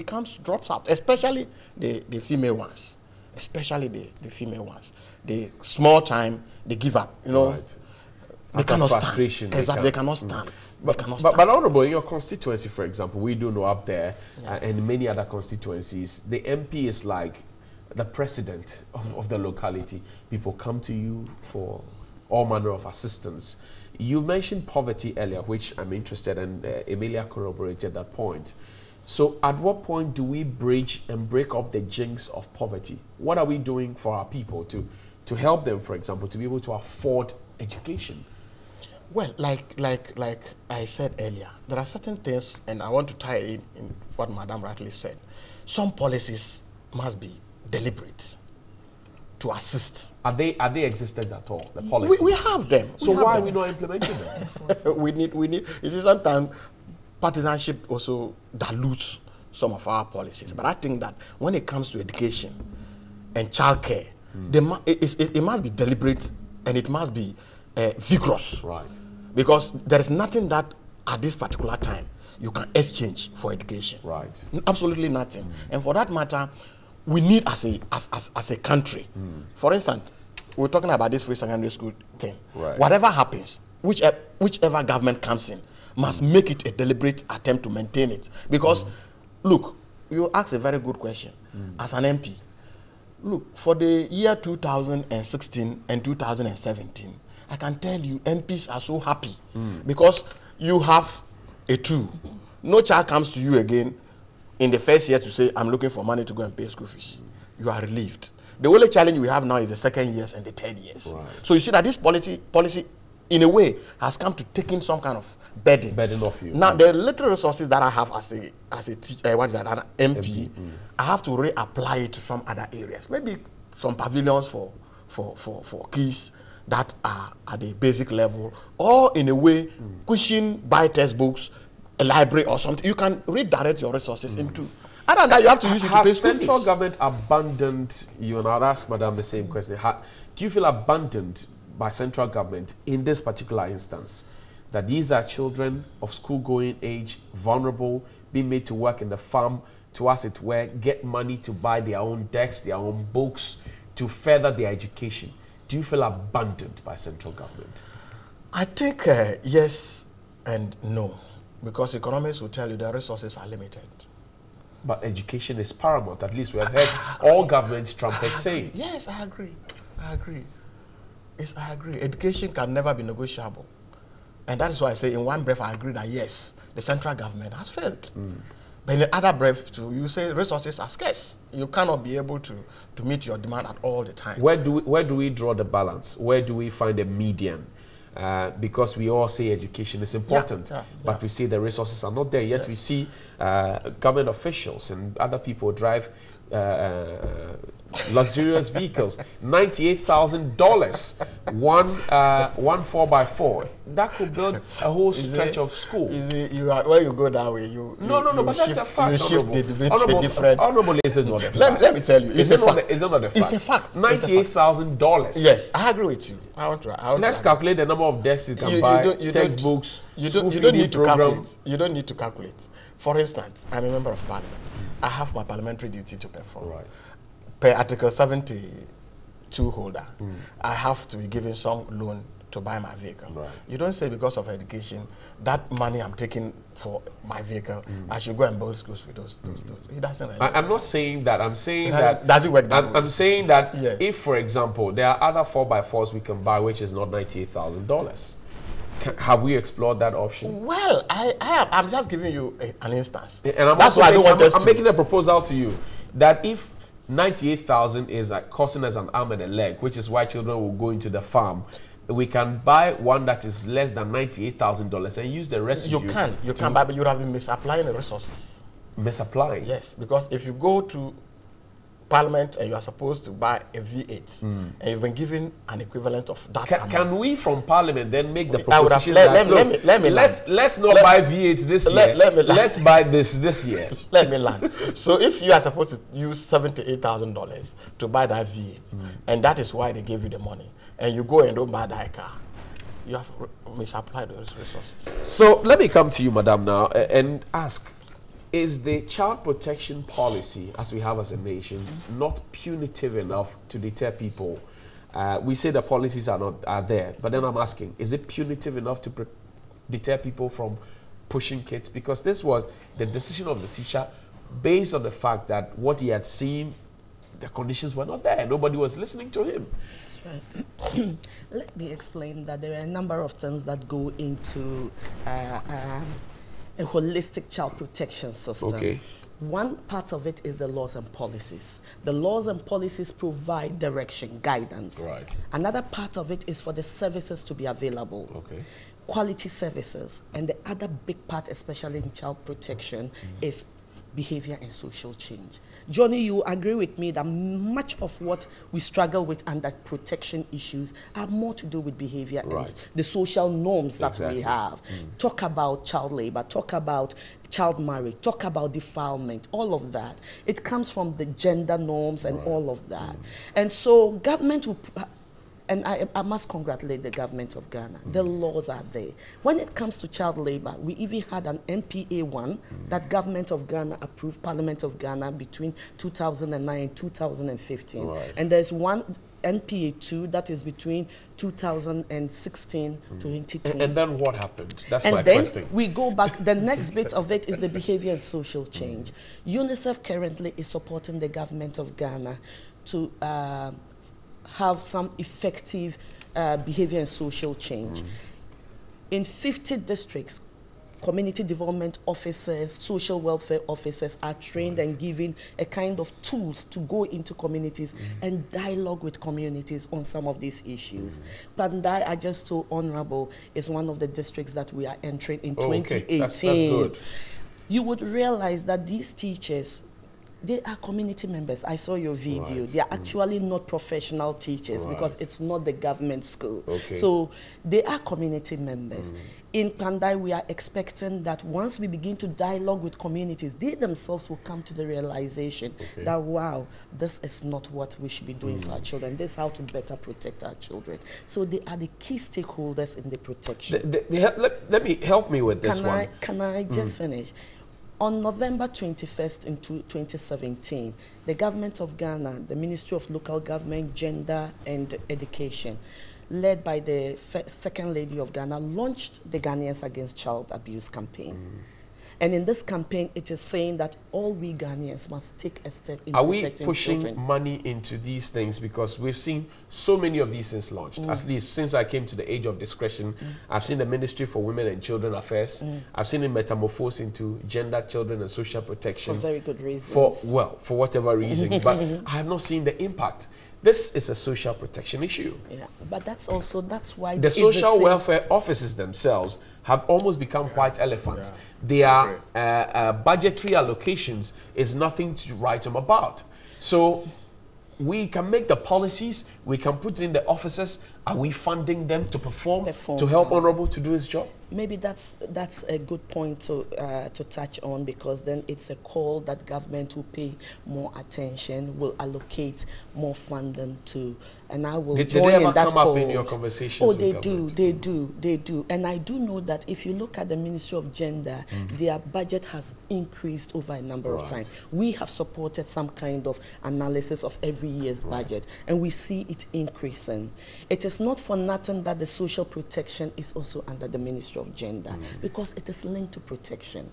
Speaker 9: drops out, especially the female ones. The female ones. The small time, they give up, you know. They cannot stand. Exactly, they cannot stand.
Speaker 2: But Honorable, in your constituency, for example, we do know up there, and many other constituencies, the MP is like the president of the locality. People come to you for all manner of assistance. You mentioned poverty earlier, which I'm interested in. Emilia corroborated that point. So at what point do we bridge and break up the jinx of poverty? What are we doing for our people to help them, for example, to be able to afford education?
Speaker 9: Well, like I said earlier, there are certain things, and I want to tie in what Madam rightly said. Some policies must be deliberate to assist.
Speaker 2: Are they existent at all? The policies
Speaker 9: we have them.
Speaker 2: So why are we not implementing them?
Speaker 9: we need. You see, sometimes partisanship also dilutes some of our policies. But I think that when it comes to education and childcare, it must be deliberate and it must be vigorous.
Speaker 2: Right.
Speaker 9: Because there is nothing that at this particular time you can exchange for education.
Speaker 2: Right.
Speaker 9: Absolutely nothing. And for that matter, we need as a country. For instance, we're talking about this free secondary school thing.
Speaker 2: Right.
Speaker 9: Whatever happens, whichever government comes in, must make it a deliberate attempt to maintain it. Because, look, you asked a very good question. As an MP, look, for the year 2016 and 2017, I can tell you MPs are so happy because you have a tool. No child comes to you again in the first year to say, I'm looking for money to go and pay school fees. You are relieved. The only challenge we have now is the second years and the third years. Right. So you see that this policy, in a way, has come to taking some kind of burden
Speaker 2: off you.
Speaker 9: Now, the little resources that I have as a teacher, an MP, I have to reapply it to some other areas. Maybe some pavilions for kids that are at the basic level, or in a way, cushion buy textbooks, a library or something. You can redirect your resources into. Other than that, you have to use it to pay school fees.
Speaker 2: Has central government abandoned you? And I'll ask Madam the same question. Do you feel abandoned by central government in this particular instance? That these are children of school-going age, vulnerable, being made to work in the farm, to, as it were, get money to buy their own decks, their own books, to further their education. Do you feel abandoned by central government?
Speaker 9: I think yes and no, because economists will tell you the resources are limited.
Speaker 2: But education is paramount. At least we have heard all governments trumpet saying.
Speaker 9: Yes, I agree. I agree. Yes, I agree. Education can never be negotiable. And that is why I say in one breath I agree that yes, the central government has failed. But in the other breath too, you say resources are scarce. You cannot be able to meet your demand at all the time.
Speaker 2: Where do we draw the balance? Where do we find a median? Because we all say education is important, but we see the resources are not there. Yet we see government officials and other people drive luxurious vehicles, $98,000, one 4x4. That could build a whole stretch of school.
Speaker 9: Where you go that way, you
Speaker 2: but that's a fact.
Speaker 9: You shift the debate to different.
Speaker 2: Honorable is not a fact.
Speaker 9: Let me tell you, it's a fact.
Speaker 2: It's not a fact.
Speaker 9: It's a fact.
Speaker 2: $98,000.
Speaker 9: Yes, I agree with you.
Speaker 2: Let's calculate the number of desks you can buy, textbooks,
Speaker 9: you don't need to calculate. You don't need to calculate. For instance, I'm a member of parliament. I have my parliamentary duty to perform.
Speaker 2: Right.
Speaker 9: Per Article 72 holder, I have to be given some loan to buy my vehicle.
Speaker 2: Right.
Speaker 9: You don't say because of education, that money I'm taking for my vehicle, I should go and build schools with those. It doesn't really
Speaker 2: I'm not saying that. I'm saying that.
Speaker 9: Does it work that way?
Speaker 2: I'm saying that
Speaker 9: yes.
Speaker 2: If, for example, there are other 4x4s we can buy, which is not $98,000. Have we explored that option?
Speaker 9: Well, I'm just giving you an instance.
Speaker 2: And
Speaker 9: that's why I don't want us to.
Speaker 2: I'm making a proposal to you that if 98,000 is costing us an arm and a leg, which is why children will go into the farm, we can buy one that is less than $98,000 and use the residue.
Speaker 9: You can buy, but you have been misapplying the resources.
Speaker 2: Misapplying?
Speaker 9: Yes, because if you go to Parliament and you are supposed to buy a V8 and you've been given an equivalent of that amount.
Speaker 2: Can we from Parliament then make the
Speaker 9: proposition
Speaker 2: let's not buy V8 this year, let's buy this year.
Speaker 9: Let me land. So if you are supposed to use $78,000 to buy that V8 and that is why they gave you the money and you go and don't buy that car, you have misapplied those resources.
Speaker 2: So let me come to you, Madam, now and ask, is the child protection policy, as we have as a nation, not punitive enough to deter people? We say the policies are there, but then I'm asking, is it punitive enough to deter people from pushing kids? Because this was the decision of the teacher based on the fact that what he had seen, the conditions were not there. Nobody was listening to him.
Speaker 12: That's right. Let me explain that there are a number of things that go into a holistic child protection system.
Speaker 2: Okay.
Speaker 12: One part of it is the laws and policies. The laws and policies provide direction, guidance.
Speaker 2: Right.
Speaker 12: Another part of it is for the services to be available.
Speaker 2: Okay.
Speaker 12: quality services, and the other big part, especially in child protection, is behavior and social change. Johnny, you agree with me that much of what we struggle with under protection issues are more to do with behavior and the social norms that we have. Talk about child labor, talk about child marriage, talk about defilement, all of that. It comes from the gender norms and all of that. And so government will, and I must congratulate the government of Ghana. The laws are there. When it comes to child labor, we even had an NPA 1 that government of Ghana approved, Parliament of Ghana, between 2009 and 2015. And there's one NPA 2 that is between 2016 to 2020.
Speaker 2: And then what happened? That's
Speaker 12: and
Speaker 2: my
Speaker 12: then
Speaker 2: question.
Speaker 12: We go back, the next bit of it is the behavior and social change. UNICEF currently is supporting the government of Ghana to have some effective behavior and social change. In 50 districts, community development officers, social welfare officers are trained and given a kind of tools to go into communities and dialogue with communities on some of these issues. Pandai, I just told Honorable, is one of the districts that we are entering in 2018.
Speaker 2: That's good.
Speaker 12: You would realize that these teachers, they are community members. I saw your video. They are actually not professional teachers because it's not the government school. So they are community members. In Pandai, we are expecting that once we begin to dialogue with communities, they themselves will come to the realization that, wow, this is not what we should be doing for our children. This is how to better protect our children. So they are the key stakeholders in the protection.
Speaker 2: Help me with this one.
Speaker 12: Can I just finish? On November 21st in 2017, the government of Ghana, the Ministry of Local Government, Gender and Education, led by the Second Lady of Ghana, launched the Ghanaians Against Child Abuse campaign. And in this campaign, it is saying that all we Ghanaians must take a step in protecting children. Are we pushing
Speaker 2: money into these things? Because we've seen so many of these things launched. At least since I came to the age of discretion, I've seen the Ministry for Women and Children Affairs. I've seen it metamorphose into gender, children, and social protection.
Speaker 12: For very good reasons.
Speaker 2: For whatever reason. But I have not seen the impact. This is a social protection issue.
Speaker 12: Yeah, but that's why
Speaker 2: the social welfare offices themselves have almost become white elephants. Their budgetary allocations is nothing to write them about. So we can make the policies, we can put in the officers. Are we funding them to perform to help Honorable to do his job?
Speaker 12: Maybe that's a good point to touch on, because then it's a call that government will pay more attention, will allocate more funding to, and I will join in that call. Did they ever come up in
Speaker 2: your conversations?
Speaker 12: Oh, they do. And I do know that if you look at the Ministry of Gender, their budget has increased over a number of times. We have supported some kind of analysis of every year's budget, and we see it increasing. It is not for nothing that the social protection is also under the Ministry of Gender, because it is linked to protection.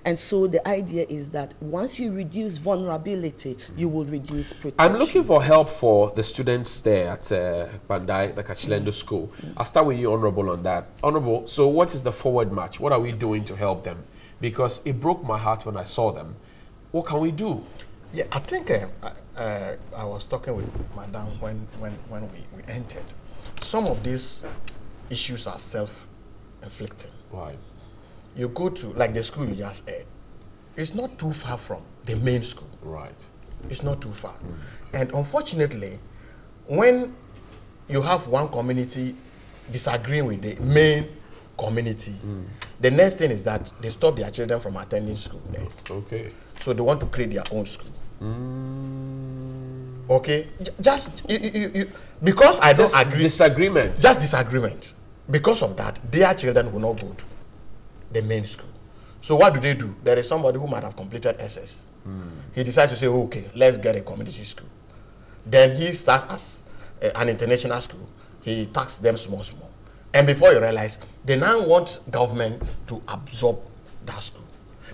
Speaker 12: And so the idea is that once you reduce vulnerability, you will reduce protection.
Speaker 2: I'm looking for help for the students there at Pandai, the Kachilendo School. I'll start with you, Honorable, on that. Honorable, so what is the forward march? What are we doing to help them? Because it broke my heart when I saw them. What can we do?
Speaker 9: Yeah, I think I was talking with Madam when we entered. Some of these issues are self-inflicting.
Speaker 2: Right.
Speaker 9: You go to, like the school you just aired, it's not too far from the main school.
Speaker 2: Right.
Speaker 9: It's not too far. And unfortunately, when you have one community disagreeing with the main community, the next thing is that they stop their children from attending school there.
Speaker 2: Okay.
Speaker 9: So they want to create their own school. Okay? Just, because I don't agree.
Speaker 2: Disagreement.
Speaker 9: Just disagreement. Because of that, their children will not go to the main school. So what do? There is somebody who might have completed SS. He decides to say, okay, let's get a community school. Then he starts as an international school. He taxes them small. And before you realize, they now want government to absorb that school.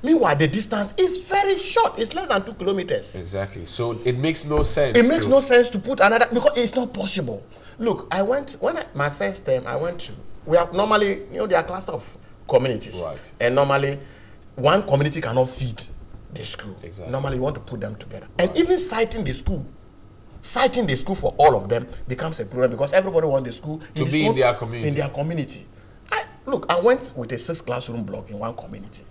Speaker 9: Meanwhile, the distance is very short. It's less than 2 kilometers.
Speaker 2: Exactly. So it makes no sense.
Speaker 9: It makes no sense to put another, because it's not possible. Look, my first term, I went to, we have normally, there are clusters of communities.
Speaker 2: Right.
Speaker 9: And normally, one community cannot feed the school.
Speaker 2: Exactly.
Speaker 9: Normally, you want to put them together. Right. And even citing the school for all of them becomes a problem, because everybody wants the school
Speaker 2: to be in their community.
Speaker 9: In their community. Look, I went with a 6-classroom block in one community.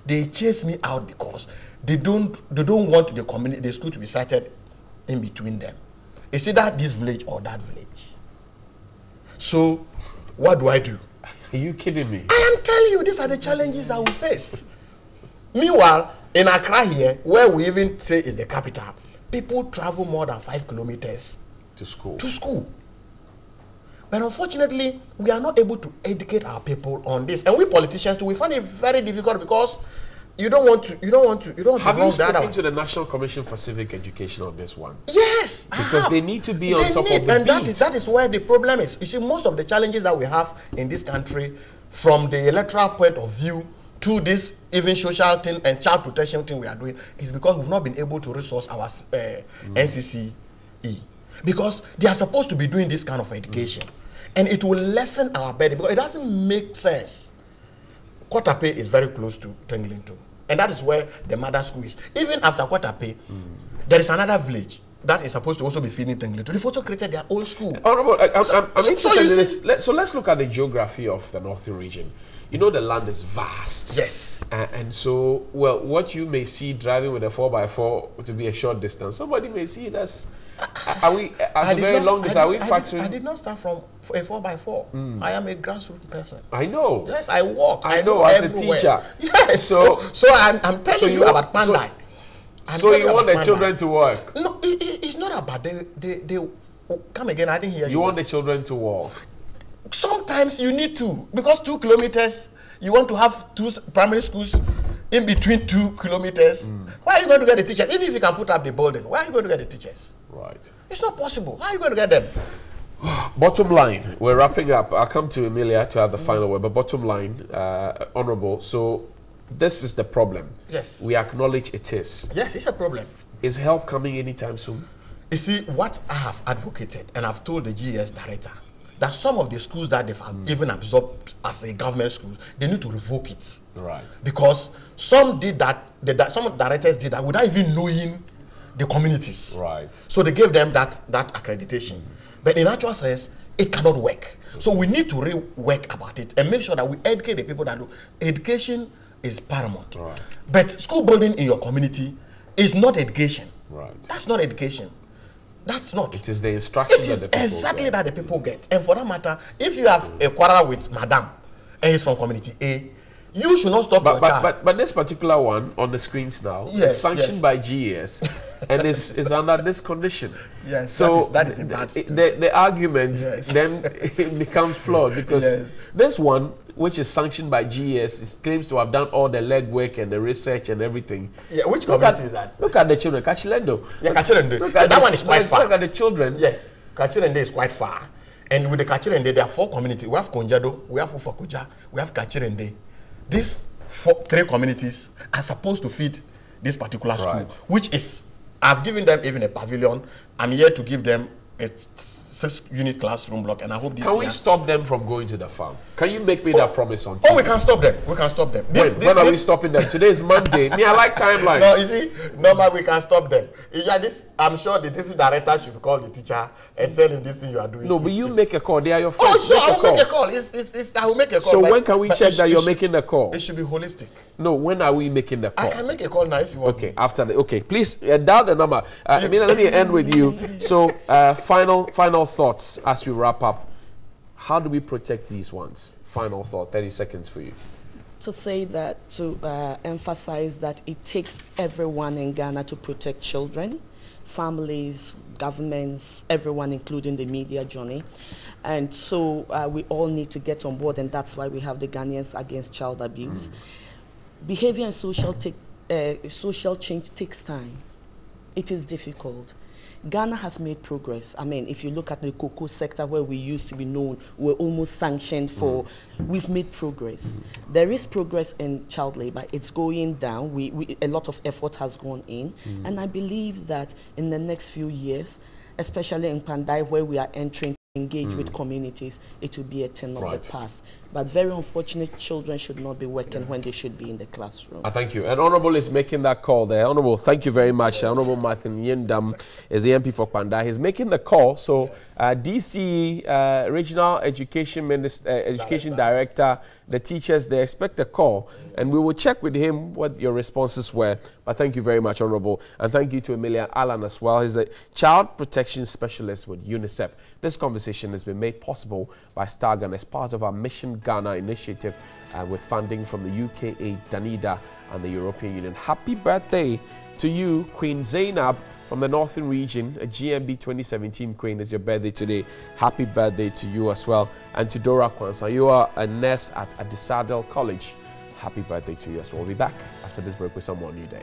Speaker 9: They chased me out because they don't want the school to be sited in between them. It's either this village or that village. So, what do I do?
Speaker 2: Are you kidding me?
Speaker 9: I am telling you, these are the challenges that we face. Meanwhile, in Accra here, where we even say is the capital, people travel more than 5 kilometers
Speaker 2: to school. But unfortunately, we are not able to educate our people on this. And we politicians too, we find it very difficult because you don't want to Have you spoken to the National Commission for Civic Education on this one?
Speaker 9: Yes,
Speaker 2: because they need to be on top of the beat.
Speaker 9: And that is where the problem is. You see, most of the challenges that we have in this country, from the electoral point of view to this even social thing and child protection thing we are doing, is because we've not been able to resource our NCCE. Because they are supposed to be doing this kind of education. And it will lessen our burden because it doesn't make sense. Quarter-pay is very close to Tenglington. And that is where the mother school is. Even after Quarter-pay, there is another village that is supposed to also be feeding Tenglington. They've also created their own school.
Speaker 2: Honorable, I'm interested in this. So let's look at the geography of the Northern region. You know the land is vast.
Speaker 9: Yes.
Speaker 2: And so, well, what you may see driving with a 4x4 to be a short distance, somebody may see it as... Are we factoring?
Speaker 9: I did not start from a 4x4. I am a grassroots person.
Speaker 2: I know.
Speaker 9: Yes, I walk.
Speaker 2: I know as
Speaker 9: everywhere.
Speaker 2: a teacher.
Speaker 9: Yes. So I'm telling you about Pandai.
Speaker 2: So you want the children to work?
Speaker 9: No, it's not about they come again. I didn't hear you.
Speaker 2: You want the children to walk?
Speaker 9: Sometimes you need to, because 2 kilometers. You want to have 2 primary schools in between 2 kilometers. Where are you going to get the teachers? Even if you can put up the building, where are you going to get the teachers?
Speaker 2: Right.
Speaker 9: It's not possible. How are you going to get them?
Speaker 2: Bottom line, we're wrapping up. I'll come to Emilia to have the final word. But bottom line, Honorable, so this is the problem.
Speaker 9: Yes.
Speaker 2: We acknowledge it is.
Speaker 9: Yes, it's a problem.
Speaker 2: Is help coming anytime soon?
Speaker 9: You see, what I have advocated, and I've told the GS director, that some of the schools that they've even absorbed as a government schools, they need to revoke it.
Speaker 2: Right.
Speaker 9: Because some did that, some directors did that without even knowing the communities.
Speaker 2: Right.
Speaker 9: So they gave them that accreditation. But in actual sense, it cannot work. So we need to rework about it and make sure that we educate the people that do. Education is paramount.
Speaker 2: Right.
Speaker 9: But school building in your community is not education.
Speaker 2: Right.
Speaker 9: That's not education. That's not.
Speaker 2: It is the instruction
Speaker 9: that the people
Speaker 2: exactly
Speaker 9: get. That the people get. And for that matter, if you have a quarrel with Madam and he's from community A, you should not stop your child.
Speaker 2: But this particular one on the screens now is sanctioned by GES and is under this condition.
Speaker 9: Yes,
Speaker 2: so
Speaker 9: that is a bad
Speaker 2: the argument then it becomes flawed because this one, which is sanctioned by GES, claims to have done all the legwork and the research and everything.
Speaker 9: Yeah, which community is that?
Speaker 2: Look at the children, Kachilendo.
Speaker 9: Yeah, Kachilendo. That one is quite far.
Speaker 2: Look at the children.
Speaker 9: Yes, Kachilendo is quite far. And with the Kachilende, there are 4 communities. We have Konjado, we have Ufakuja, we have Kachilende. These 3 communities are supposed to feed this particular school, which is, I've given them even a pavilion. I'm here to give them a 6-unit classroom block, and I hope this
Speaker 2: Can we stop them from going to the farm? Can you make me that promise on TV?
Speaker 9: Oh, we can stop them. We can stop them.
Speaker 2: When are we stopping them? Today is Monday. Me, I like timelines.
Speaker 9: No, you see, normal, we can stop them. Yeah, I'm sure the district director should call the teacher and tell him this thing you are doing.
Speaker 2: No, but you make a call. They are your friends.
Speaker 9: Oh, sure, I will make a call. I will make a call.
Speaker 2: So when can we check that you're making the call?
Speaker 9: It should be holistic.
Speaker 2: No, when are we making the call?
Speaker 9: I can make a call now if you want.
Speaker 2: Okay, after the, okay, please dial the number. Let me end with you. So, final thoughts as we wrap up. How do we protect these ones? Final thought, 30 seconds for you.
Speaker 12: To say that, to emphasize that it takes everyone in Ghana to protect children, families, governments, everyone, including the media journey. And so we all need to get on board, and that's why we have the Ghanaians Against Child Abuse. Behavior and social change takes time. It is difficult. Ghana has made progress. I mean, if you look at the cocoa sector where we used to be known, we're almost sanctioned for, we've made progress. There is progress in child labor. It's going down. A lot of effort has gone in. And I believe that in the next few years, especially in Pandai where we are entering to engage with communities, it will be a thing of the past. But very unfortunate, children should not be working when they should be in the classroom.
Speaker 2: Thank you. And Honorable is making that call there. Honorable, thank you very much. Honorable Martin Yendam is the MP for Pandai. He's making the call. So DC Regional Education Education Director, the teachers, they expect a call, and we will check with him what your responses were. But thank you very much, Honorable, and thank you to Emilia Allen as well. He's a Child Protection Specialist with UNICEF. This conversation has been made possible by Stargan as part of our Mission Ghana initiative with funding from the UKAID, Danida, and the European Union. Happy birthday to you, Queen Zainab from the Northern Region, a GMB 2017 Queen. Is your birthday today. Happy birthday to you as well. And to Dora Kwanza, you are a nurse at Adisadel College. Happy birthday to you as well. We'll be back after this break with some more New Day.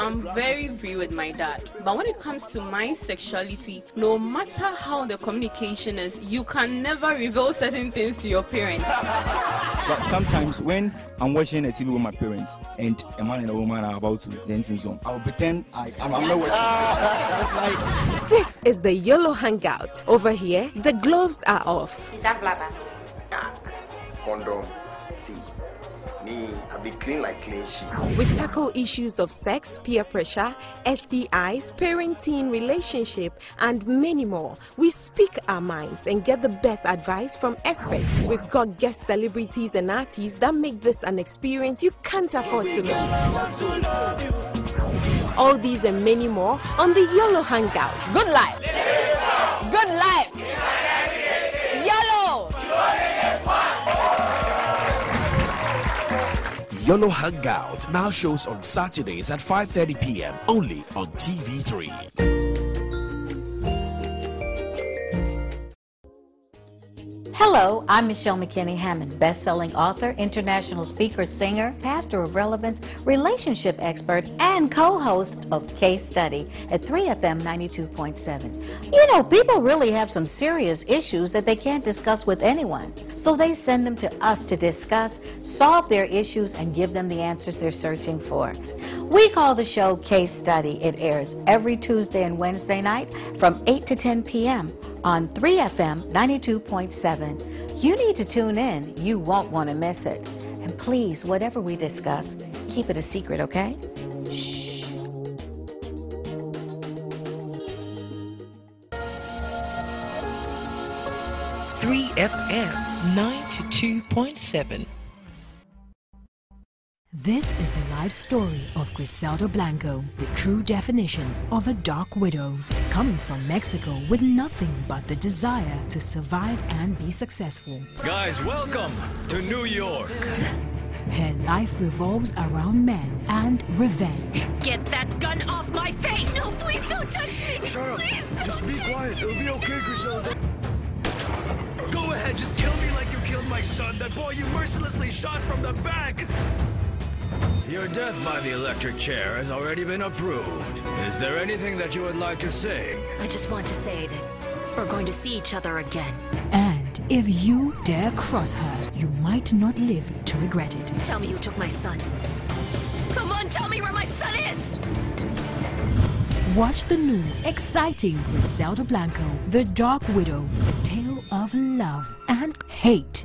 Speaker 14: I'm very free with my dad, but when it comes to my sexuality, no matter how the communication is, you can never reveal certain things to your parents.
Speaker 15: But sometimes when I'm watching a TV with my parents and a man and a woman are about to dance in zone, I'll pretend I'm not watching.
Speaker 16: This is the YOLO Hangout. Over here, the gloves are off.
Speaker 24: Is that blabber?
Speaker 25: Condom. See. Me, I be clean like clean sheet.
Speaker 16: We tackle issues of sex, peer pressure, STIs, parenting, relationship, and many more. We speak our minds and get the best advice from experts. We've got guest celebrities and artists that make this an experience you can't afford to miss. All these and many more on the YOLO Hangout.
Speaker 24: Good life. Good life. YOLO.
Speaker 26: YOLO Hangout now shows on Saturdays at 5:30 p.m. only on TV3.
Speaker 27: Hello, I'm Michelle McKinney-Hammond, best-selling author, international speaker, singer, pastor of relevance, relationship expert, and co-host of Case Study at 3FM 92.7. You know, people really have some serious issues that they can't discuss with anyone, so they send them to us to discuss, solve their issues, and give them the answers they're searching for. We call the show Case Study. It airs every Tuesday and Wednesday night from 8 to 10 p.m. on 3FM 92.7. You need to tune in. You won't want to miss it. And please, whatever we discuss, keep it a secret, okay? Shh.
Speaker 28: FM 92.7.
Speaker 29: This is the life story of Griselda Blanco, the true definition of a dark widow, coming from Mexico with nothing but the desire to survive and be successful.
Speaker 30: Guys, welcome to New York.
Speaker 29: Her life revolves around men and revenge.
Speaker 28: Get that gun off my face!
Speaker 30: No, please don't touch me! Shut up!
Speaker 28: Please.
Speaker 30: Just be quiet. It'll be okay, Griselda. Go ahead, just kill me like you killed my son, that boy you mercilessly shot from the back! Your death by the electric chair has already been approved. Is there anything that you would like to say?
Speaker 28: I just want to say that we're going to see each other again.
Speaker 29: And if you dare cross her, you might not live to regret it.
Speaker 28: Tell me who took my son. Come on, tell me where my son is!
Speaker 29: Watch the new, exciting Griselda Blanco, The Dark Widow, a tale of love and hate.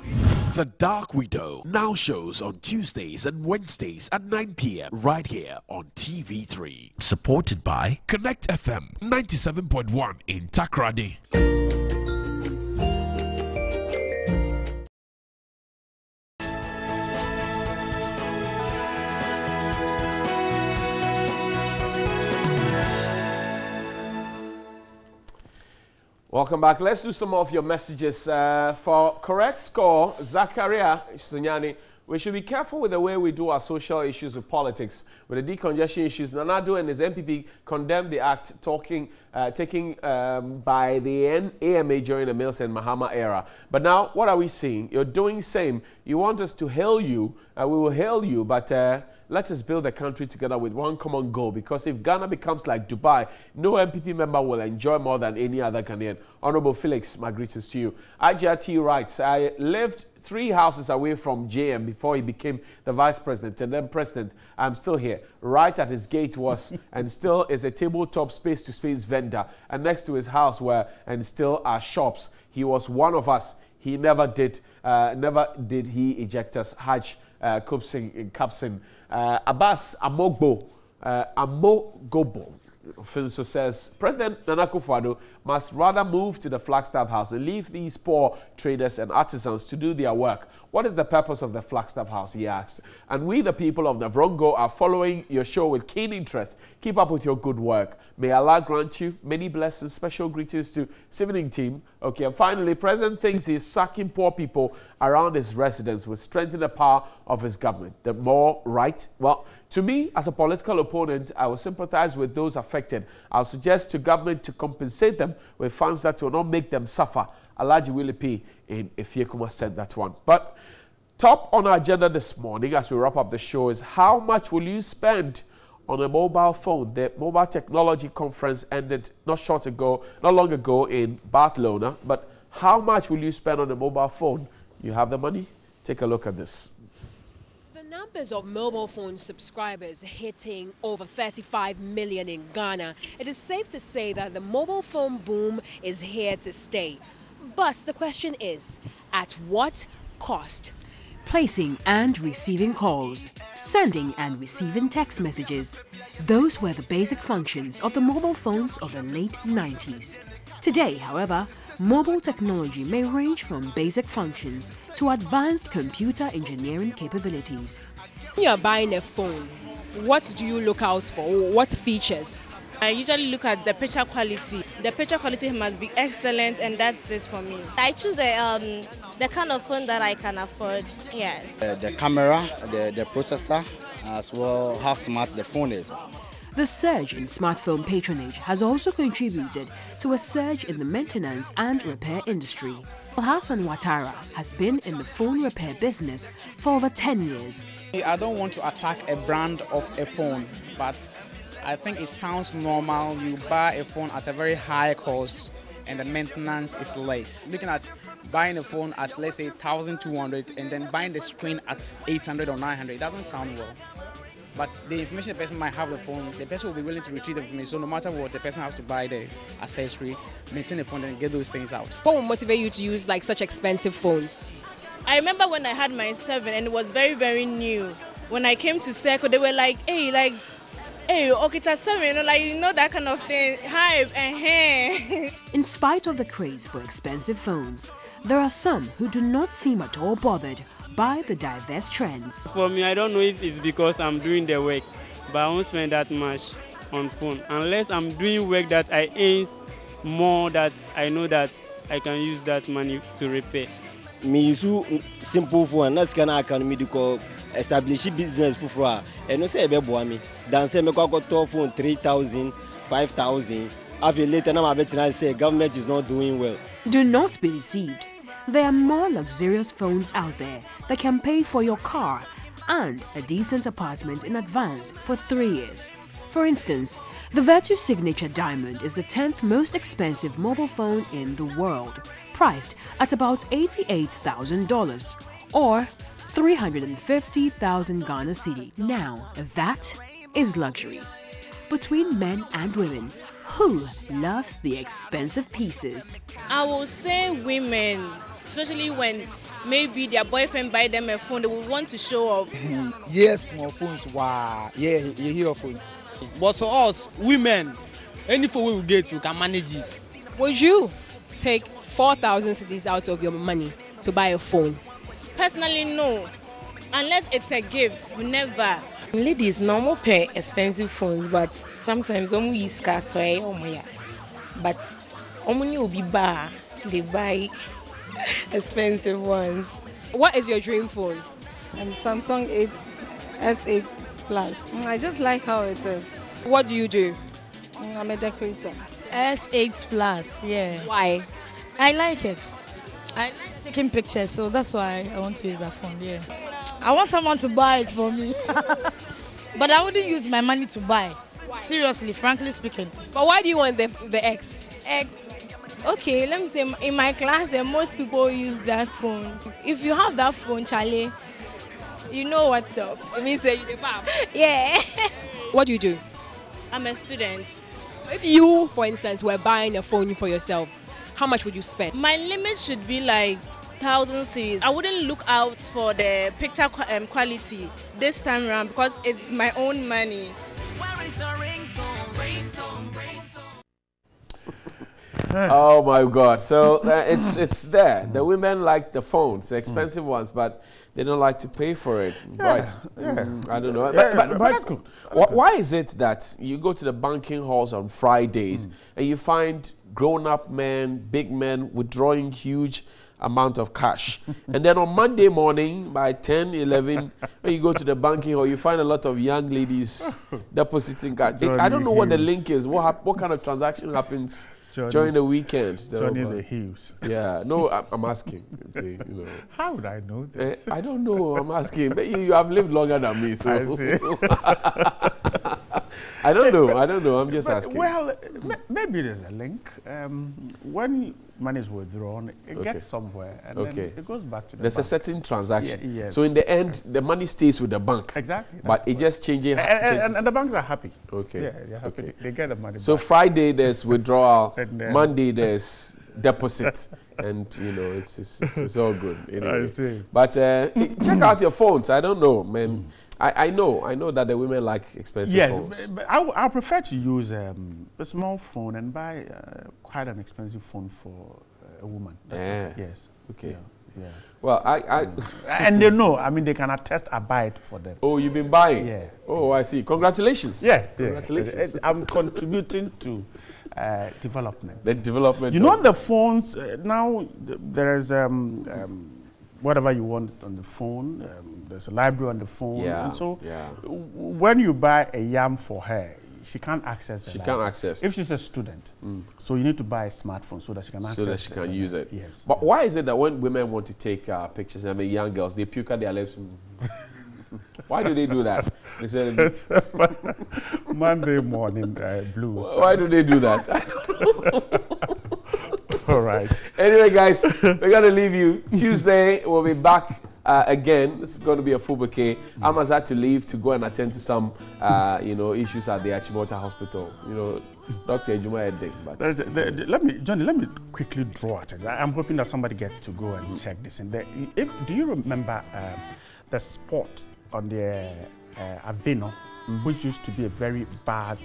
Speaker 26: The Dark Widow now shows on Tuesdays and Wednesdays at 9 p.m. right here on TV3. Supported by Connect FM 97.1 in Takrady.
Speaker 2: Welcome back. Let's do some of your messages. For correct score, Zakaria Sunyani, we should be careful with the way we do our social issues with politics. With the decongestion issues, Nanado and his MPP condemned the act taken by the AMA during the Mills and Mahama era. But now, what are we seeing? You're doing same. You want us to hail you, we will hail you, but let us build a country together with one common goal, because if Ghana becomes like Dubai, no MPP member will enjoy more than any other Ghanaian. Honorable Felix, my greetings to you. IGRT writes, I lived 3 houses away from JM before he became the vice president and then president. I'm still here. Right at his gate was and still is a tabletop space-to-space vendor, and next to his house were and still are shops. He was one of us. He never did he eject us. Haj Kupsin, Abbas Amogobo, Finso says, President Nana Akufo-Addo must rather move to the Flagstaff House and leave these poor traders and artisans to do their work. What is the purpose of the Flagstaff House, he asks. And we, the people of Navrongo, are following your show with keen interest. Keep up with your good work. May Allah grant you many blessings. Special greetings to Evening team. Okay, and finally, President thinks he's sacking poor people around his residence will strengthen the power of his government. The more right, well, to me, as a political opponent, I will sympathize with those affected. I'll suggest to government to compensate them with funds that will not make them suffer. Alaji Willie P. in Efiekuma said that one. But top on our agenda this morning, as we wrap up the show, is how much will you spend on a mobile phone? The Mobile Technology Conference ended not long ago in Barcelona. But how much will you spend on a mobile phone? You have the money? Take a look at this.
Speaker 1: The numbers of mobile phone subscribers hitting over 35 million in Ghana, it is safe to say that the mobile phone boom is here to stay. But the question is, at what cost? Placing and receiving calls, sending and receiving text messages. Those were the basic functions of the mobile phones of the late 90s. Today, however, mobile technology may range from basic functions to advanced computer engineering capabilities. When you're buying a phone, what do you look out for? What features?
Speaker 3: I usually look at the picture quality. The picture quality must be excellent, and that's it for me.
Speaker 6: I choose the kind of phone that I can afford, yes.
Speaker 11: The camera, the processor, as well how smart the phone is.
Speaker 1: The surge in smartphone patronage has also contributed to a surge in the maintenance and repair industry. Hassan Ouattara has been in the phone repair business for over 10 years.
Speaker 13: I don't want to attack a brand of a phone, but I think it sounds normal. You buy a phone at a very high cost and the maintenance is less. Looking at buying a phone at, let's say, 1,200 and then buying the screen at 800 or 900, it doesn't sound well. But the information the person might have the phone, the person will be willing to retrieve the information. So no matter what, the person has to buy the accessory, maintain the phone, and get those things out.
Speaker 1: What would motivate you to use like such expensive phones?
Speaker 3: I remember when I had my 7 and it was very, very new. When I came to Circle, they were like, hey, okay, that's 7, that kind of thing, hype, and hey.
Speaker 1: In spite of the craze for expensive phones, there are some who do not seem at all bothered by the diverse trends.
Speaker 19: For me, I don't know if it's because I'm doing the work, but I won't spend that much on phone unless I'm doing work that I earn more, that I know that I can use that money to repair.
Speaker 20: Me use simple phone, that's can I can me to establish business for and no say be me. Dan say me go top phone 3,000, 5,000. After later now I say government is not doing well.
Speaker 1: Do not be deceived. There are more luxurious phones out there that can pay for your car and a decent apartment in advance for 3 years. For instance, the Virtu Signature Diamond is the 10th most expensive mobile phone in the world, priced at about $88,000 or 350,000 Ghana cedi. Now, that is luxury. Between men and women, who loves the expensive pieces?
Speaker 3: I will say women, especially when maybe their boyfriend buy them a phone, they will want to show off.
Speaker 21: Yes, more phones, wow, yeah, you hear phones.
Speaker 22: But for us, women, any phone we get, you can manage it.
Speaker 1: Would you take 4,000 cedis out of your money to buy a phone?
Speaker 3: Personally, no. Unless it's a gift, never.
Speaker 23: Ladies normal pay expensive phones, but sometimes we use cards but will be bar, they buy expensive ones.
Speaker 1: What is your dream phone?
Speaker 31: Samsung 8 S8 Plus. I just like how it is.
Speaker 1: What do you do?
Speaker 31: I'm a decorator.
Speaker 23: S8 Plus, yeah.
Speaker 1: Why?
Speaker 23: I like it. I like taking pictures, so that's why I want to use that phone, yeah.
Speaker 31: I want someone to buy it for me. But I wouldn't use my money to buy. Why? Seriously, frankly speaking.
Speaker 1: But why do you want the X?
Speaker 3: Okay, let me say, in my class, most people use that phone. If you have that phone, Charlie, you know what's up.
Speaker 1: It means you're the farm.
Speaker 3: Yeah.
Speaker 1: What do you do?
Speaker 3: I'm a student.
Speaker 1: If you, for instance, were buying a phone for yourself, how much would you spend?
Speaker 3: My limit should be like 1,000 series. I wouldn't look out for the picture quality this time around because it's my own money.
Speaker 2: Oh my God! So it's there. The women like the phones, the expensive ones, but they don't like to pay for it. Right? I don't know. But
Speaker 4: that's good.
Speaker 2: Why is it that you go to the banking halls on Fridays and you find grown-up men, big men withdrawing huge amount of cash, and then on Monday morning by 10, 11, when you go to the banking hall, you find a lot of young ladies depositing cash. I don't know what the link is. What kind of transaction happens during the weekend?
Speaker 4: Johnny the Hughes.
Speaker 2: Yeah, no, I'm asking. You know.
Speaker 4: How would I know this?
Speaker 2: I don't know. I'm asking. But you have lived longer than me, so.
Speaker 4: I see.
Speaker 2: I don't know. I'm just asking.
Speaker 4: Well, maybe there's a link. When money is withdrawn, it gets somewhere, and then it goes back to the
Speaker 2: There's
Speaker 4: bank.
Speaker 2: a certain transaction.
Speaker 4: Yeah, yes.
Speaker 2: So in the end, the money stays with the bank.
Speaker 4: Exactly.
Speaker 2: But it just changes.
Speaker 4: And the banks are happy.
Speaker 2: Okay.
Speaker 4: Yeah, they're happy.
Speaker 2: Okay.
Speaker 4: They get the money
Speaker 2: So
Speaker 4: back.
Speaker 2: Friday there's withdrawal,
Speaker 4: And,
Speaker 2: Monday there's deposit, and you know it's all good. Anyway.
Speaker 4: I see.
Speaker 2: But check out your phones. I don't know, man. I know that the women like expensive phones.
Speaker 4: Yes, but I prefer to use a small phone and buy quite an expensive phone for a woman. That's it. Yes.
Speaker 2: Okay.
Speaker 4: Yeah.
Speaker 2: Well, I
Speaker 4: and they know. I mean, they can attest. I buy it for them.
Speaker 2: Oh, you've been buying?
Speaker 4: Yeah.
Speaker 2: Oh, I see. Congratulations.
Speaker 4: Yeah.
Speaker 2: Congratulations.
Speaker 4: I'm contributing to development.
Speaker 2: The development.
Speaker 4: You know the phones now. There is whatever you want on the phone. There's a library on the phone.
Speaker 2: Yeah.
Speaker 4: And so when you buy a yam for her, she can't access it.
Speaker 2: She can't access.
Speaker 4: If she's a student. So you need to buy a smartphone so that she can access it.
Speaker 2: So that she can use it.
Speaker 4: Yes.
Speaker 2: But why is it that when women want to take pictures, I mean young girls, they puke at their lips? Why do they do that? They say,
Speaker 4: it's Monday morning blues.
Speaker 2: Why do they do that? I don't know.
Speaker 4: All right.
Speaker 2: Anyway, guys, we're going to leave you. Tuesday, we'll be back again. This is going to be a full bouquet. Amas had to leave to go and attend to some, issues at the Achimota Hospital. You know, Dr. Ejuma Edek. But
Speaker 4: Johnny, let me quickly draw it. I'm hoping that somebody gets to go and check this. And do you remember the spot on the Avino, which used to be a very bad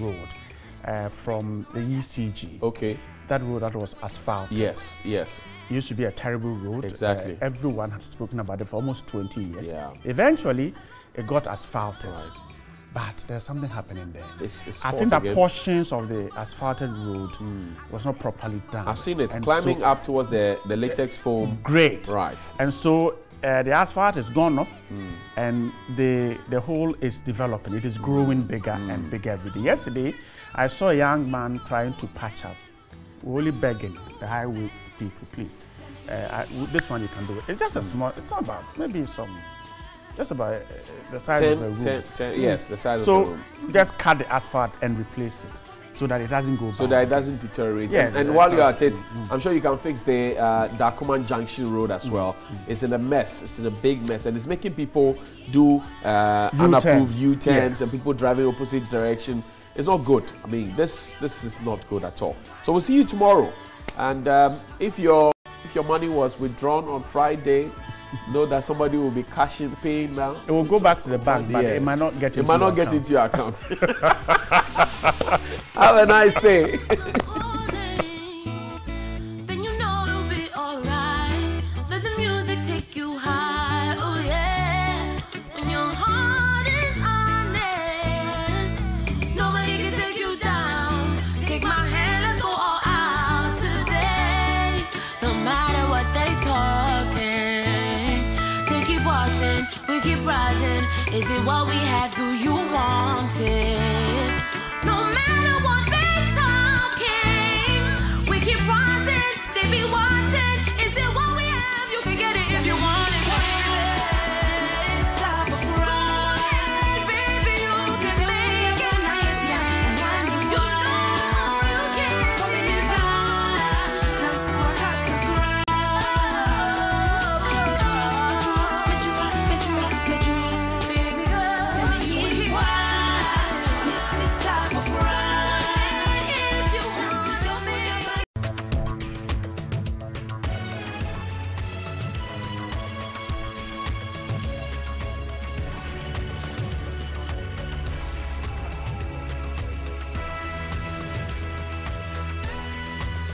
Speaker 4: road from the ECG?
Speaker 2: Okay.
Speaker 4: That road that was asphalted.
Speaker 2: Yes.
Speaker 4: It used to be a terrible road.
Speaker 2: Exactly.
Speaker 4: Everyone had spoken about it for almost 20 years.
Speaker 2: Yeah.
Speaker 4: Eventually, it got asphalted. Right. But there's something happening there.
Speaker 2: It's
Speaker 4: I think that portions of the asphalted road was not properly done.
Speaker 2: I've seen it climbing up towards the latex foam.
Speaker 4: Great.
Speaker 2: Right.
Speaker 4: And so the asphalt has gone off, and the hole is developing. It is growing bigger and bigger every day. Yesterday, I saw a young man trying to patch up. We're only begging the highway people, please. This one you can do it. It's just a small. It's not about maybe just about the size of the room.
Speaker 2: Yes, the size of the room.
Speaker 4: So just cut the asphalt and replace it so that it doesn't go.
Speaker 2: So that it doesn't deteriorate.
Speaker 4: Yeah,
Speaker 2: and while you're at it, I'm sure you can fix the Dakuman Junction Road as well. It's in a mess. It's in a big mess, and it's making people do unapproved U-turns and people driving opposite direction. It's not good. I mean, this is not good at all. So we'll see you tomorrow. And if your money was withdrawn on Friday, know that somebody will be paying now.
Speaker 4: It will go back to the bank, but it might not get into
Speaker 2: your account. Have a nice day.
Speaker 5: We keep rising. Is it what we have? Do you want it?